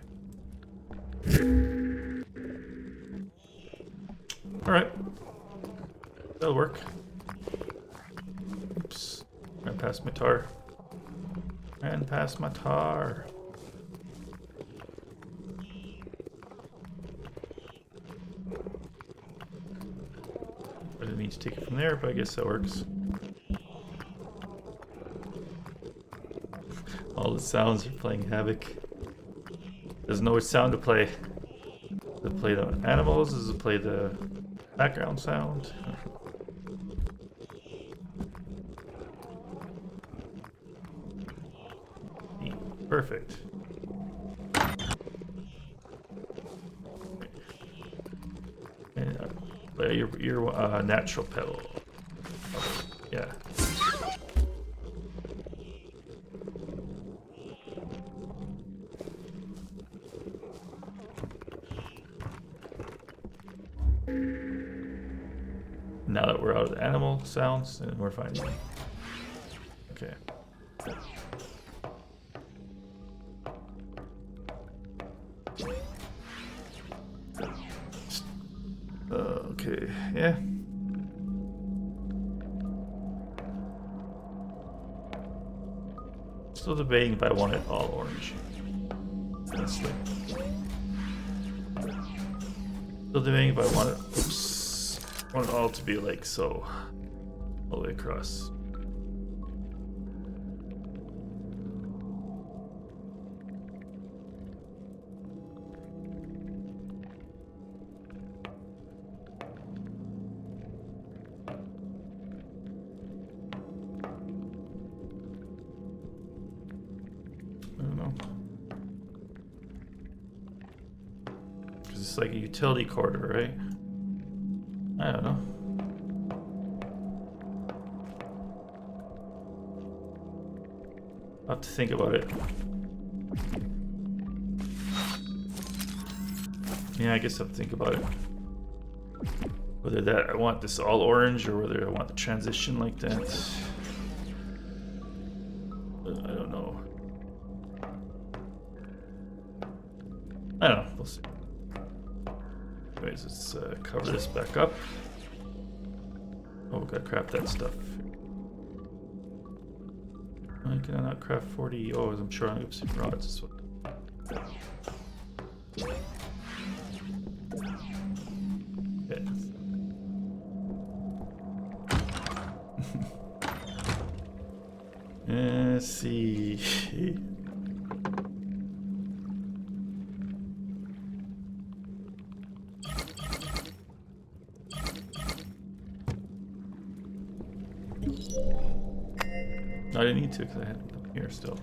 Alright. That'll work. Oops. Ran past my tar. Ran past my tar. I didn't mean to take it from there, but I guess that works. All the sounds are playing havoc. Doesn't know which sound to play. Does it play the animals? Does it play the background sound? Perfect. And your natural petal. Yeah. Now that we're out of the animal sounds, and we're fine. Okay. Okay, yeah. Still debating if I want it all orange. Honestly. Still debating if I want it. Oops. I want it all to be like so. All the way across. It's like a utility corridor, right? I don't know. I'll have to think about it. Yeah, I guess I'll have to think about it. Whether that I want this all orange or whether I want the transition like that. I don't know. I don't know. We'll see. Anyways, let's cover this back up. Oh, we gotta craft that stuff. Why can I not craft 40? Oh, I'm sure I'm gonna see rods. Okay. Let's see. I didn't need to because I had them here still.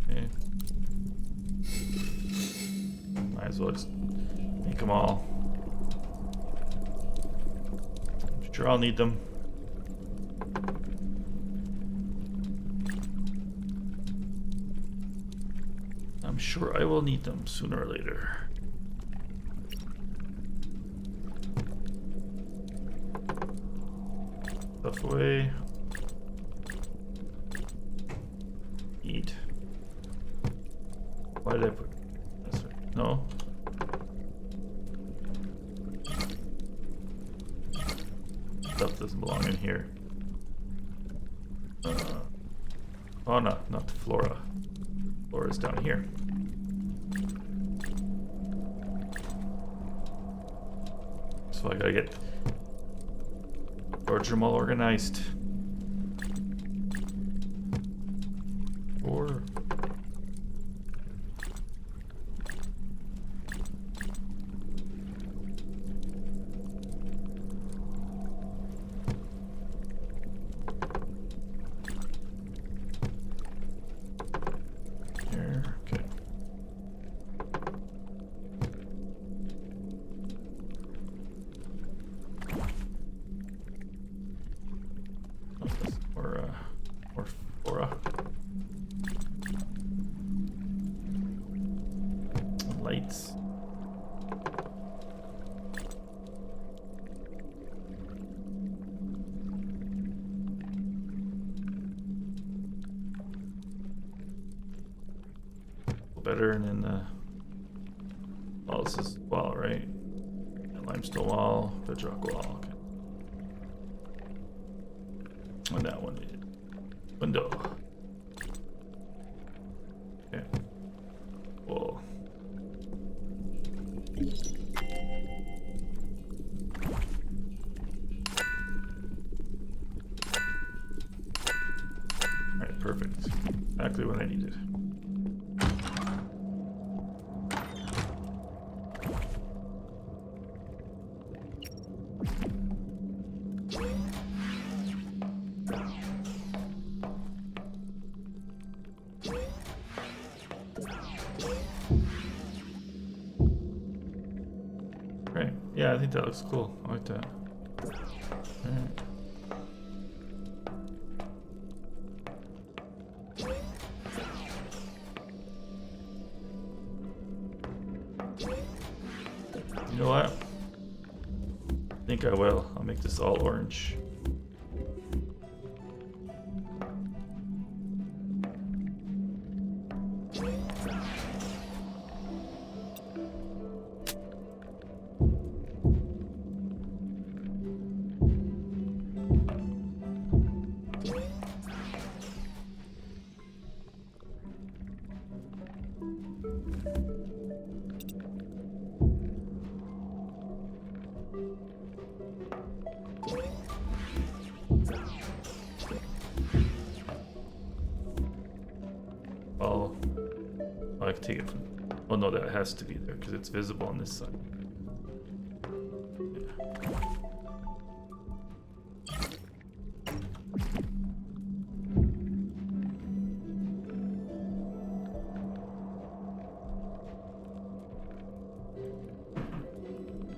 Okay. Might as well just make them all. I'm sure I'll need them. I'm sure I will need them sooner or later. Stuff away. Eat. Why did I put this way? No. Stuff doesn't belong in here. Oh no, not the flora. Flora's down here. So I gotta get storage room all organized. Or here, okay. Or flora. Lights. Better, and then oh, this is wall, right? And limestone wall, bedrock wall. Okay. And that one is window. Okay. Wall. Alright, perfect. Exactly what I needed. Right. Yeah, I think that looks cool. I like that. Alright. You know what? I think I will. I'll make this all orange. I can take it from... Oh no, that has to be there because it's visible on this side.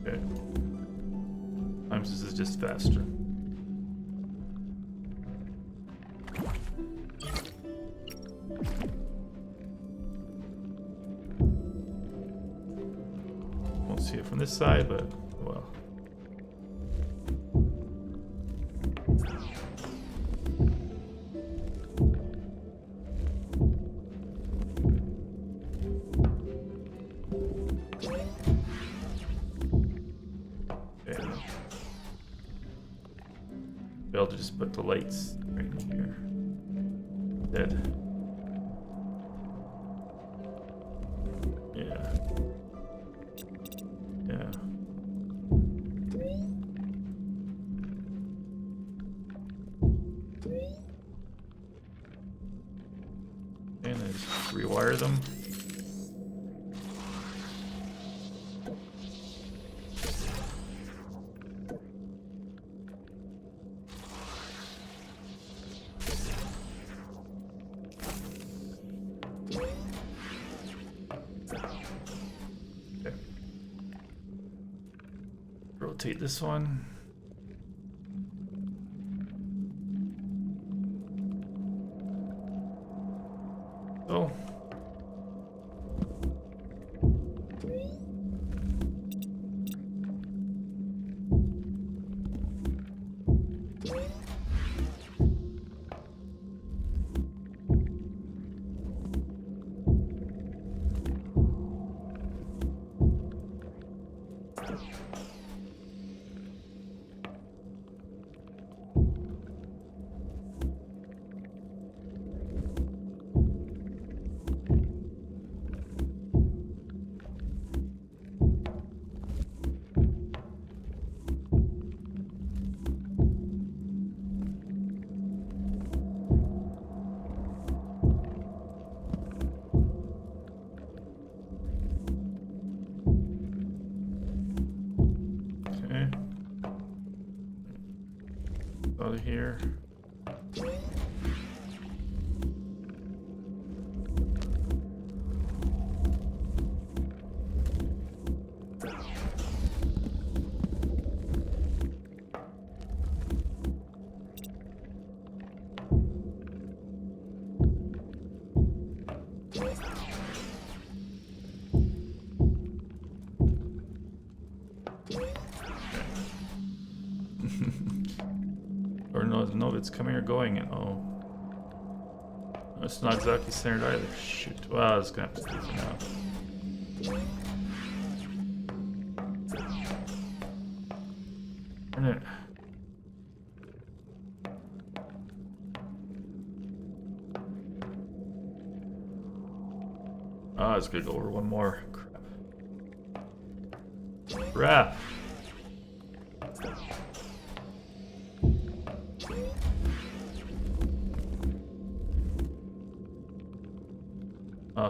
Okay. Sometimes this is just faster. this side, but well. Okay. Be able to just put the lights right in here. Dead. Yeah. Yeah. And I just rewire them. Okay. Rotate this one. Oh. Okay. Out of here. Or no, if it's coming or going. Oh, no, it's not exactly centered either. Shoot. Well, it's gonna have to do for now. Turn it. Oh, it's gonna go over one more. Crap.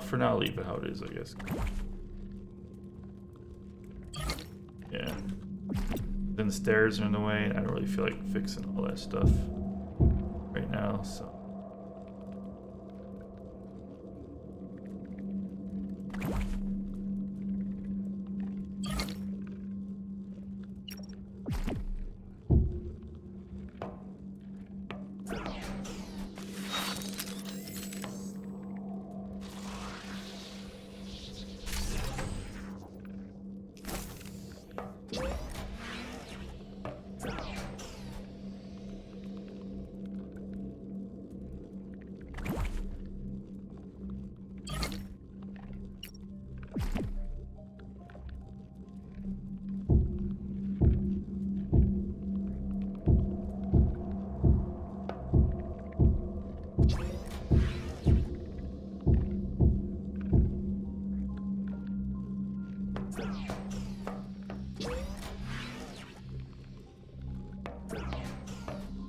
For now, leave it how it is, I guess. Yeah. Then the stairs are in the way. I don't really feel like fixing all that stuff right now, so.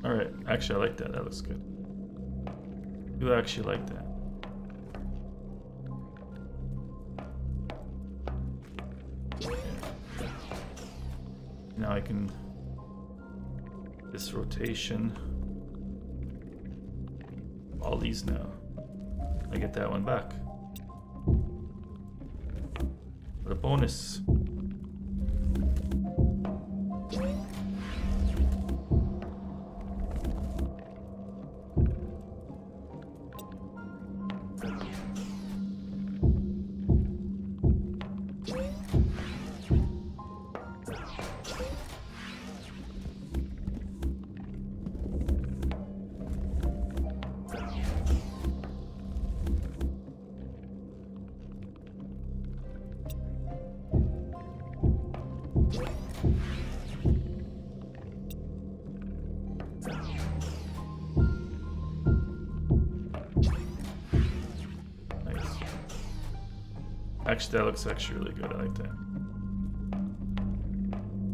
Alright, actually I like that, that looks good. I do actually like that. Yeah. Now I can, this rotation, all these now. I get that one back. What a bonus. Actually, that looks actually really good. I like that.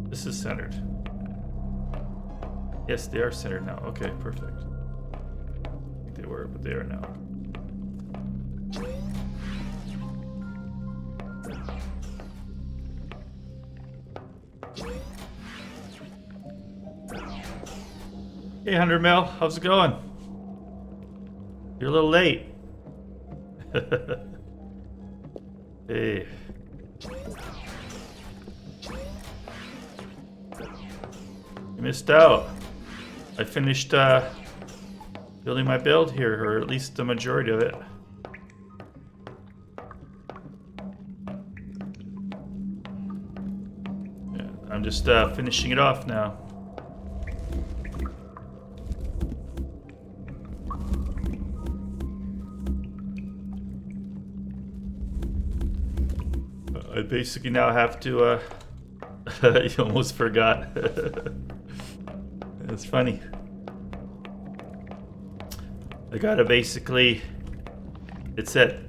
This is centered. Yes, they are centered now. Okay, perfect. I think they were, but they are now. Hey, 100 mil, how's it going? You're a little late. Hey. You missed out. I finished building my build here, or at least the majority of it. Yeah, I'm just finishing it off now. I basically now have to, you almost forgot. That's funny. I gotta basically, it's at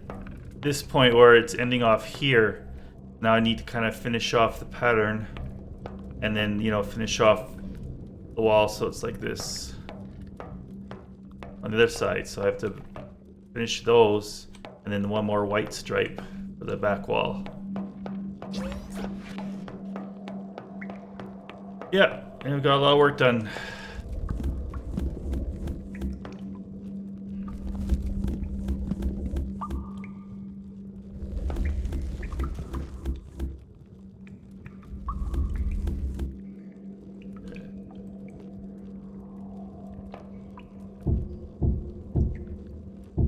this point where it's ending off here. Now I need to kind of finish off the pattern and then, you know, finish off the wall so it's like this on the other side. So I have to finish those and then one more white stripe for the back wall. Yeah, and we've got a lot of work done.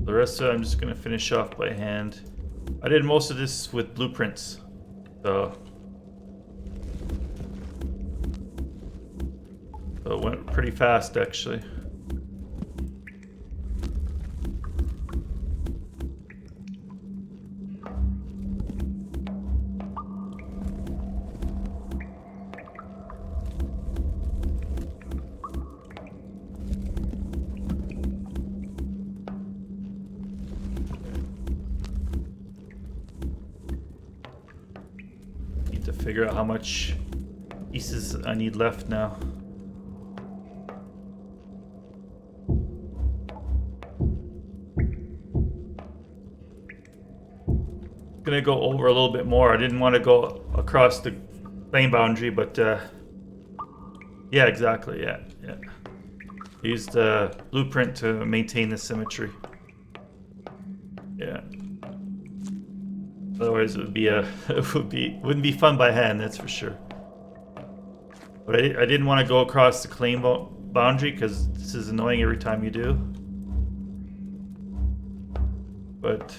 The rest of it I'm just going to finish off by hand. I did most of this with blueprints, so it went pretty fast actually. Need to figure out how much pieces I need left now. Gonna go over a little bit more. I didn't want to go across the plane boundary, but yeah, exactly. Yeah. I used the blueprint to maintain the symmetry. Yeah. Otherwise, it would be wouldn't be fun by hand. That's for sure. But I didn't want to go across the claim boundary because this is annoying every time you do. But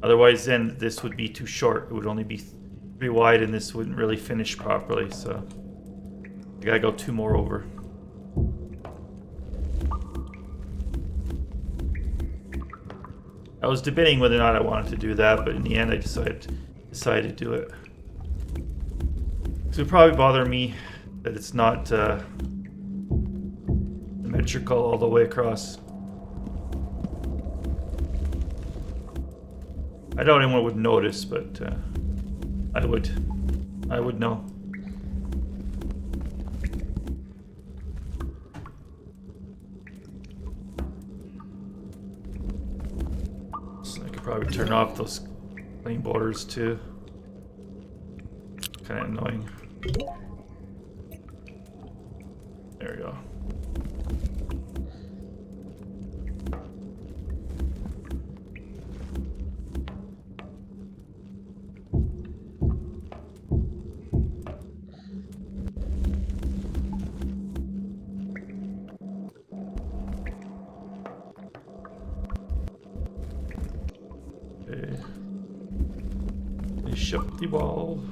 otherwise, then this would be too short. It would only be 3 wide, and this wouldn't really finish properly. So I gotta go 2 more over. I was debating whether or not I wanted to do that, but in the end, I decided to do it. So it would probably bother me that it's not symmetrical all the way across. I doubt anyone would notice, but I would know. So I could probably turn off those plain borders too. Kind of annoying. There we go. Finish up the wall.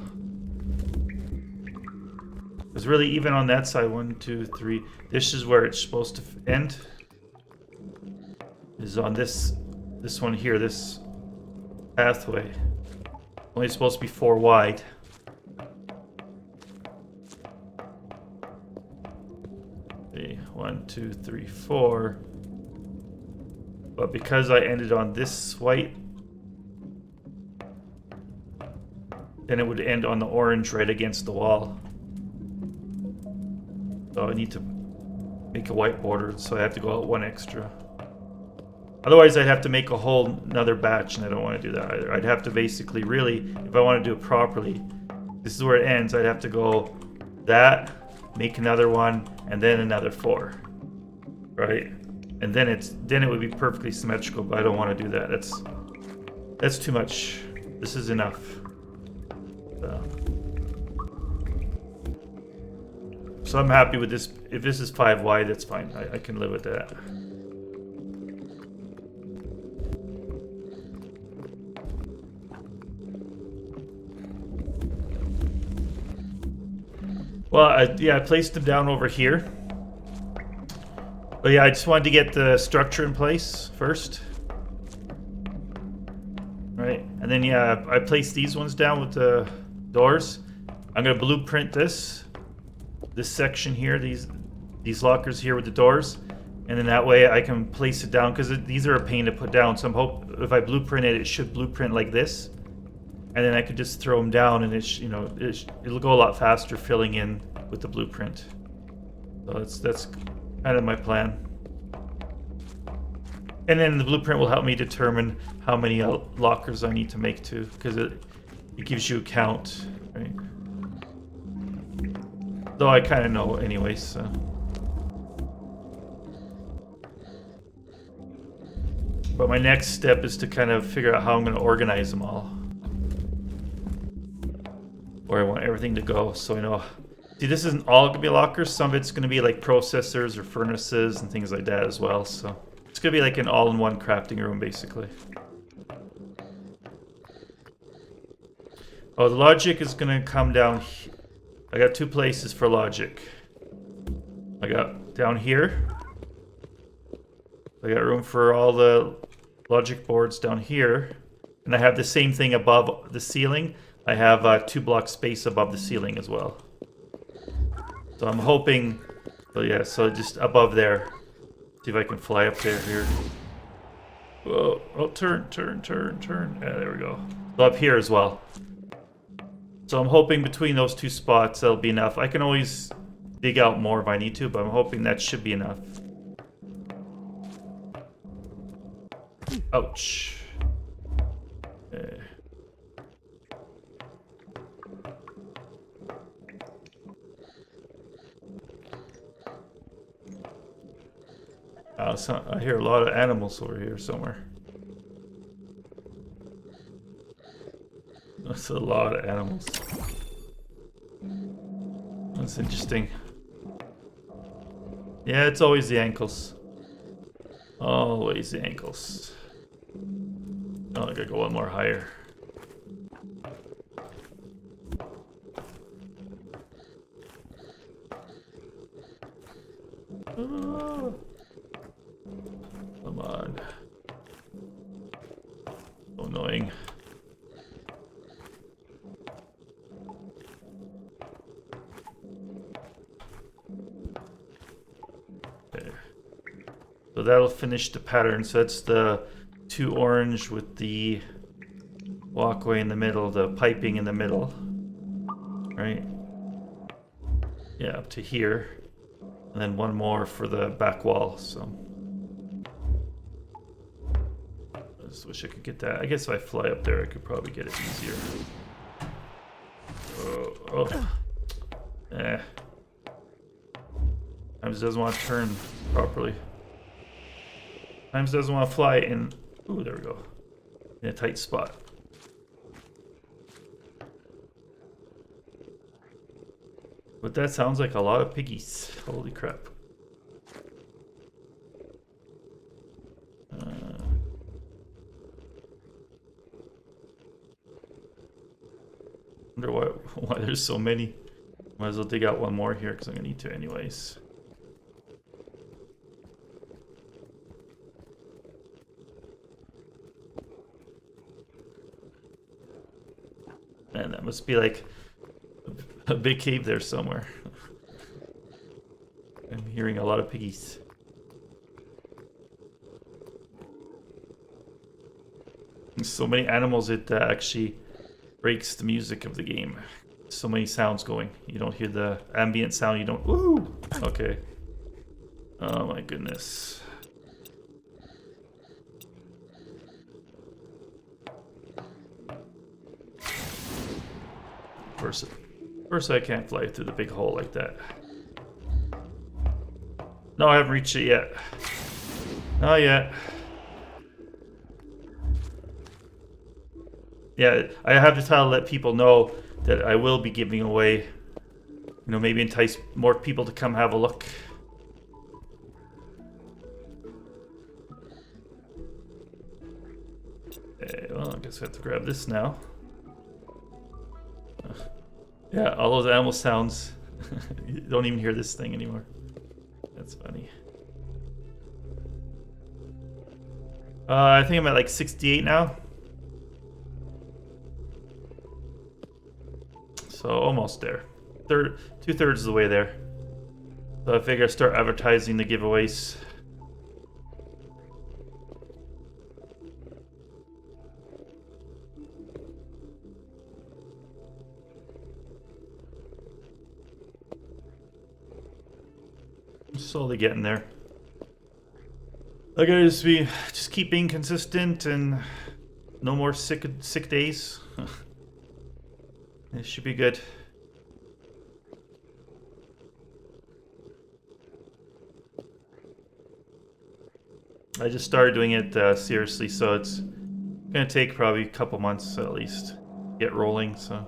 Because really, even on that side, 1, 2, 3. This is where it's supposed to end. Is on this one here, this pathway. Only supposed to be 4 wide. Okay, 1, 2, 3, 4. But because I ended on this white then it would end on the orange right against the wall. So I need to make a white border, so I have to go out one extra. Otherwise, I'd have to make a whole another batch, and I don't want to do that either. I'd have to basically, really, if I want to do it properly, this is where it ends. I'd have to go that, make another one, and then another 4, right? And then it would be perfectly symmetrical. But I don't want to do that. That's too much. This is enough. So I'm happy with this. If this is 5 wide, that's fine. I can live with that. Well, I placed them down over here. But yeah, I just wanted to get the structure in place first. Right, and then yeah, I placed these ones down with the doors. I'm gonna blueprint this section here, these lockers here with the doors, and then that way I can place it down because these are a pain to put down. So I'm hope if I blueprint it, it should blueprint like this, and then I could just throw them down, and it'll go a lot faster filling in with the blueprint. So that's kind of my plan. And then the blueprint will help me determine how many lockers I need to make too, because it gives you a count, right? Though I kind of know anyway, so. But my next step is to kind of figure out how I'm going to organize them all. Where I want everything to go, so I know. See, this isn't all going to be lockers. Some of it's going to be like processors or furnaces and things like that as well, so. It's going to be like an all-in-one crafting room, basically. Oh, the logic is going to come down. I got 2 places for logic. I got down here. I got room for all the logic boards down here. And I have the same thing above the ceiling. I have 2 block space above the ceiling as well. So I'm hoping... Oh yeah, so just above there. See if I can fly up there here. Whoa, oh, turn. Yeah, there we go. So up here as well. So I'm hoping between those 2 spots that'll be enough. I can always dig out more if I need to, but I'm hoping that should be enough. Ouch. Okay. So I hear a lot of animals over here somewhere. That's a lot of animals. That's interesting. Yeah, it's always the ankles. Always the ankles. Oh, I gotta go one more higher. Oh. Come on. So annoying. Okay. So that'll finish the pattern. So that's the 2 orange with the walkway in the middle, the piping in the middle. Right? Yeah, up to here. And then 1 more for the back wall, so. I just wish I could get that. I guess if I fly up there, I could probably get it easier. Oh. Times doesn't want to turn properly. Times doesn't want to fly in. Ooh, there we go. In a tight spot. But that sounds like a lot of piggies. Holy crap. Wonder why there's so many. Might as well dig out 1 more here because I'm gonna need to anyways. Man, that must be like a big cave there somewhere. I'm hearing a lot of piggies. There's so many animals it actually breaks the music of the game. So many sounds going. You don't hear the ambient sound. You don't. Woo! Okay. Oh my goodness. First, I can't fly through the big hole like that. No, I haven't reached it yet. Not yet. Yeah, I have to try to let people know that I will be giving away. You know, maybe entice more people to come have a look. Okay, well, I guess I have to grab this now. Yeah, all those animal sounds. You don't even hear this thing anymore. That's funny. I think I'm at like 68 now. So almost there. 2/3 of the way there. So I figure I start advertising the giveaways. I'm slowly getting there. I gotta just keep being consistent and no more sick days. It should be good. I just started doing it seriously, so it's gonna take probably a couple months at least to get rolling. So,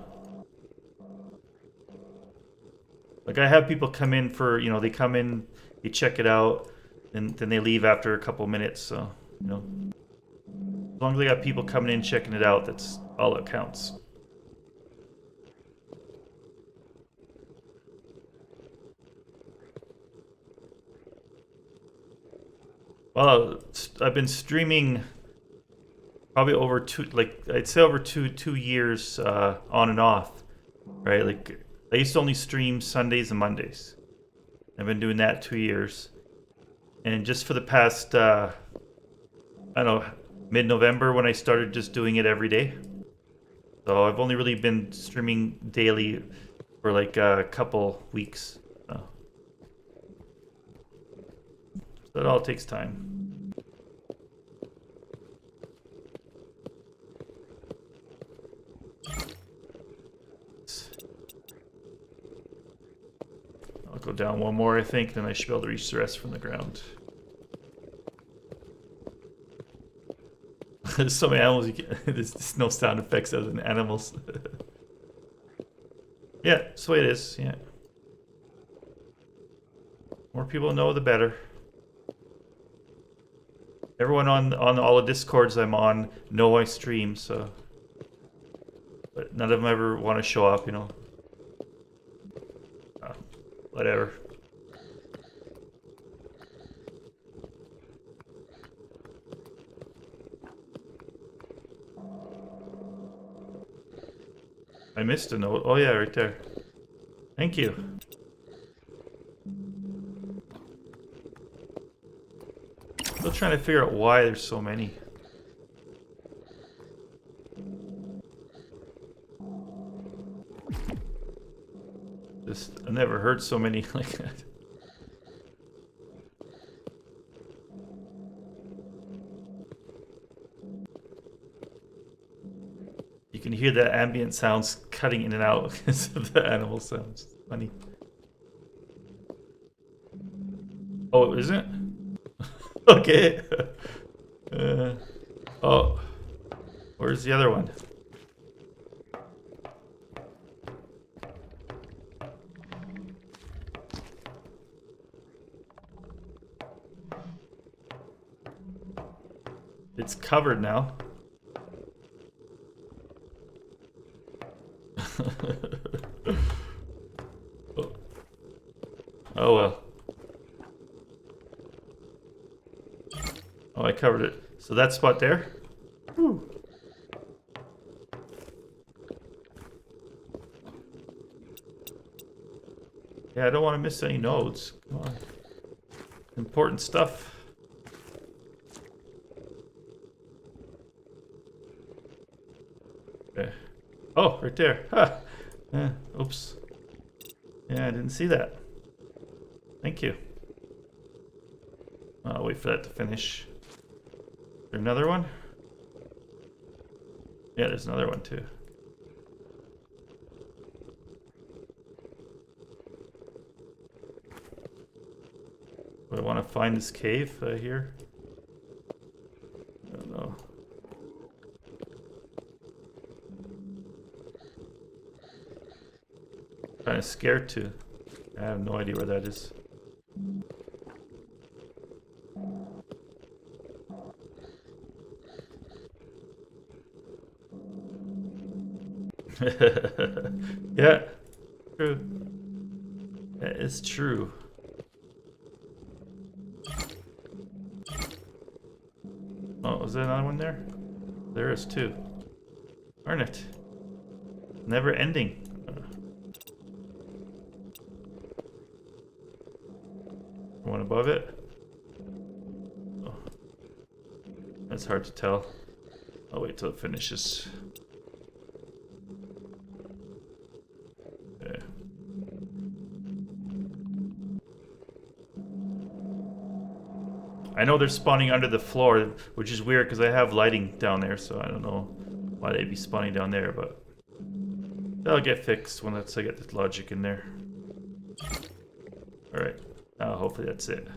like, I have people come in for, you know, they come in, they check it out, and then they leave after a couple minutes. So, you know, as long as they got people coming in checking it out, that's all that counts. Well, I've been streaming probably over I'd say over two years on and off, right? Like, I used to only stream Sundays and Mondays. I've been doing that 2 years, and just for the past I don't know, mid-November when I started just doing it every day. So I've only really been streaming daily for like a couple weeks. So it all takes time. I'll go down one more, I think, then I should be able to reach the rest from the ground. There's so many animals, there's no sound effects other than animals. Yeah, that's the way it is, yeah. More people know, the better. Everyone on all the Discords I'm on know I stream, so... But none of them ever want to show up, you know. Whatever. I missed a note. Oh yeah, right there. Thank you. Still trying to figure out why there's so many. I've never heard so many like that. You can hear the ambient sounds cutting in and out because of the animal sounds. It's funny. Oh, is it? Okay. Oh, where's the other one? It's covered now. Oh well. Oh, I covered it. So that spot there? Whew. Yeah, I don't want to miss any nodes. Come on. Important stuff. Okay. Oh, Oh, right there. Huh. Yeah, oops. Yeah, I didn't see that. Thank you. I'll wait for that to finish. Is there another one? Yeah, there's another one too. Do I want to find this cave here? I don't know. Kind of scared too. I have no idea where that is. Yeah, true. That is true. Oh, was there another one there? There is too. Darn it. Never ending. One above it? Oh. That's hard to tell. I'll wait till it finishes. Okay. I know they're spawning under the floor, which is weird because I have lighting down there, so I don't know why they'd be spawning down there, but that'll get fixed once I get the logic in there. Alright, hopefully that's it.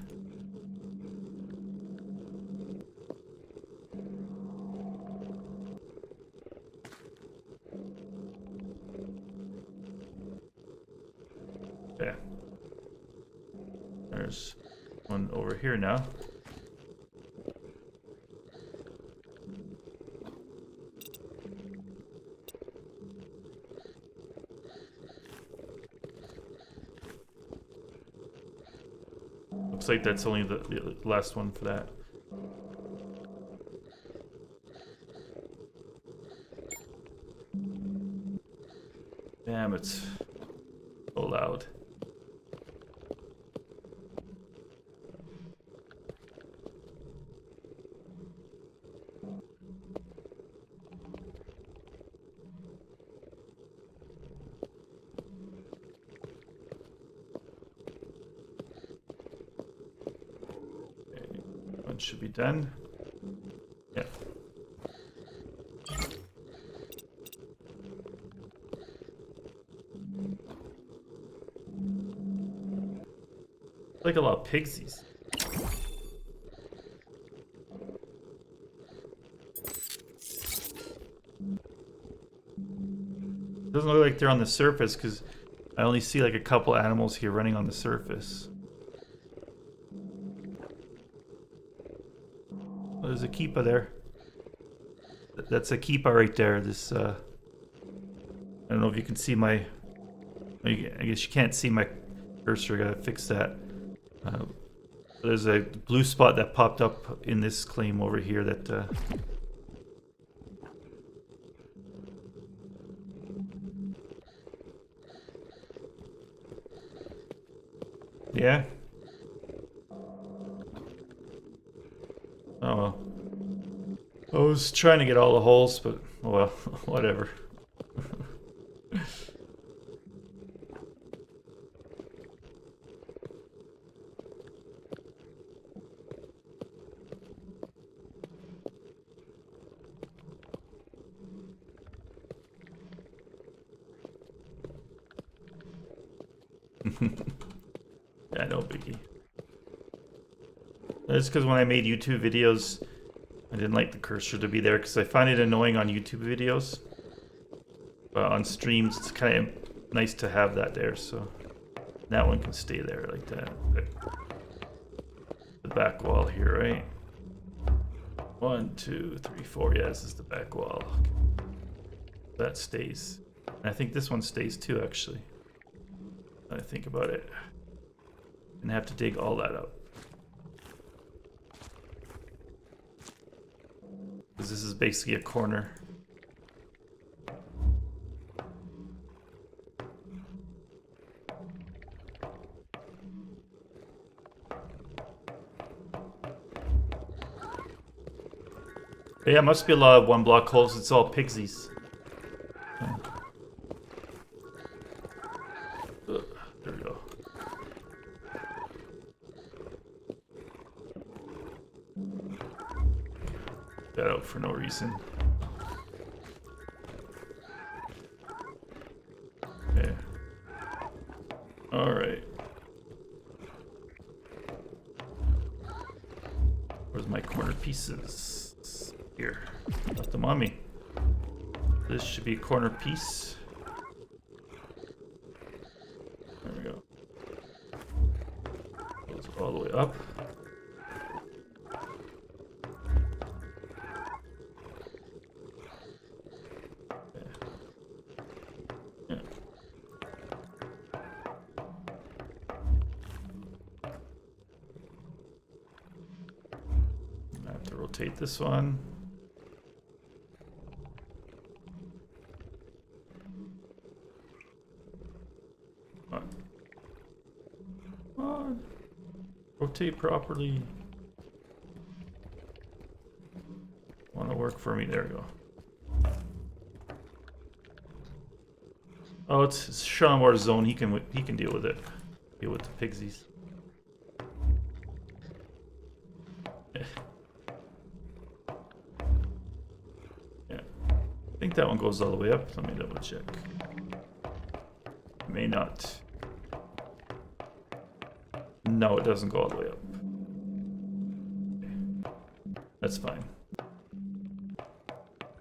Yeah. There's one over here now. Looks like that's only the last one for that. Damn, it's so loud. Should be done. Yeah. Like a lot of pigsies. Doesn't look like they're on the surface because I only see like a couple animals here running on the surface. There's a keeper there. That's a keeper right there. This, I don't know if you can see my... I guess you can't see my cursor. I gotta fix that. There's a blue spot that popped up in this claim over here that... Yeah? Oh well. I was trying to get all the holes, but well, whatever. Yeah, no biggie. That's because when I made YouTube videos, I didn't like the cursor to be there because I find it annoying on YouTube videos. But on streams, it's kind of nice to have that there, so that one can stay there like that. The back wall here, right? 1, 2, 3, 4. Yeah, this is the back wall. That stays. And I think this one stays too, actually. When I think about it. And have to dig all that up. Because this is basically a corner. But yeah, must be a lot of one block holes. It's all pigsies. that out for no reason. Okay. Alright. Where's my corner pieces? Here. Left them on me. This should be a corner piece. There we go. Goes all the way up. Rotate this one. Come on. Rotate properly. Want to work for me? There we go. Oh, it's Sean Moore's zone. He can deal with it. Deal with the pigsies. I think that one goes all the way up. Let me double check. May not. No, it doesn't go all the way up. Okay. That's fine.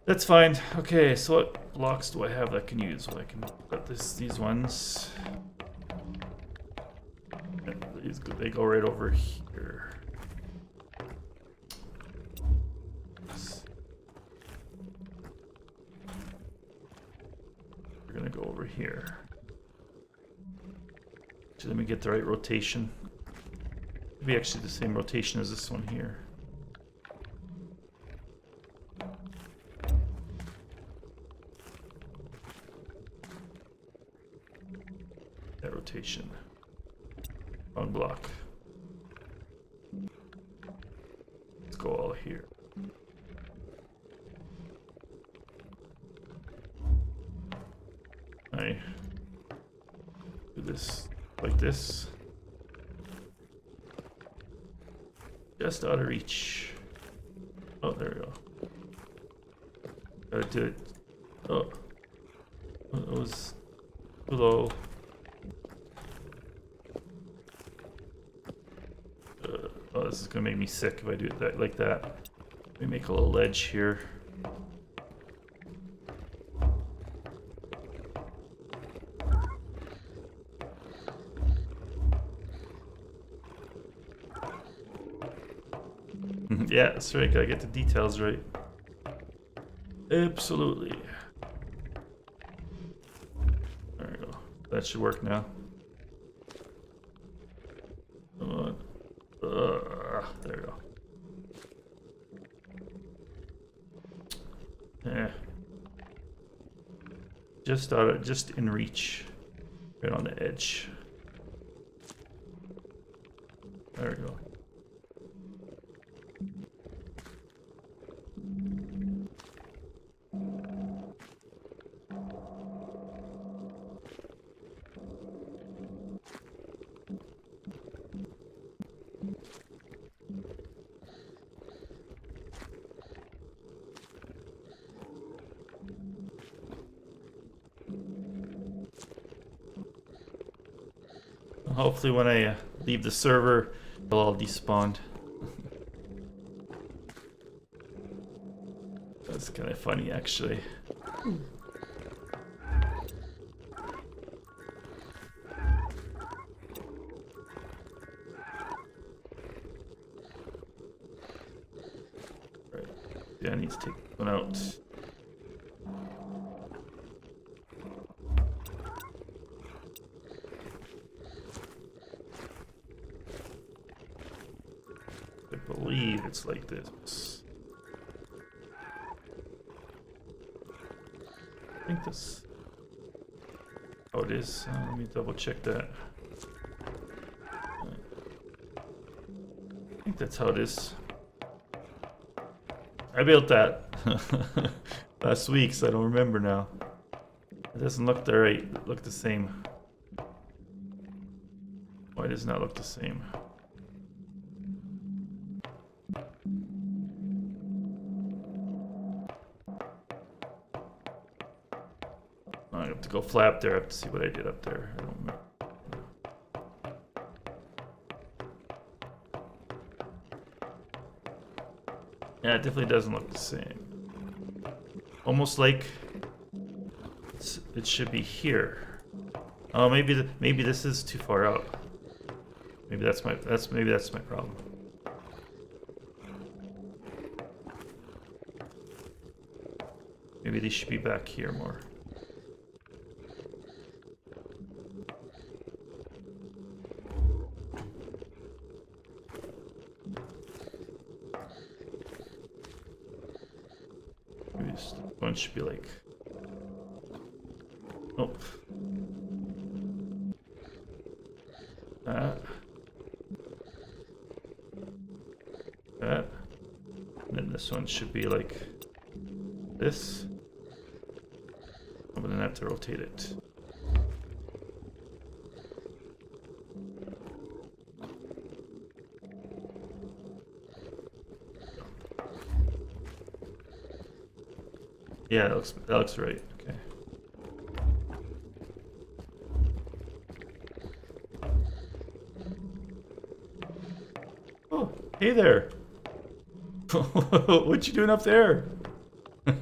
That's fine. Okay, so what blocks do I have that I can use? Well, I can put these ones. They go right over here. Go over here. So let me get the right rotation. Maybe actually the same rotation as this one here. That rotation. Wrong block. Let's go all here. I do this like this. Just out of reach. Oh, there we go. Gotta do it. Oh, it was too low. Oh, this is gonna make me sick if I do it like that. Let me make a little ledge here. Yeah, that's right. Gotta get the details right. Absolutely. There we go. That should work now. Come on. There we go. Yeah. Just in reach. Right on the edge. There we go. Hopefully when I leave the server, they'll all despawn. That's kind of funny, actually. Right. Yeah, I need to take one out. I believe it's like this. I think this. Oh, it is. Let me double check that. I think that's how it is. I built that last week, so I don't remember now. It doesn't look the right. Look the same. Why does it not look the same? have to go flap there. I have to see what I did up there. I don't remember. Yeah, it definitely doesn't look the same. Almost like it should be here. Oh, maybe this is too far out. Maybe that's my problem. Maybe they should be back here more. Maybe this one should be like. Oh. That. And then this one should be like this. But then I have to rotate it. Yeah, that looks right. Okay. Oh, hey there. What you doing up there? I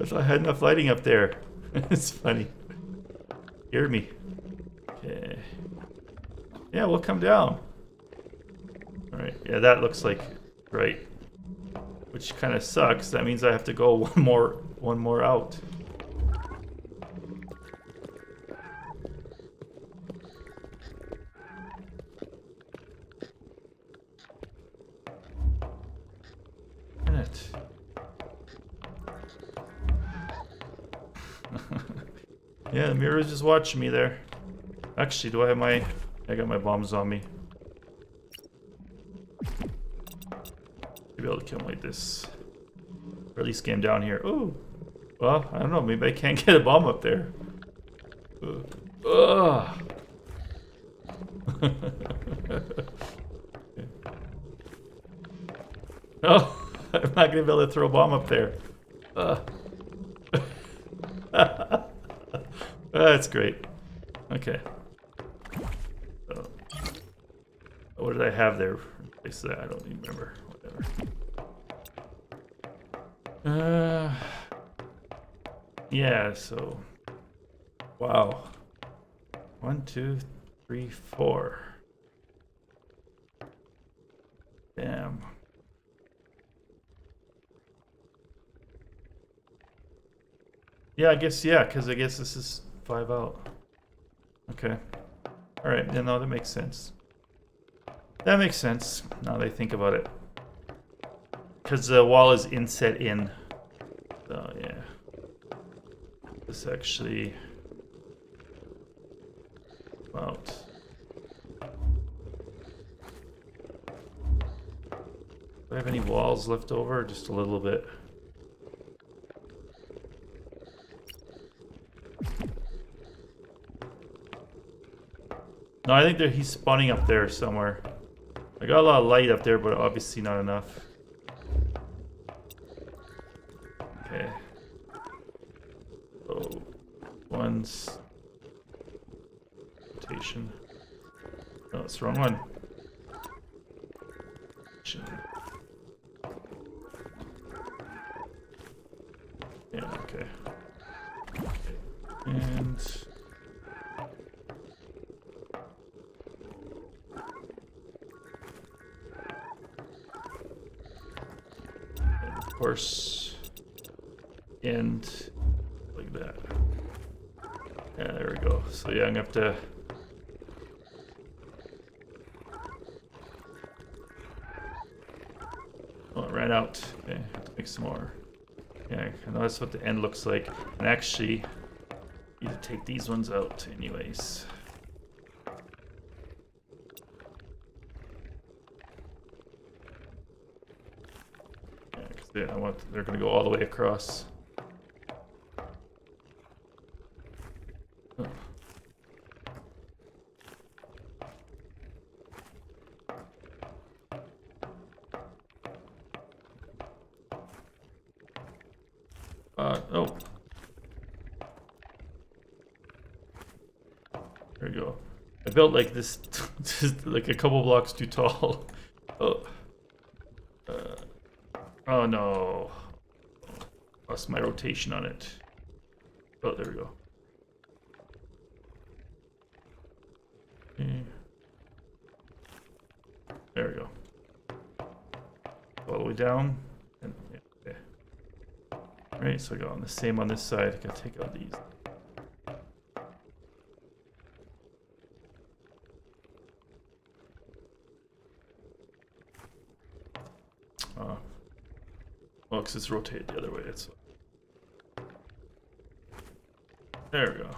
thought I had enough lighting up there. It's funny. Hear me. Okay. Yeah, we'll come down. Alright, yeah, that looks like right. Which kind of sucks. That means I have to go one more out. Yeah, the mirror is just watching me there. Actually, do I have my... I got my bombs on me. Be able to kill him like this. Or at least get him down here. Ooh. Well, I don't know. Maybe I can't get a bomb up there. Ugh. Oh, I'm not going to be able to throw a bomb up there. That's great. Okay. So, what did I have there? Replace that. I don't even remember. Whatever. Yeah. So. Wow. 1, 2, 3, 4. Damn. Yeah, I guess, yeah, because I guess this is 5 out. Okay. Alright, yeah, no, that makes sense. That makes sense, now that I think about it. Because the wall is inset in. So, yeah. This actually... out. Do I have any walls left over? Just a little bit. No, I think that he's spawning up there somewhere. I got a lot of light up there, but obviously not enough. Okay. So, one's rotation. No, it's the wrong one. Yeah, okay. And... of course, and like that. Yeah, there we go. So yeah, I'm gonna have to... Oh, it ran out. Okay, have to make some more. Yeah, I know that's what the end looks like. And actually, you need to take these ones out anyways. Yeah, because they're going to go all the way across. Oh. built like this, just like a couple blocks too tall. Oh. Oh no. Lost my rotation on it. Oh, there we go. Okay. There we go. All the way down. And, yeah, okay. Alright, so I got on the same on this side. I gotta take out these. Well, because it's rotated the other way. It's there we go.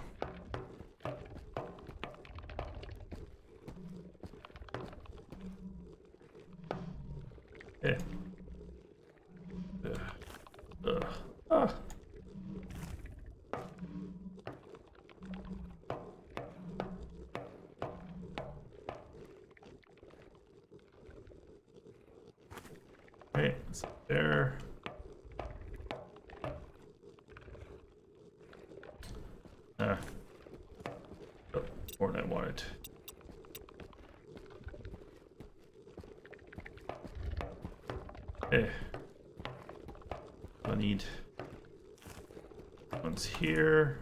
Okay. Ah. Okay, it's there. More than I wanted. Okay. I need one's here.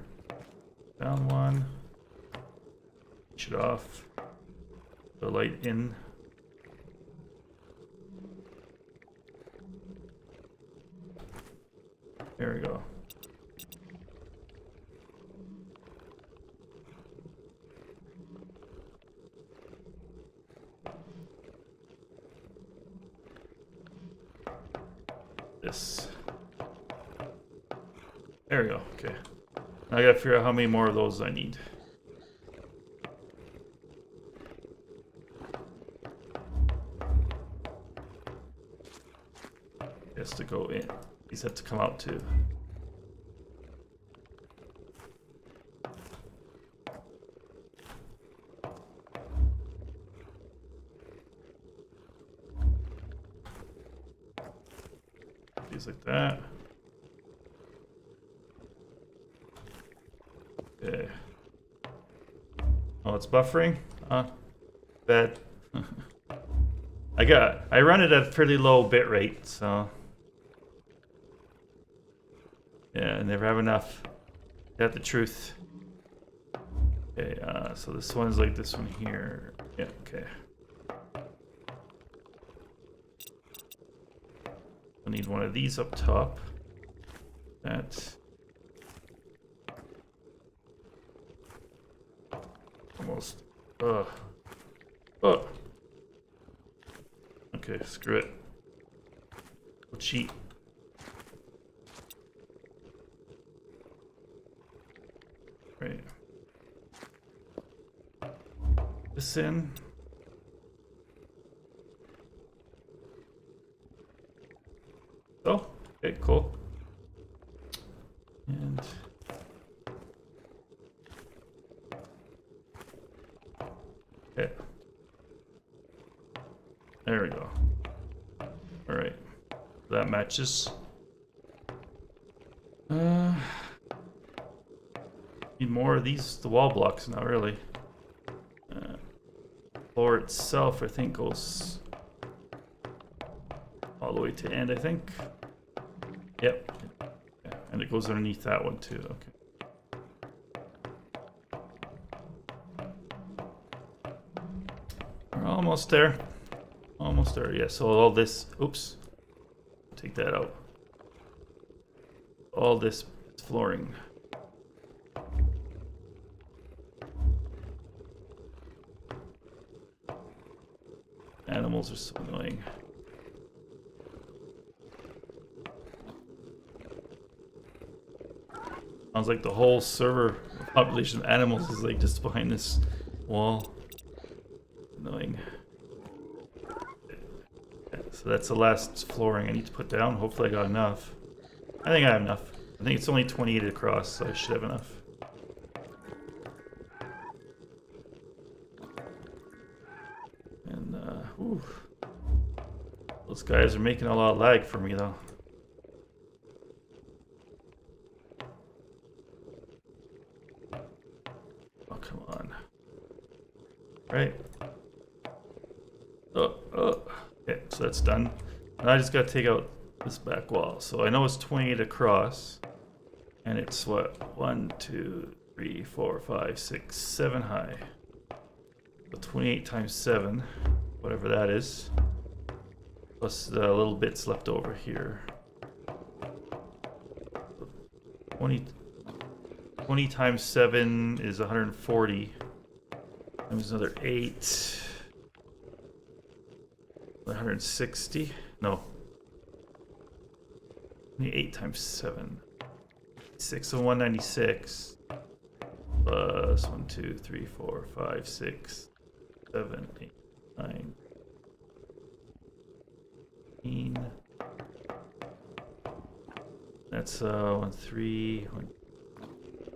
Down one. Push it off. The light in. There we go. This. There we go. Okay. Now I gotta figure out how many more of those I need. Has to go in. These have to come out too. These like that. Okay. Oh, it's buffering? Bad. I run it at a pretty low bit rate, so yeah, I never have enough. Got the truth. Okay, so this one's like this one here. Yeah, okay. I need one of these up top. That. Almost. Oh. Okay, screw it. We'll cheat. Right. This in. Oh, okay, cool. And okay. There we go. All right, that matches. Need more of these, the wall blocks now, really. Floor itself, I think, goes all the way to end, I think. Yep. Yeah. And it goes underneath that one too, okay. We're almost there. Almost there, yeah. So all this, oops. Take that out. All this flooring. Animals are so annoying. Sounds like the whole server population of animals is like just behind this wall. Annoying. So that's the last flooring I need to put down. Hopefully I got enough. I think I have enough. I think it's only 28 across, so I should have enough. And, ooh. Those guys are making a lot of lag for me, though. Oh, come on. right? Okay, so that's done. And I just gotta take out this back wall. So I know it's 28 across. And it's what? 1, 2, 3, 4, 5, 6, 7 high. So 28 times 7, whatever that is. Plus the little bits left over here. 20 times 7 is 140. There's another 8. 160. No. 28 times 7. 6, so 196. Plus 1, 2, 3, 4, 5, 6, 7, 8, 9. 15. That's 1, 3, 1,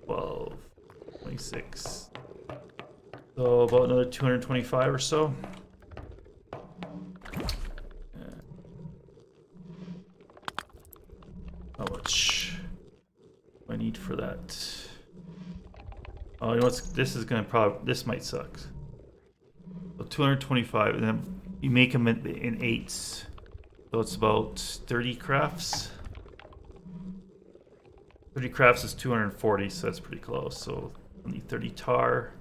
12, 26. So about another 225 or so. How much do I need for that? Oh, you know what's, this is gonna this might suck. So 225, and then you make them in 8s. So it's about 30 crafts. 30 crafts is 240, so that's pretty close. So I need 30 tar,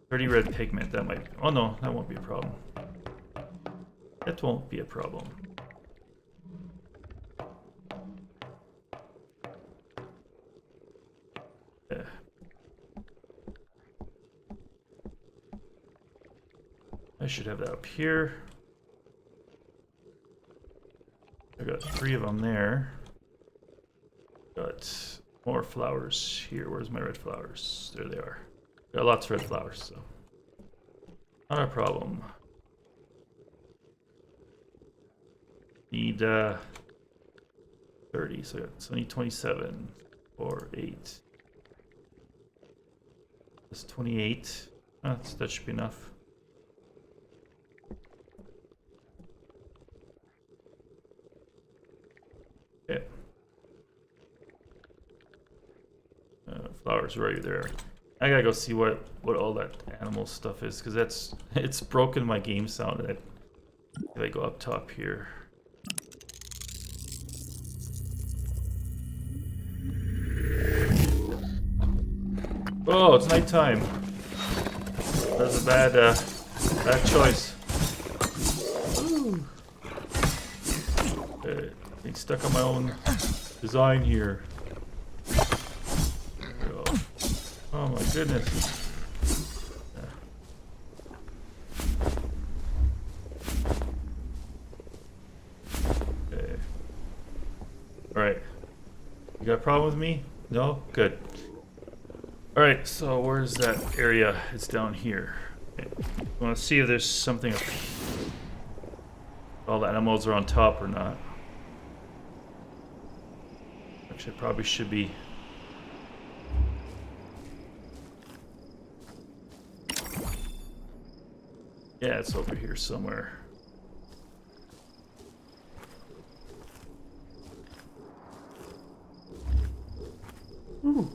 30 red pigment. That might. Oh no, that won't be a problem. That won't be a problem. Yeah. I should have that up here. I got 3 of them there. Got more flowers here. Where's my red flowers? There they are. Got lots of red flowers, so not a problem. Need 30, so I need 27 or 8. That's 28. That should be enough. Okay. Flowers right there. I gotta go see what all that animal stuff is, because it's broken my game sound. If I go up top here. Oh, it's nighttime. That's a bad choice. Ooh. Getting stuck on my own design here. Oh my goodness. Okay. Alright. You got a problem with me? No? Good. Alright, so where's that area? It's down here. Okay. I want to see if there's something up here. All the animals are on top or not. Actually, I probably should be. Yeah, it's over here somewhere. Ooh.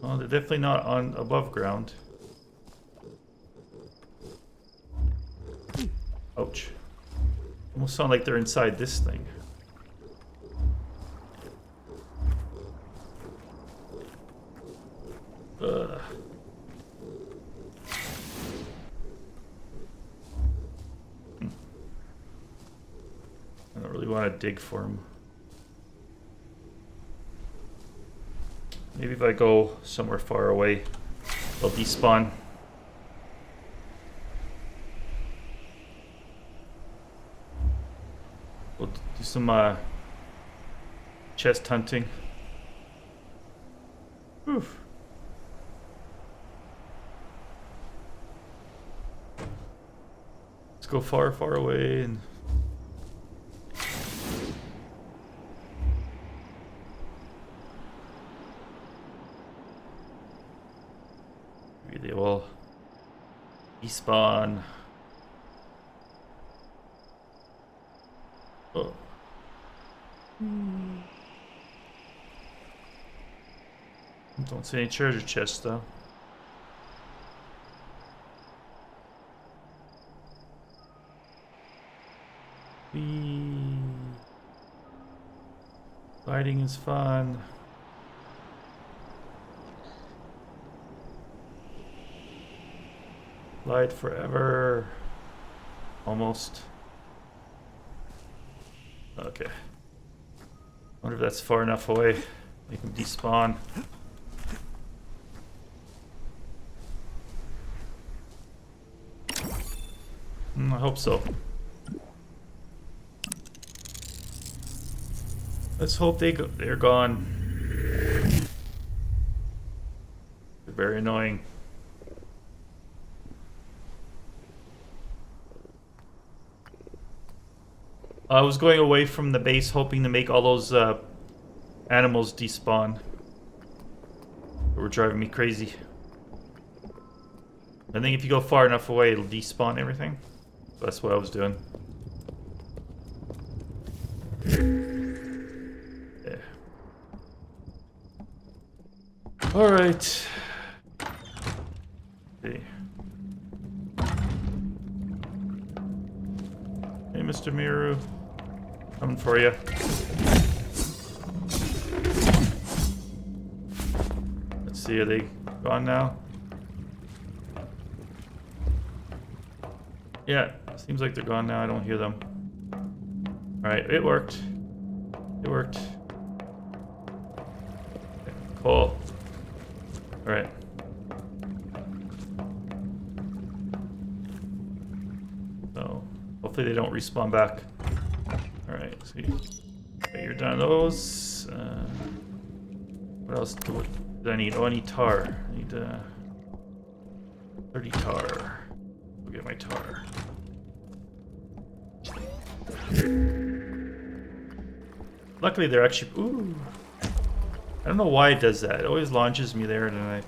Well, they're definitely not on above ground. Ouch. Almost sound like they're inside this thing. Ugh. I don't really want to dig for them. Maybe if I go somewhere far away, they'll despawn. We'll do some chest hunting. Oof. Let's go far, far away and. Maybe they will despawn. Oh. Don't see any treasure chests though. Whee. Gliding is fun. Glide forever. Almost. Okay. Wonder if that's far enough away. Make him despawn. I hope so. Let's hope they're gone. They're very annoying. I was going away from the base hoping to make all those animals despawn. They were driving me crazy. I think if you go far enough away, it'll despawn everything. So that's what I was doing. Yeah. Alright. Okay. Hey, Mr. Miru. Coming for you. Let's see, are they gone now? Yeah, seems like they're gone now. I don't hear them. Alright, it worked. It worked. Okay, cool. Alright. So, hopefully they don't respawn back. Alright, see. Okay, you're done those. What else do I need? Oh, I need tar. I need 30 tar. Go get my tar. Luckily, they're actually... Ooh. I don't know why it does that. It always launches me there and then I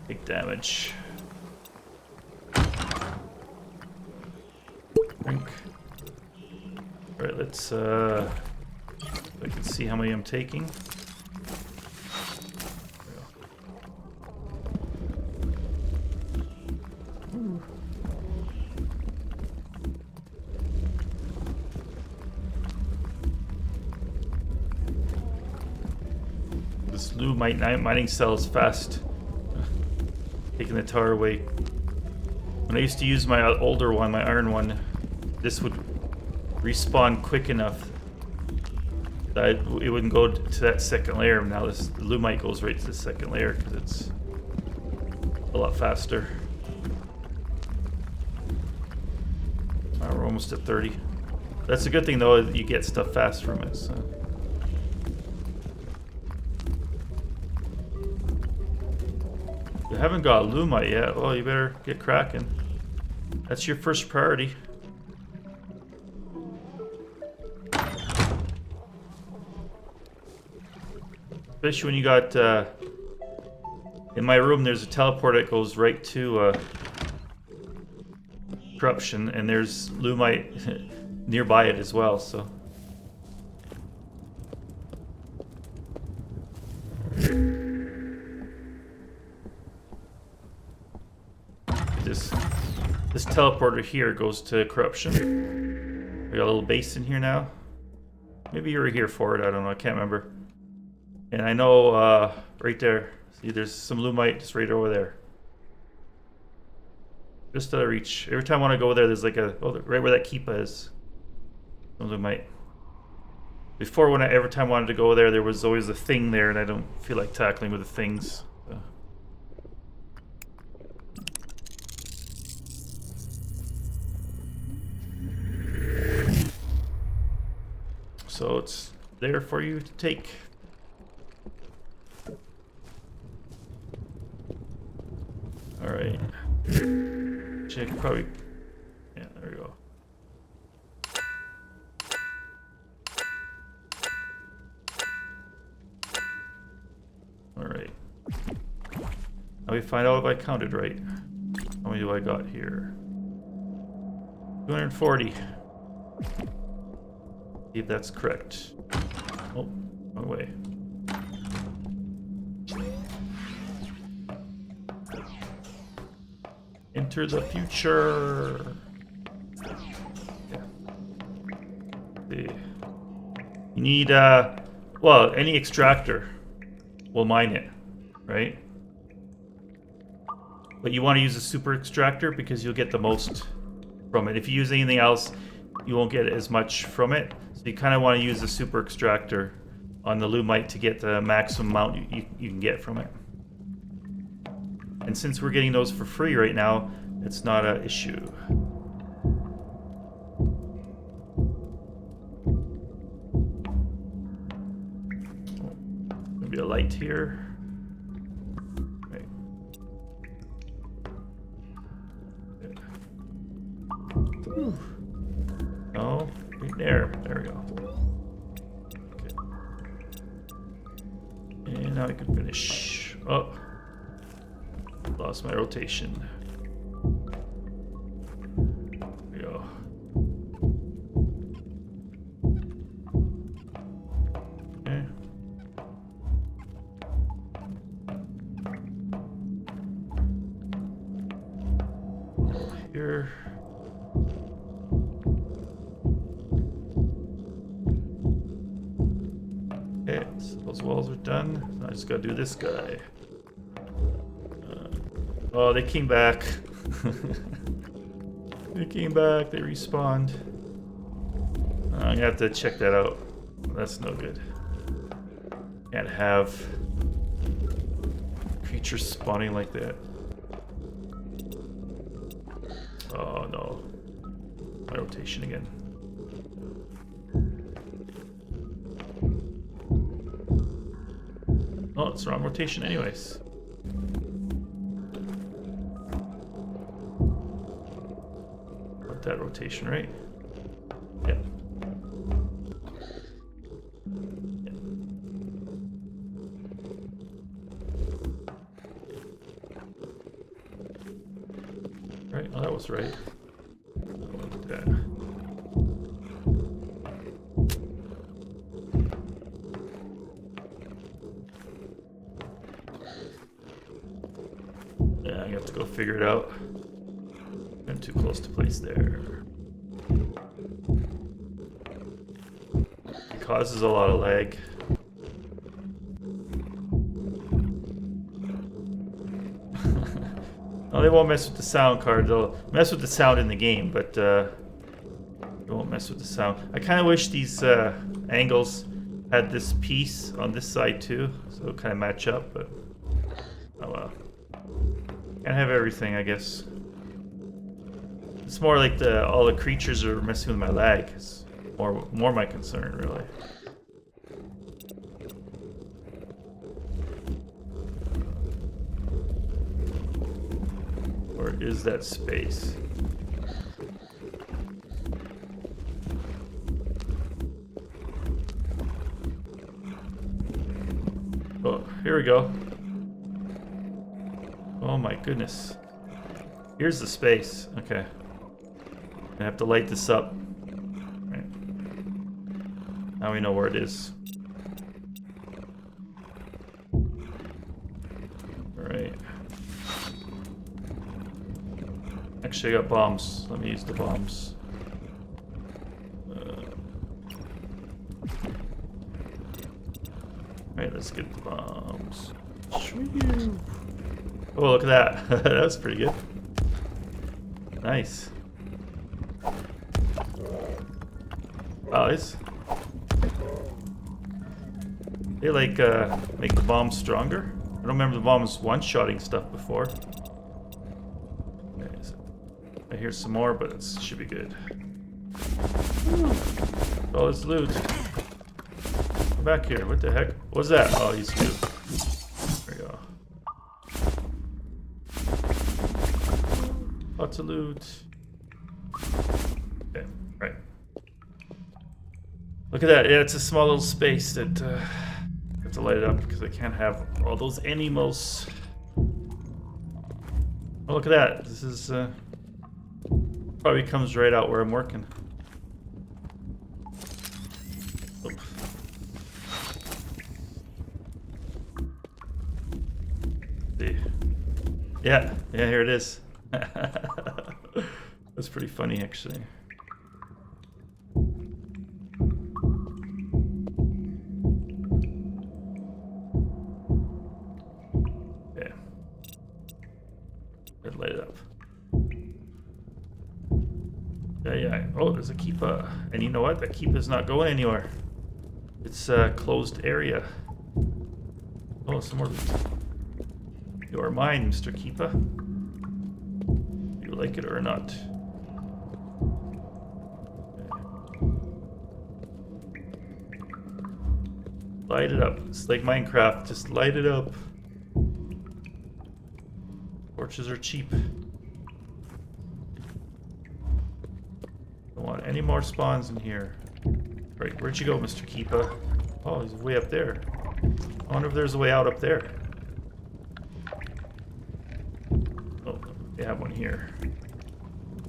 take damage. Drink. Alright, let's... I can see how many I'm taking. This new mining cell is fast. Taking the tar away. When I used to use my older one, my iron one, this would respawn quick enough that it wouldn't go to that second layer. Now the lumite goes right to the second layer because it's a lot faster. We're almost at 30. That's a good thing though, you get stuff fast from it. So. You haven't got lumite yet. Well, you better get cracking. That's your first priority. Especially when you got, in my room there's a teleport that goes right to corruption, and there's lumite nearby it as well, so. This teleporter here goes to corruption. We got a little base in here now. Maybe you were here for it, I don't know, I can't remember. And I know, right there, see there's some lumite just right over there. Just out of reach. Every time I want to go there, there's like a, oh, right where that keepa is. Some lumite. Before, every time I wanted to go there was always a thing there, and I don't feel like tackling with the things. So it's there for you to take. Alright. Check probably. Yeah, there we go. Alright. Now we find out if I counted right. How many do I got here? 240. See if that's correct. Oh, wrong way. Enter the future. Yeah. You need, well, any extractor will mine it, right? But you want to use a super extractor because you'll get the most from it. If you use anything else, you won't get as much from it. So you kind of want to use the super extractor on the Lumite to get the maximum amount you can get from it. And since we're getting those for free right now, it's not an issue. Maybe a light here. Right. Whew. No, right there. There we go. Okay. And now I can finish. Oh, lost my rotation. There we go. Okay. Here. Okay, so those walls are done. I just gotta do this guy. Oh, they came back. They came back. They respawned. I'm gonna have to check that out. That's no good. Can't have creatures spawning like that. Oh no. My rotation again. Oh, it's the wrong rotation anyways. Put that rotation right. Yep. Yep. Right, oh, that was right. Look at that. Yeah, I have to go figure it out. I'm too close to place there. It causes a lot of lag. No, they won't mess with the sound card. They'll mess with the sound in the game, but they won't mess with the sound. I kind of wish these angles had this piece on this side too, so it'll kind of match up, but oh well. Can't have everything, I guess. It's more like all the creatures are messing with my lag. It's more my concern, really. Where is that space? Oh, here we go. Oh my goodness. Here's the space. Okay. I have to light this up. Right. Now we know where it is. Alright. Actually, I got bombs. Let me use the bombs. Alright, let's get the bombs. Oh, look at that. That was pretty good. Nice. Wow, they like make the bombs stronger. I don't remember the bombs one-shotting stuff before. Okay, so I hear some more, but it should be good. Oh, it's loot. Come back here. What the heck? What's that? Oh, he's loot. There we go. Lots of loot. Okay, right. Look at that. Yeah, it's a small little space that I have to light it up because I can't have all those animals. Oh, look at that. This is probably comes right out where I'm working. Oop. See. Yeah, here it is. That's pretty funny, actually. Yeah. Oh, there's a keeper. And you know what? That keeper's not going anywhere. It's a closed area. Oh, some more. You are mine, Mr. Keeper. You like it or not? Light it up. It's like Minecraft. Just light it up. Torches are cheap. Don't want any more spawns in here. Right, where'd you go, Mr. Keeper? Oh, he's way up there. I wonder if there's a way out up there. Oh, they have one here.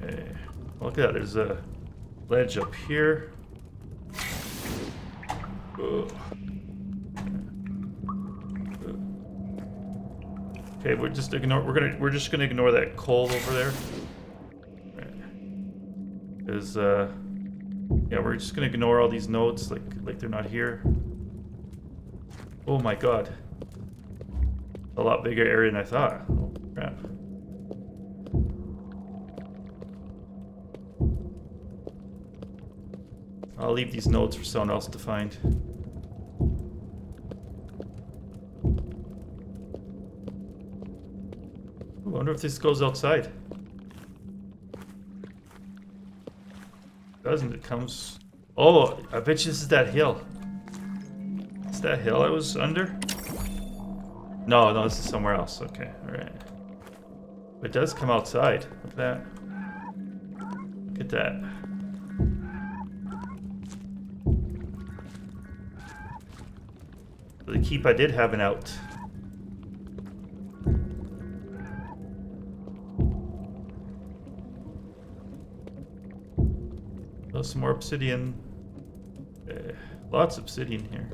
Okay. Look at that, there's a ledge up here. Ugh. Okay, we're just gonna ignore that coal over there. Because yeah, we're just gonna ignore all these nodes like they're not here. Oh my god. A lot bigger area than I thought. Oh crap. I'll leave these nodes for someone else to find. I wonder if this goes outside. Doesn't it? Comes. Oh, I bet you this is that hill. Is that hill I was under? No, this is somewhere else. Okay, alright. It does come outside. Look at that. Look at that. The keep I did have an out. Oh, some more obsidian. Lots of obsidian here.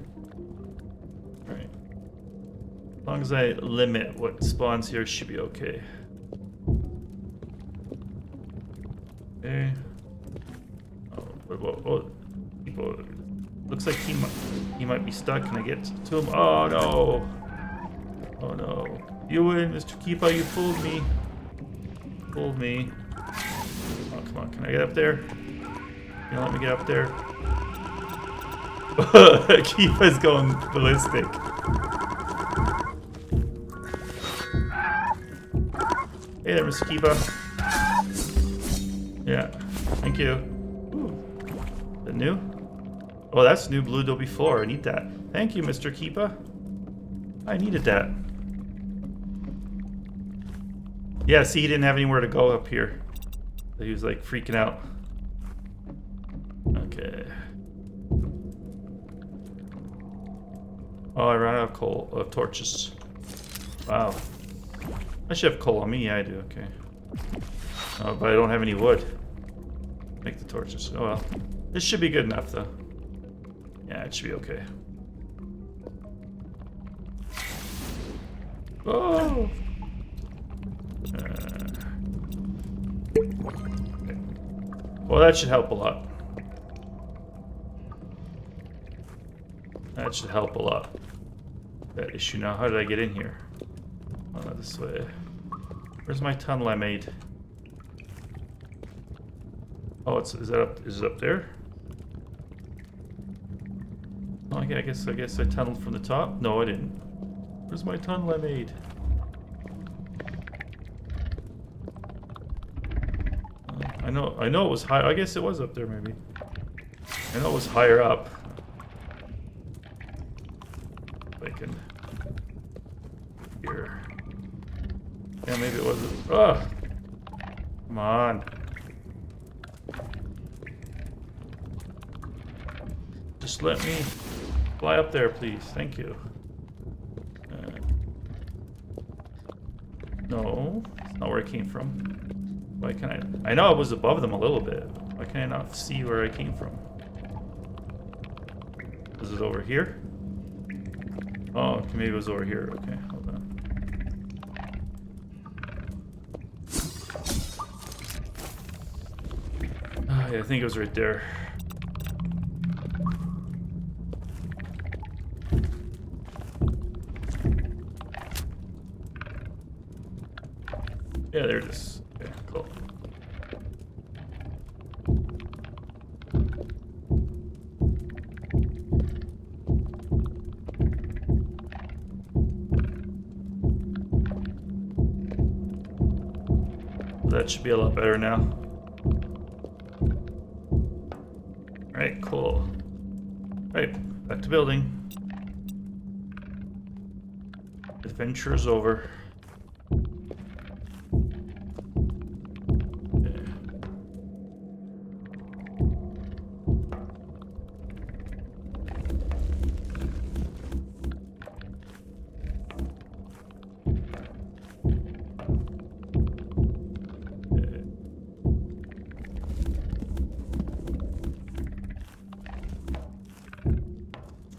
Alright. As long as I limit what spawns here, should be okay. Okay. Oh, people. Looks like he might be stuck. Can I get to him? Oh no! Oh no! You win, Mr. Keeper. You fooled me. Fooled me. Oh come on! Can I get up there? You know, let me get up there. Keeper's going ballistic. Hey there, Mr. Keeper. Yeah, thank you. Ooh. Is that new? Oh, that's new blue Adobe floor. I need that. Thank you, Mr. Keeper. I needed that. Yeah, see, he didn't have anywhere to go up here. So he was like freaking out. Okay. Oh, I ran out of coal, of torches. Wow. I should have coal on me. Yeah, I do. Okay. Oh, but I don't have any wood. Make the torches. Oh well. This should be good enough, though. Yeah, it should be okay. Oh! Okay. Well, that should help a lot. That should help a lot. That issue now. How did I get in here? Oh, not this way. Where's my tunnel I made? Oh, is it up there? Oh, yeah, I guess I tunneled from the top. No, I didn't. Where's my tunnel I made? I know it was high. I guess it was up there, maybe. I know it was higher up. I can here. Yeah, maybe it wasn't. Oh, come on. Just let me fly up there, please. Thank you. No, it's not where I came from. Why can I know I was above them a little bit. Why can I not see where I came from? Is it over here? Oh, okay, maybe it was over here. Okay, hold on. Oh, yeah, I think it was right there. Yeah, there it is. Okay, cool. that should be a lot better now. Alright, cool. Alright, back to building. Adventure's over. Okay.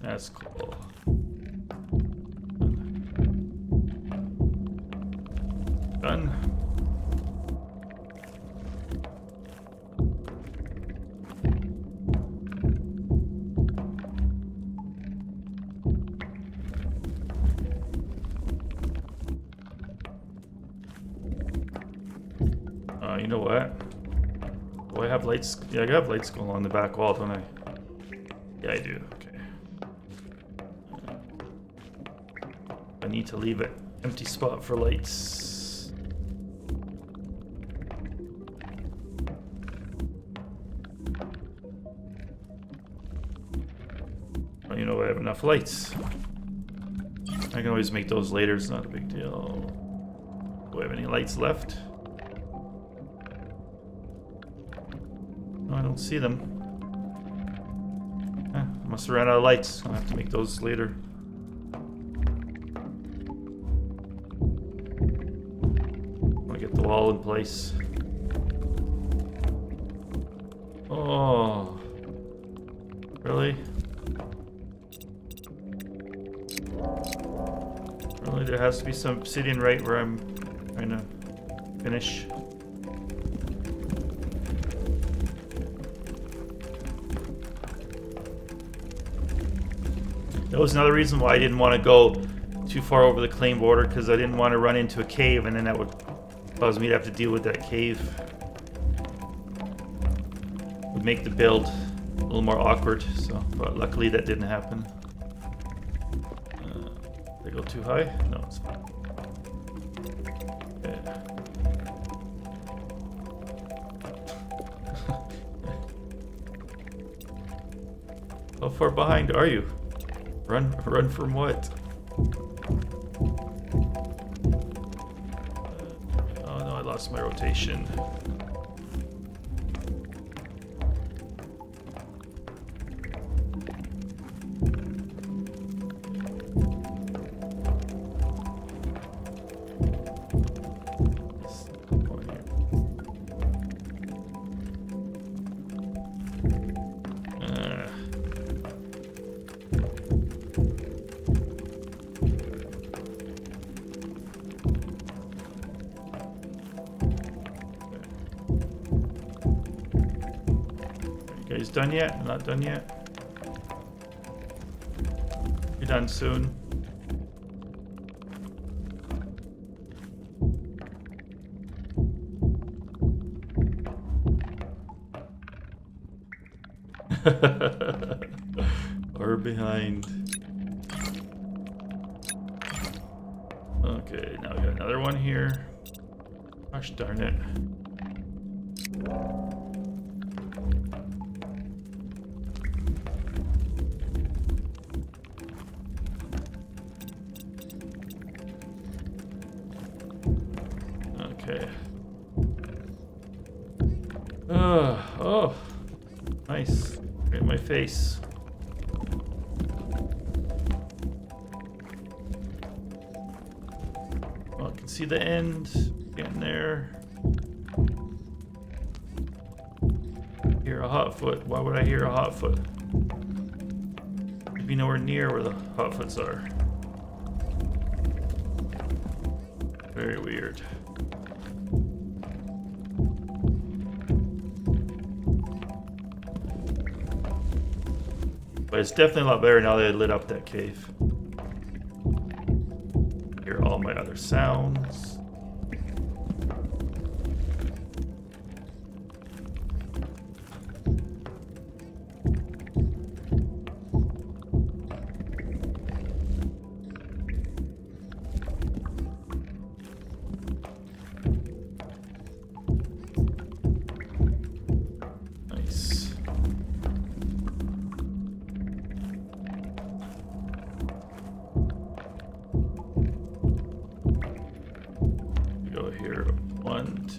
That's cool. Done. You know what? Do I have lights? Yeah, I have lights going along the back wall, don't I? Yeah, I do. Okay. I need to leave an empty spot for lights. Well, you know, I have enough lights. I can always make those later, it's not a big deal. Do I have any lights left? No, I don't see them. I must have ran out of lights. I'll have to make those later. I'll get the wall in place. Oh. Really? Really? There has to be some obsidian right where I'm trying to finish. That was another reason why I didn't want to go too far over the claim border, because I didn't want to run into a cave and then that would cause me to have to deal with that cave. Would make the build a little more awkward, so, but luckily that didn't happen. Did I go too high? No, it's fine. Yeah. How far behind are you? Run from what? Oh no, I lost my rotation. Guys done yet? Not done yet? You're done soon. Or behind. Okay, now we got another one here. Gosh darn it. Okay. Oh, nice. Right in my face. Well, I can see the end. Getting there. Hear a hotfoot. Why would I hear a hotfoot? I'd be nowhere near where the hotfoots are. Very weird. But it's definitely a lot better now that I lit up that cave. Hear all my other sounds.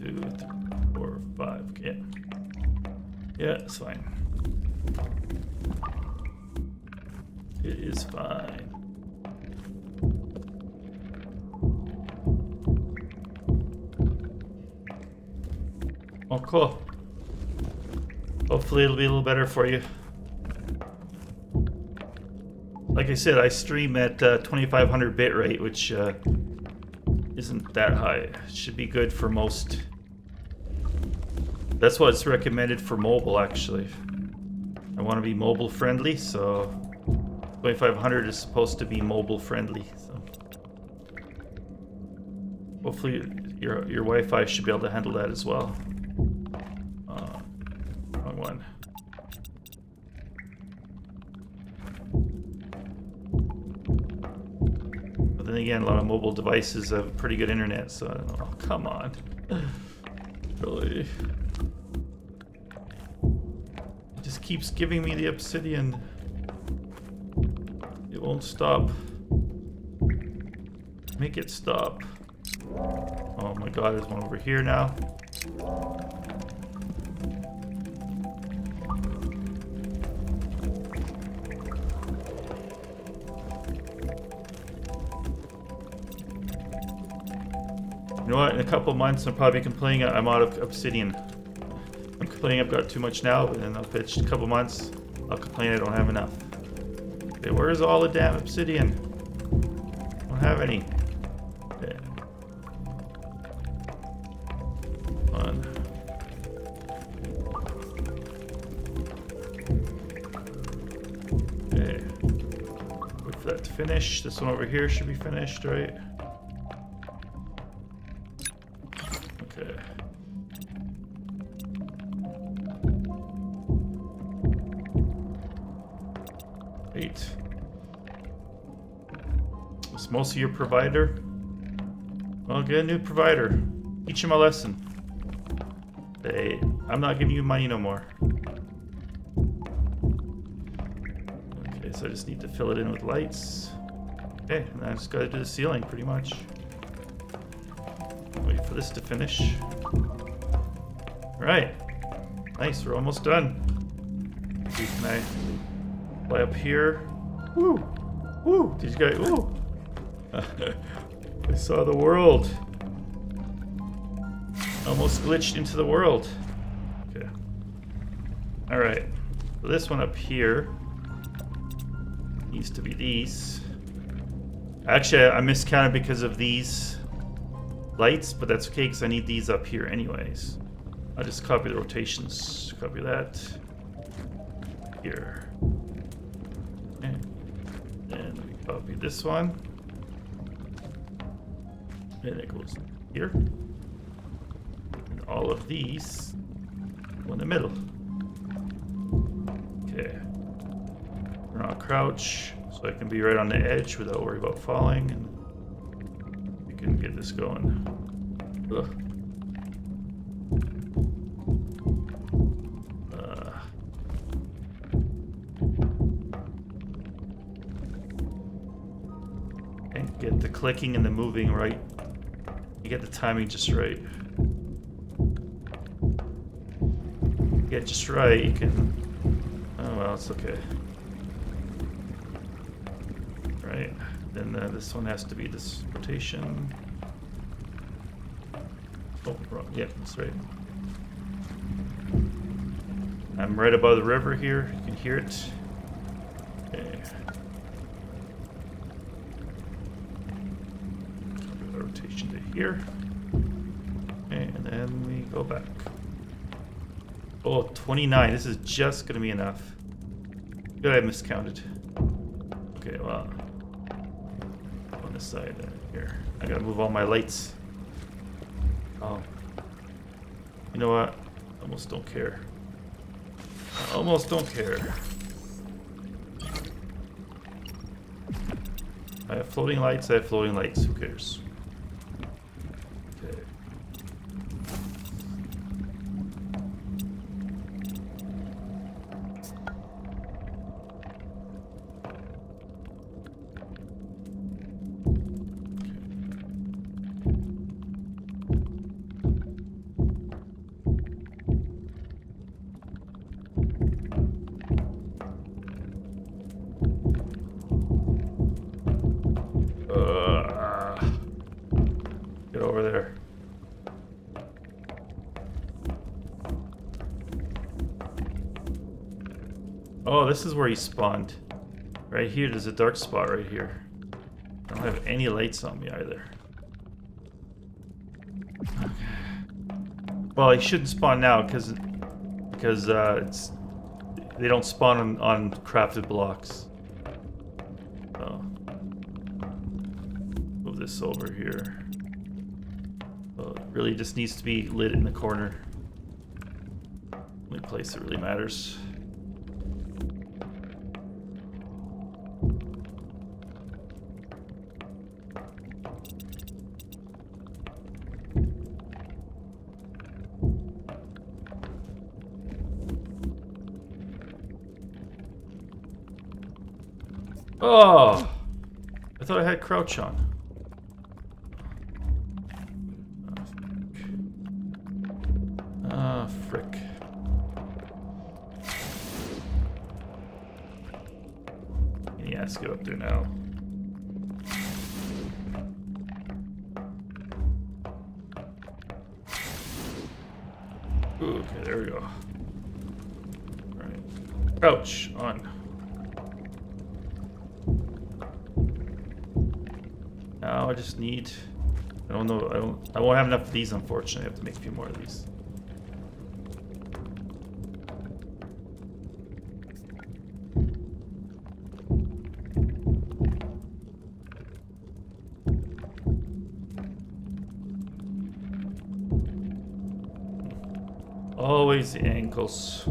2, 3, 4, 5. Okay. Yeah, it's fine. It is fine. Oh, cool. Hopefully it'll be a little better for you. Like I said, I stream at 2500 bitrate, which isn't that high. It should be good for most. That's what's recommended for mobile, actually. I want to be mobile friendly, so 2500 is supposed to be mobile friendly. So hopefully your Wi-Fi should be able to handle that as well. Wrong one. But then again, a lot of mobile devices have pretty good internet, so I don't know. Oh, come on. Really? It just keeps giving me the obsidian. It won't stop. Make it stop. Oh my god, there's one over here now. You know what? In a couple months, I'm probably complaining I'm out of obsidian. I'm complaining I've got too much now, but then I'll pitch a couple months. I'll complain I don't have enough. Okay, where's all the damn obsidian? I don't have any. Okay. One. Okay. Wait for that to finish. This one over here should be finished, right? Okay. Eight. Was most of your provider? Well, get a new provider. Teach him a lesson. Hey, I'm not giving you money no more. Okay, so I just need to fill it in with lights. Okay, and I just gotta do the ceiling pretty much. Wait for this to finish. Alright. Nice, we're almost done. Okay, can I fly up here? Woo! Woo! Did you guys... Woo! I saw the world. Almost glitched into the world. Okay. Alright. So this one up here needs to be these. Actually, I miscounted because of these lights, but that's okay because I need these up here anyways. I'll just copy the rotations. Copy that. Here. And then we copy this one. And it goes here. And all of these go in the middle. Okay. We're on crouch, so I can be right on the edge without worrying about falling. And we can get this going. Ugh. And get the clicking and the moving right. You get the timing just right. Get just right, you can... Oh well, it's okay. Right, then this one has to be this rotation. Oh, wrong. Yeah, that's right. I'm right above the river here. You can hear it. Okay. Copy the rotation to here. Okay, and then we go back. Oh, 29. This is just going to be enough. Good, I miscounted. Okay, well. On this side here. I got to move all my lights. Oh. You know what? I almost don't care. I almost don't care. I have floating lights, I have floating lights. Who cares? Okay. Oh, this is where he spawned. Right here, there's a dark spot right here. I don't have any lights on me either. Okay. Well, he shouldn't spawn now because it's they don't spawn on crafted blocks. So move this over here. So it really just needs to be lit in the corner. Only place that really matters. Oh! I thought I had crouch on. Ah, frick. Yeah, let's get up there now. Ooh, okay, there we go. Alright. Crouch on. Now I just need, I don't know, I won't have enough of these, unfortunately. I have to make a few more of these. Always the ankles.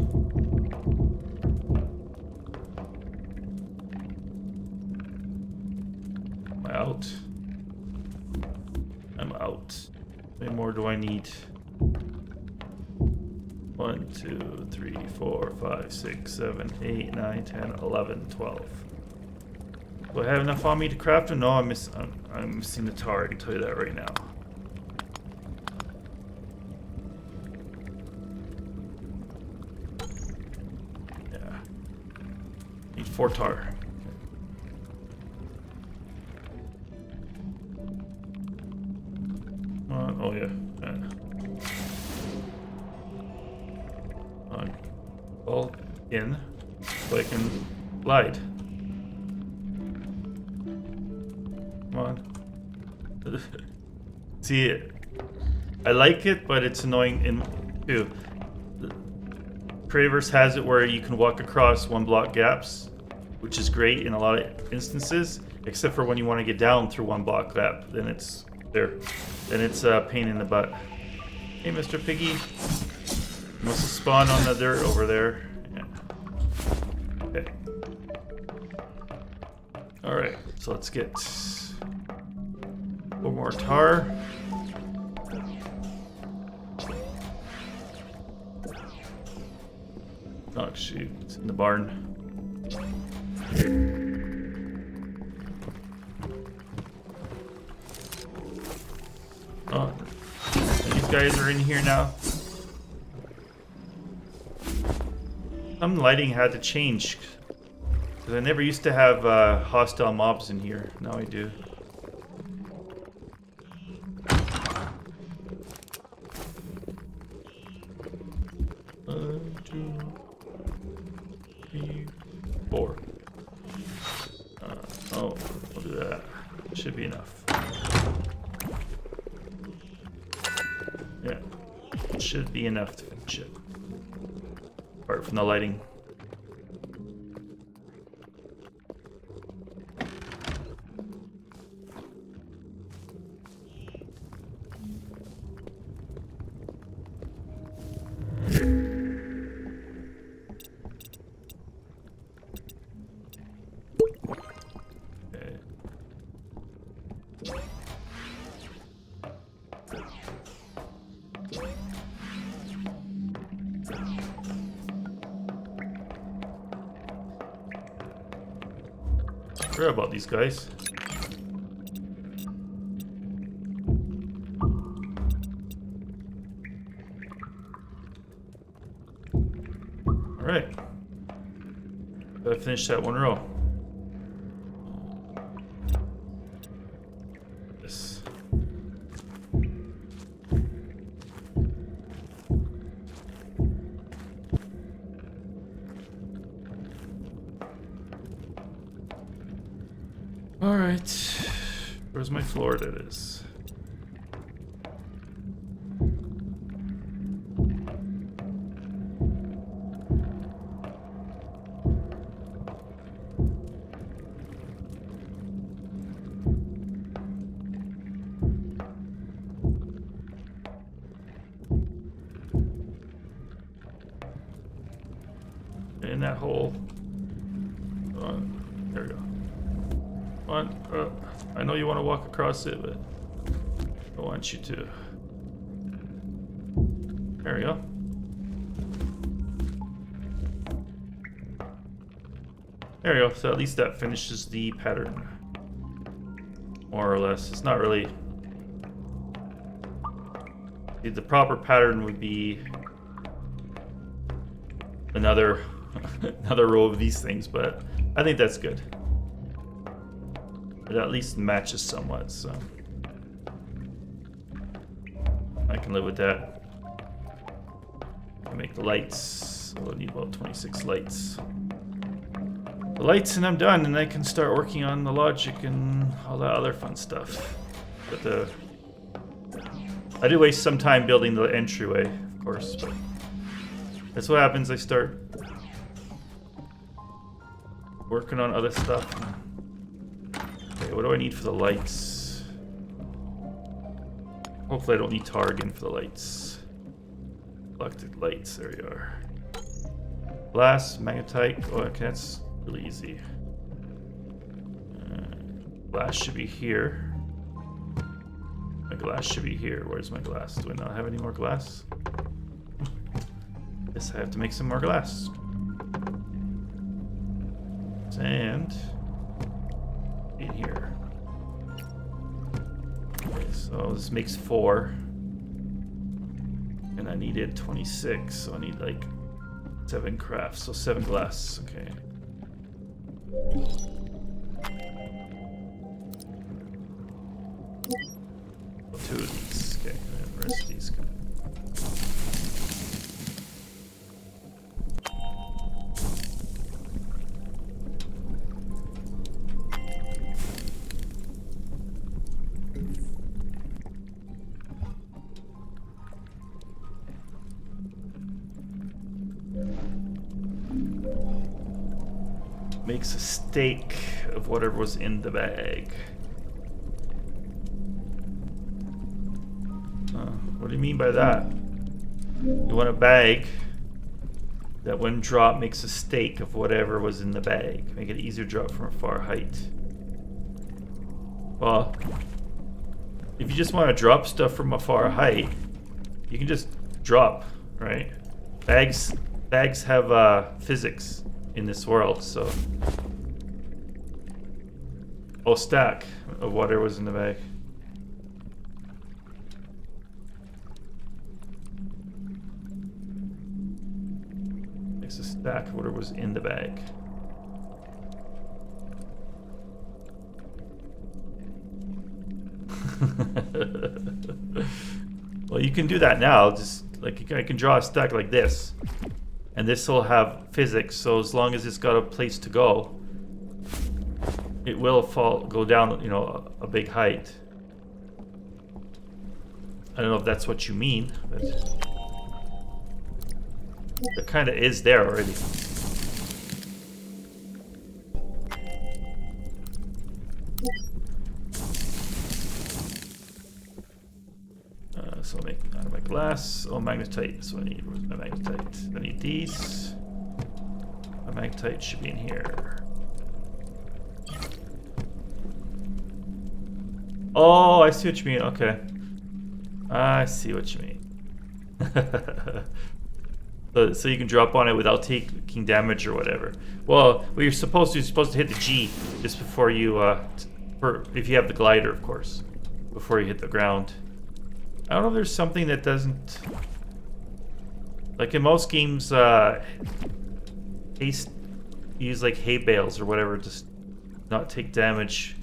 Am I out? I'm out. How many more do I need? 1, 2, 3, 4, 5, 6, 7, 8, 9, 10, 11, 12. Do I have enough on me to craft them? No, I'm missing the tar, I can tell you that right now. Yeah. Need 4 tar. Oh yeah. All in, so I can glide. Come on. See, I like it, but it's annoying in too. Creativerse has it where you can walk across 1 block gaps, which is great in a lot of instances, except for when you want to get down through 1 block gap, then it's there. Then it's a pain in the butt. Hey, Mr. Piggy. Must have spawned on the dirt over there. Yeah. Okay. Alright, so let's get 1 more tar. Oh, shoot. It's in the barn. Oh, these guys are in here now. Some lighting had to change. Because I never used to have hostile mobs in here. Now I do. 1, 2, 3, 4. Oh, we'll do that. Should be enough. Yeah, should be enough to finish it. Apart from the lighting. Forgot about these guys. Alright. Gotta finish that 1 row. This. Alright. Where's my floor? That is. In that hole. There we go. I know you want to walk across it, but I want you to. There we go. There we go. So at least that finishes the pattern. More or less. It's not really... The proper pattern would be another another row of these things, but I think that's good. It at least matches somewhat, so I can live with that. I make the lights. I'll need about 26 lights. The lights, and I'm done, and I can start working on the logic and all that other fun stuff. But I do waste some time building the entryway, of course, but that's what happens. I start working on other stuff. Okay, what do I need for the lights? Hopefully I don't need tar again for the lights. Galactic lights, there you are. Glass, magnetite, oh okay, that's really easy. Glass should be here. My glass should be here. Where's my glass? Do I not have any more glass? Guess I have to make some more glass. Sand in here. Okay, so this makes 4. And I needed 26, so I need like 7 crafts, so 7 glass, okay. 2 of these, okay, and the rest of these come. Makes a steak of whatever was in the bag. What do you mean by that? You want a bag that when drop makes a steak of whatever was in the bag. Make it easier to drop from a far height. Well, if you just want to drop stuff from a far height, you can just drop, right? Bags have physics in this world, so. Oh, stack of whatever was in the bag. Makes a stack of whatever was in the bag. Well, you can do that now. Just like I can draw a stack like this. And this will have physics, so as long as it's got a place to go, it will go down, you know, a big height. I don't know if that's what you mean, but it kind of is there already. So I'll make out of my glass. Oh, magnetite. So I need, where's my magnetite? I need these. My magnetite should be in here. Oh, I see what you mean. Okay. I see what you mean. So you can drop on it without taking damage or whatever. Well, what you're supposed to hit the G just before you, if you have the glider, of course, before you hit the ground. I don't know if there's something that doesn't... Like in most games, use like hay bales or whatever, just not take damage.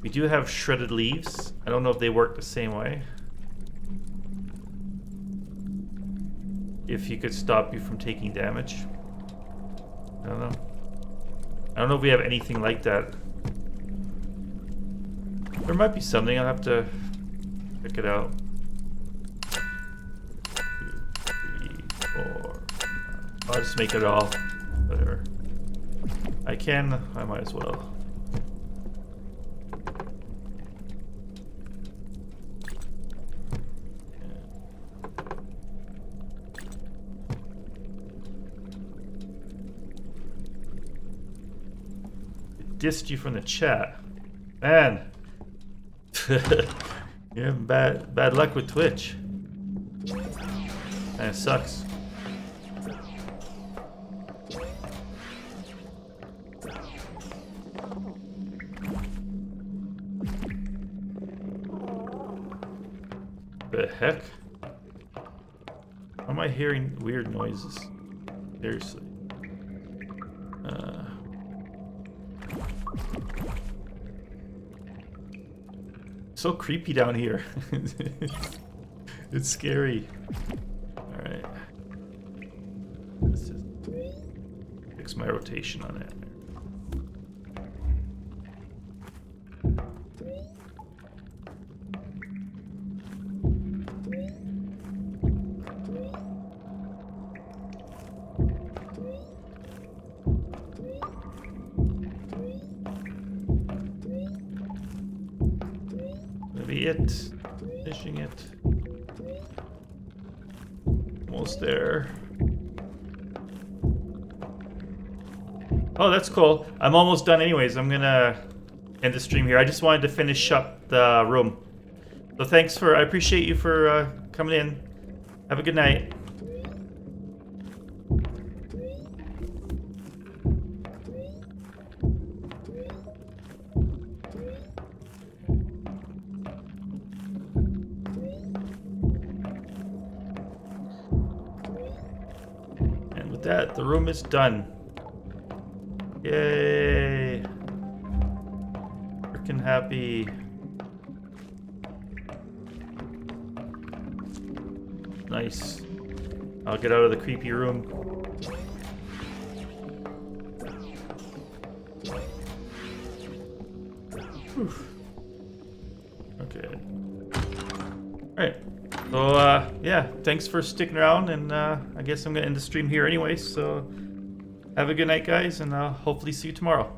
We do have shredded leaves. I don't know if they work the same way. If you could stop you from taking damage. I don't know. I don't know if we have anything like that. There might be something. I'll have to check it out. 2, 3, 4. I'll just make it all. Whatever. I can. I might as well. Dissed you from the chat. Man. You're having bad luck with Twitch. And it sucks. The heck? Why am I hearing weird noises? Seriously. So creepy down here. It's scary. Alright. Let's just fix my rotation on it. Finishing it. Almost there. Oh, that's cool. I'm almost done anyways. I'm gonna end the stream here. I just wanted to finish up the room. So thanks for, I appreciate you for coming in. Have a good night. That the room is done. Yay! Freaking happy. Nice. I'll get out of the creepy room. Whew. Okay. Alright. So, yeah, thanks for sticking around, and I guess I'm going to end the stream here anyway, so have a good night, guys, and I'll hopefully see you tomorrow.